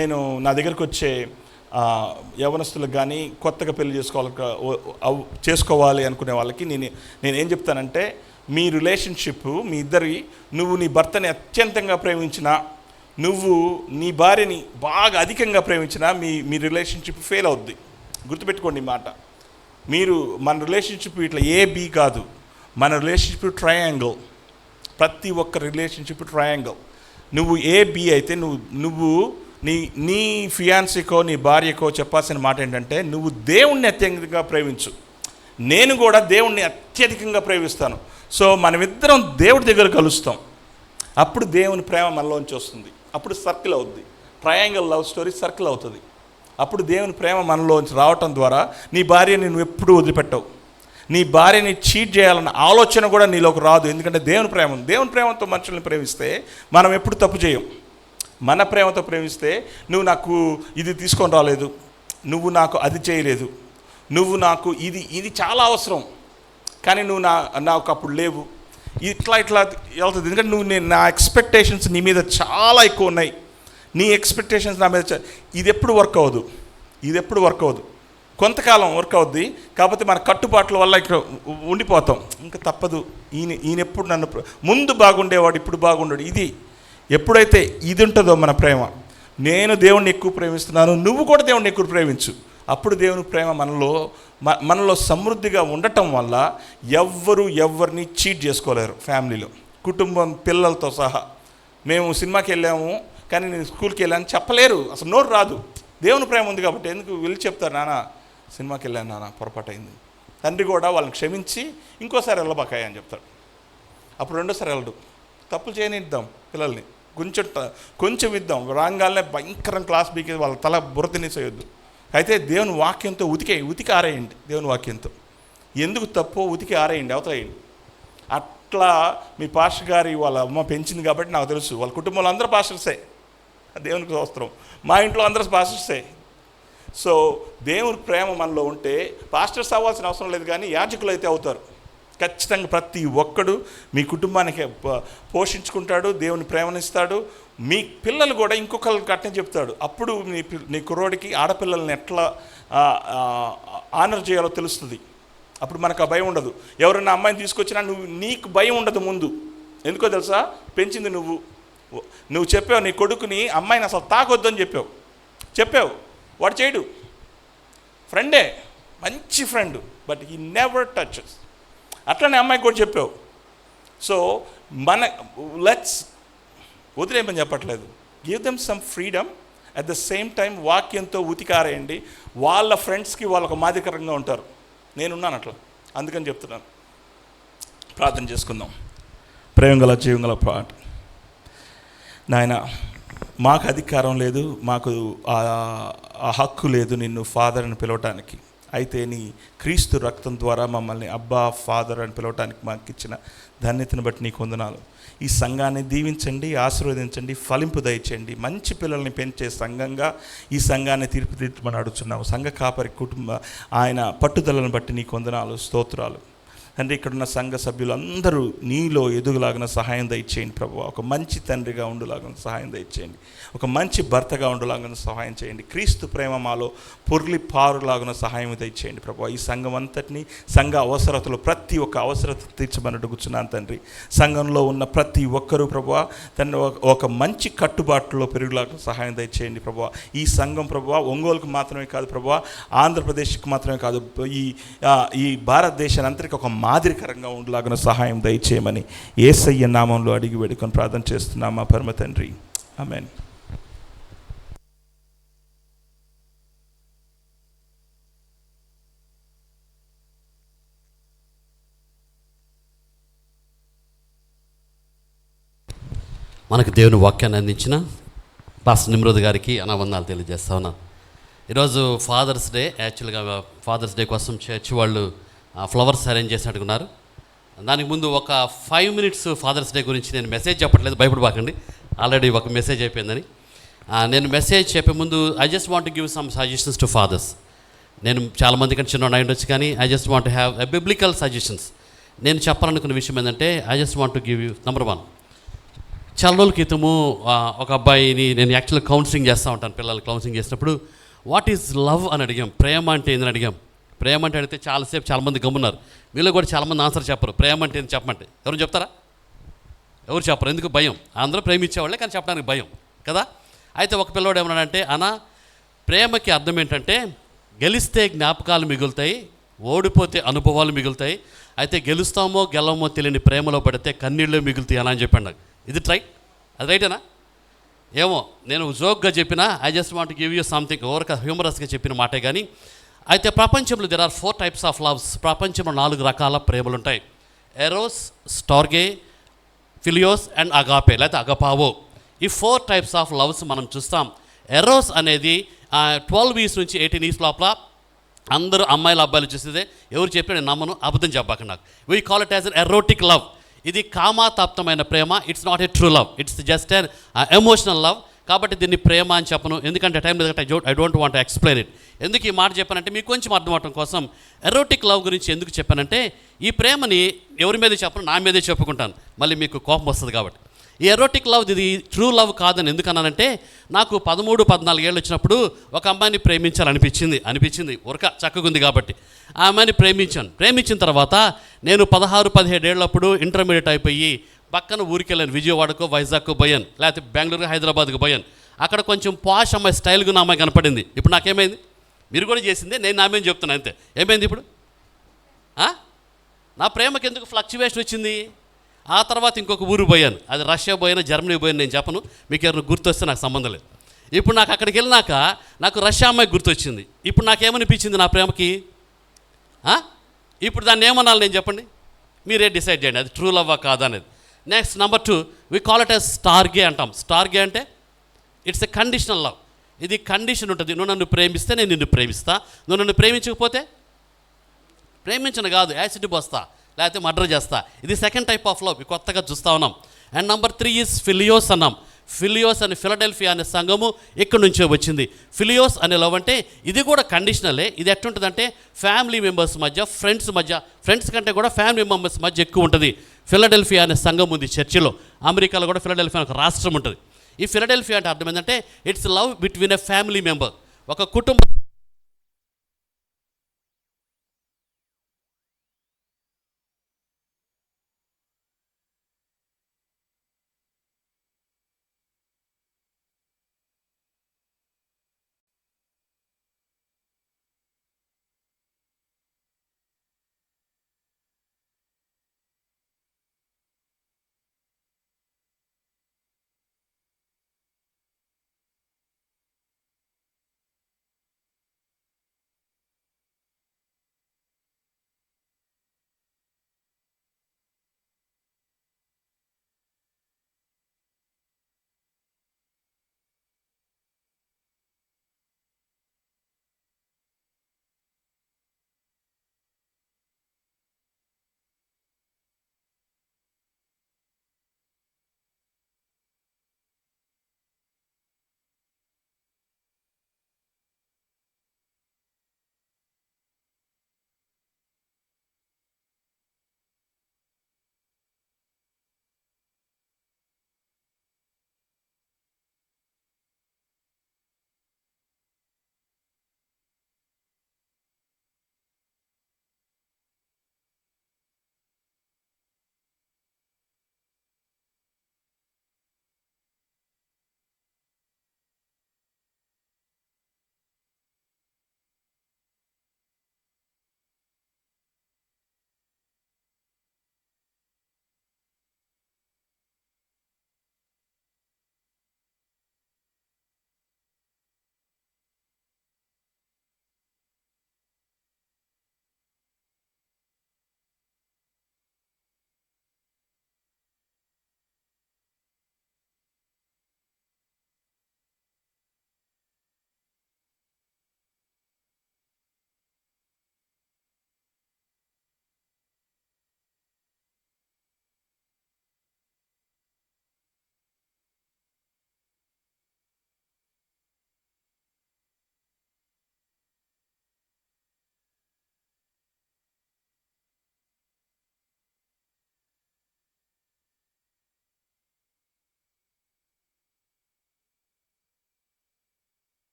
నేను నా దగ్గరికి వచ్చే యవనస్తులకు కానీ కొత్తగా పెళ్లి చేసుకోవాలి అనుకునే వాళ్ళకి నేనేం చెప్తానంటే, మీ రిలేషన్షిప్ మీ ఇద్దరి, నువ్వు నీ భర్తని అత్యంతంగా ప్రేమించినా, నువ్వు నీ భార్యని బాగా అధికంగా ప్రేమించినా మీ రిలేషన్షిప్ ఫెయిల్ అవుద్ది. గుర్తుపెట్టుకోండి ఈ మాట. మన రిలేషన్షిప్ ఇట్లా AB కాదు, మన రిలేషన్షిప్ ట్రయాంగిల్. ప్రతి ఒక్క రిలేషన్షిప్ ట్రయాంగిల్. నువ్వు AB అయితే నువ్వు నీ ఫియాన్సీకో నీ భార్యకో చెప్పాల్సిన మాట ఏంటంటే, నువ్వు దేవుణ్ణి అత్యధికంగా ప్రేమించు, నేను కూడా దేవుణ్ణి అత్యధికంగా ప్రేమిస్తాను. సో మనమిద్దరం దేవుడి దగ్గర కలుస్తాం. అప్పుడు దేవుని ప్రేమ మనలోంచి వస్తుంది. అప్పుడు సర్కిల్ అవుద్ది, ట్రయాంగిల్ లవ్ స్టోరీ సర్కిల్ అవుతుంది. అప్పుడు దేవుని ప్రేమ మనలోంచి రావటం ద్వారా నీ భార్యని నువ్వు ఎప్పుడూ వదిలిపెట్టవు. నీ భార్యని చీట్ చేయాలన్న ఆలోచన కూడా నీలోకి రాదు. ఎందుకంటే దేవుని ప్రేమతో మనుషుల్ని ప్రేమిస్తే మనం ఎప్పుడు తప్పు చేయం. మన ప్రేమతో ప్రేమిస్తే, నువ్వు నాకు ఇది తీసుకొని రాలేదు, నువ్వు నాకు అది చేయలేదు, నువ్వు నాకు ఇది చాలా అవసరం కానీ నువ్వు నాకు అప్పుడు లేవు, ఇట్లా వెళ్తుంది. ఎందుకంటే నా ఎక్స్పెక్టేషన్స్ నీ మీద చాలా ఎక్కువ ఉన్నాయి, నీ ఎక్స్పెక్టేషన్స్ నా మీద ఇది ఎప్పుడు వర్క్ అవ్వదు. కొంతకాలం వర్క్ అవుద్ది, కాకపోతే మన కట్టుబాట్ల వల్ల ఇక్కడ ఉండిపోతాం. ఇంకా తప్పదు. ఈయన ఎప్పుడు నన్ను ముందు బాగుండేవాడు, ఇప్పుడు బాగుండేవాడు. ఇది ఎప్పుడైతే ఇది ఉంటుందో మన ప్రేమ, నేను దేవుణ్ణి ఎక్కువ ప్రేమిస్తున్నాను, నువ్వు కూడా దేవుణ్ణి ఎక్కువ ప్రేమించు. అప్పుడు దేవుని ప్రేమ మనలో సమృద్ధిగా ఉండటం వల్ల ఎవరిని చీట్ చేసుకోలేరు. ఫ్యామిలీలో, కుటుంబం, పిల్లలతో సహా. మేము సినిమాకి వెళ్ళాము కానీ నేను స్కూల్కి వెళ్ళాను చెప్పలేరు, అసలు నోరు రాదు. దేవుని ప్రేమ ఉంది కాబట్టి ఎందుకు వెళ్ళి చెప్తారు, నాన్న సినిమాకి వెళ్ళాను నాన్న, పొరపాటు అయింది. తండ్రి కూడా వాళ్ళని క్షమించి ఇంకోసారి వెళ్ళబాకాయ అని చెప్తాడు. అప్పుడు రెండోసారి వెళ్ళడు. తప్పులు చేయనిద్దాం పిల్లల్ని, కొంచెం ఇద్దాం. రాగానే భయంకరం క్లాస్ బీకి వాళ్ళ తల బుర్ర తినేసేయొద్దు. అయితే దేవుని వాక్యంతో ఉతికి ఆరేయండి. దేవుని వాక్యంతో ఎందుకు తప్పో ఉతికి ఆరేయండి, అవతలేయండి. అట్లా మీ పాస్టర్ గారి వాళ్ళ అమ్మ పెంచింది కాబట్టి నాకు తెలుసు. వాళ్ళ కుటుంబంలో అందరూ పాస్టర్సే, దేవునికి స్తోత్రం. మా ఇంట్లో అందరూ పాస్టర్సే. సో దేవుని ప్రేమ మనలో ఉంటే పాస్టర్స్ అవ్వాల్సిన అవసరం లేదు, కానీ యాజకులు అయితే అవుతారు ఖచ్చితంగా. ప్రతి ఒక్కడు మీ కుటుంబానికి పోషించుకుంటాడు, దేవుని ప్రేమనిస్తాడు. మీ పిల్లలు కూడా ఇంకొకరికి అట్నే చెప్తాడు. అప్పుడు నీ కుర్రోడికి ఆడపిల్లల్ని ఎట్లా ఆనర్ చేయాలో తెలుస్తుంది. అప్పుడు మనకు ఆ భయం ఉండదు. ఎవరైనా అమ్మాయిని తీసుకొచ్చినా నీకు భయం ఉండదు ముందు. ఎందుకో తెలుసా? పెంచింది నువ్వు చెప్పావు నీ కొడుకుని అమ్మాయిని అసలు తాకొద్దని చెప్పావు, వాడు చేయడు. ఫ్రెండే, మంచి friend, but he never touches. అట్లనే అమ్మాయికి కూడా చెప్పావు. సో లెట్స్ వదిలేమని చెప్పట్లేదు, give them some freedom. At the same time వాక్యంతో ఉతికారేయండి. వాళ్ళ ఫ్రెండ్స్కి వాళ్ళకు మాదిరికరంగా ఉంటారు. నేనున్నాను అట్లా, అందుకని చెప్తున్నాను. ప్రార్థన చేసుకుందాం. ప్రేమగల జీవంగల పాట. నాయన, మాకు అధికారం లేదు, మాకు ఆ హక్కు లేదు నిన్ను ఫాదర్ అని పిలవటానికి. అయితే నీ క్రీస్తు రక్తం ద్వారా మమ్మల్ని అబ్బా ఫాదర్ అని పిలవటానికి మాకు ఇచ్చిన ధన్యతను బట్టి నీకు వందనాలు. ఈ సంఘాన్ని దీవించండి, ఆశీర్వదించండి, ఫలింపు దయచేయండి. మంచి పిల్లల్ని పెంచే సంఘంగా ఈ సంఘాన్ని తీర్పుమని అడుగుతున్నావు. సంఘ కాపరి కుటుంబ ఆయన పట్టుదలను బట్టి నీకు వందనాలు, స్తోత్రాలు. తండ్రి ఇక్కడున్న సంఘ సభ్యులు అందరూ నీలో ఎదుగులాగిన సహాయం దయచేయండి ప్రభువా. ఒక మంచి తండ్రిగా ఉండులాగిన సహాయం దయచేయండి. ఒక మంచి భర్తగా ఉండులాగిన సహాయం చేయండి. క్రీస్తు ప్రేమ మాలో పొర్లి పారులాగిన సహాయం దయచేయండి ప్రభువా. ఈ సంఘం అంతటినీ సంఘ అవసరతలు ప్రతి ఒక్క అవసరత తీర్చమని అడుగుచున్నాను తండ్రి. సంఘంలో ఉన్న ప్రతి ఒక్కరూ ప్రభువా తండ్రి ఒక మంచి కట్టుబాటులో పెరుగులాగా సహాయం దయచేయండి ప్రభువా. ఈ సంఘం ప్రభువా ఒంగోలుకు మాత్రమే కాదు ప్రభువా, ఆంధ్రప్రదేశ్కి మాత్రమే కాదు, ఈ భారతదేశాన్ని అంతటికీ ఒక మాదిరికరంగా ఉండలాగిన సహాయం దయచేయమని యేసయ్య నామంలో అడిగి వేడుకొని ప్రార్థన చేస్తున్నాం మా పరమ తండ్రి. ఆమేన్. మనకు దేవుని వాక్యాన్ని అందించిన పాస్టర్ నిమ్రోద్ గారికి వందనాలు తెలియజేస్తా ఉన్నాను. ఈరోజు ఫాదర్స్ డే. యాక్చువల్గా ఫాదర్స్ డే కోసం చర్చ్ వాళ్ళు ఫ్లవర్స్ అరేంజ్ చేసినట్టుకున్నారు. దానికి ముందు ఒక 5 minutes ఫాదర్స్ డే గురించి నేను మెసేజ్ చెప్పట్లేదు, భయపడబాకండి, ఆల్రెడీ ఒక మెసేజ్ అయిపోయిందని. నేను మెసేజ్ చెప్పే ముందు I just want give some suggestions to fathers. నేను చాలామంది కంటే చిన్న ఉండొచ్చు, కానీ I just want have a biblical suggestions. నేను చెప్పాలనుకున్న విషయం ఏంటంటే I just want give you number 1. చాలా రోజుల క్రితము ఒక అబ్బాయిని నేను యాక్చువల్గా కౌన్సిలింగ్ చేస్తూ ఉంటాను. పిల్లలు కౌన్సిలింగ్ చేసినప్పుడు వాట్ ఈజ్ లవ్ అని అడిగాం. ప్రేమ అంటే ఏందని అడిగాం. ప్రేమ అంటే అడిగితే చాలామంది గమ్మున్నారు. మీలో కూడా చాలామంది ఆన్సర్ చెప్పరు. ప్రేమ అంటే ఏంటి చెప్పమంటే ఎవరు చెప్తారా? ఎవరు చెప్పరు. ఎందుకు? భయం. అందరూ ప్రేమించేవాళ్ళే, కానీ చెప్పడానికి భయం కదా. అయితే ఒక పిల్లవాడు ఏమన్నాడంటే, అన్న ప్రేమకి అర్థం ఏంటంటే గెలిస్తే జ్ఞాపకాలు మిగులుతాయి, ఓడిపోతే అనుభవాలు మిగులుతాయి, అయితే గెలుస్తామో గెలవమో తెలియని ప్రేమలో పడితే కన్నీళ్ళే మిగులుతాయి అని చెప్పాడు నాకు. ఇది అది రైటేనా? ఏమో నేను జోక్గా చెప్పినా I just want give you something, over హ్యూమరస్గా చెప్పిన మాటే. కానీ అయితే ప్రపంచంలో there are 4 types of loves. ప్రపంచంలో 4 రకాల ప్రేమలు ఉంటాయి. Eros, storge, philios and agape లేకపోతే అగపావో. ఈ 4 types ఆఫ్ లవ్స్ మనం చూస్తాం. ఎరోస్ అనేది 12 years నుంచి 18 years లోపల అందరూ అమ్మాయిలు అబ్బాయిలు చూసేదే. ఎవరు చెప్పినా నేను నమ్మను, అబద్ధం చెప్పాక నాకు. We call it as an erotic love. ఇది కామాతాప్తమైన ప్రేమ. It's not a true love, it's just an emotional love. కాబట్టి దీన్ని ప్రేమ అని చెప్పను, ఎందుకంటే టైం లేదంటే I don't want explain it. ఎందుకు ఈ మాట చెప్పానంటే మీకు కొంచెం అర్థం అవడం కోసం. ఎరోటిక్ లవ్ గురించి ఎందుకు చెప్పానంటే ఈ ప్రేమని ఎవరి మీద చెప్పను, నా మీదే చెప్పుకుంటాను, మళ్ళీ మీకు కోపం వస్తుంది కాబట్టి. ఈ ఎరోటిక్ లవ్ ఇది ట్రూ లవ్ కాదని ఎందుకన్నానంటే నాకు 13-14 ఏళ్ళు వచ్చినప్పుడు ఒక అమ్మాయిని అనిపించింది ఉరక చక్కగుంది కాబట్టి ఆ అమ్మాయిని ప్రేమించిన తర్వాత నేను 16-17 ఏళ్ళప్పుడు ఇంటర్మీడియట్ అయిపోయి పక్కన ఊరికి వెళ్ళాను. విజయవాడకు, వైజాగ్కు పోయాను, లేకపోతే బెంగళూరు, హైదరాబాద్కు పోయాను. అక్కడ కొంచెం పాష్ అమ్మాయి స్టైల్గా నా అమ్మాయి కనపడింది. ఇప్పుడు నాకేమైంది? మీరు కూడా చేసిందే, నేను నా మీద చెప్తున్నాను అంతే. ఏమైంది ఇప్పుడు? నా ప్రేమకి ఎందుకు ఫ్లక్చువేషన్ వచ్చింది? ఆ తర్వాత ఇంకొక ఊరు పోయాను, అది రష్యా పోయాను, జర్మనీ పోయాను, నేను చెప్పను, మీకు ఎవరైనా గుర్తొస్తే నాకు సంబంధం లేదు. ఇప్పుడు నాకు అక్కడికి వెళ్ళినాక నాకు రష్యా అమ్మాయి గుర్తొచ్చింది. ఇప్పుడు నాకేమనిపించింది నా ప్రేమకి? ఇప్పుడు దాన్ని ఏమనాలి నేను చెప్పండి, మీరే డిసైడ్ చేయండి అది ట్రూ లవ్వా కాదా అనేది. Next number 2 we call it as storge అంటాం. స్టార్గే అంటే ఇట్స్ ఎ కండిషనల్ లవ్. ఇది కండిషన్ ఉంటుంది. నువ్వు నన్ను ప్రేమిస్తే నేను నిన్ను ప్రేమిస్తా, నువ్వు నన్ను ప్రేమించకపోతే ప్రేమించను కాదు, యాసిడ్ పోస్తా, లేకపోతే మర్డర్ చేస్తా. ఇది సెకండ్ టైప్ ఆఫ్ లవ్, కొత్తగా చూస్తూ ఉన్నాం. అండ్ నెంబర్ 3 ఈజ్ ఫిలియోస్ అన్నాం. ఫిలియోస్ అని ఫిలడెల్ఫియా అనే సంఘము ఇక్కడి నుంచే వచ్చింది. ఫిలియోస్ అనే లవ్ అంటే ఇది కూడా కండిషనలే. ఇది ఎట్టుంటుందంటే ఫ్యామిలీ మెంబర్స్ మధ్య, ఫ్రెండ్స్ కంటే కూడా ఫ్యామిలీ మెంబర్స్ మధ్య ఎక్కువ ఉంటుంది. ఫిలడెల్ఫియా అనే సంఘం ఉంది చర్చిలో. అమెరికాలో కూడా ఫిలడెల్ఫియా ఒక రాష్ట్రం ఉంటుంది. ఈ ఫిలడెల్ఫియా అంటే అర్థం ఏంటంటే it's love between a family member. ఒక కుటుంబం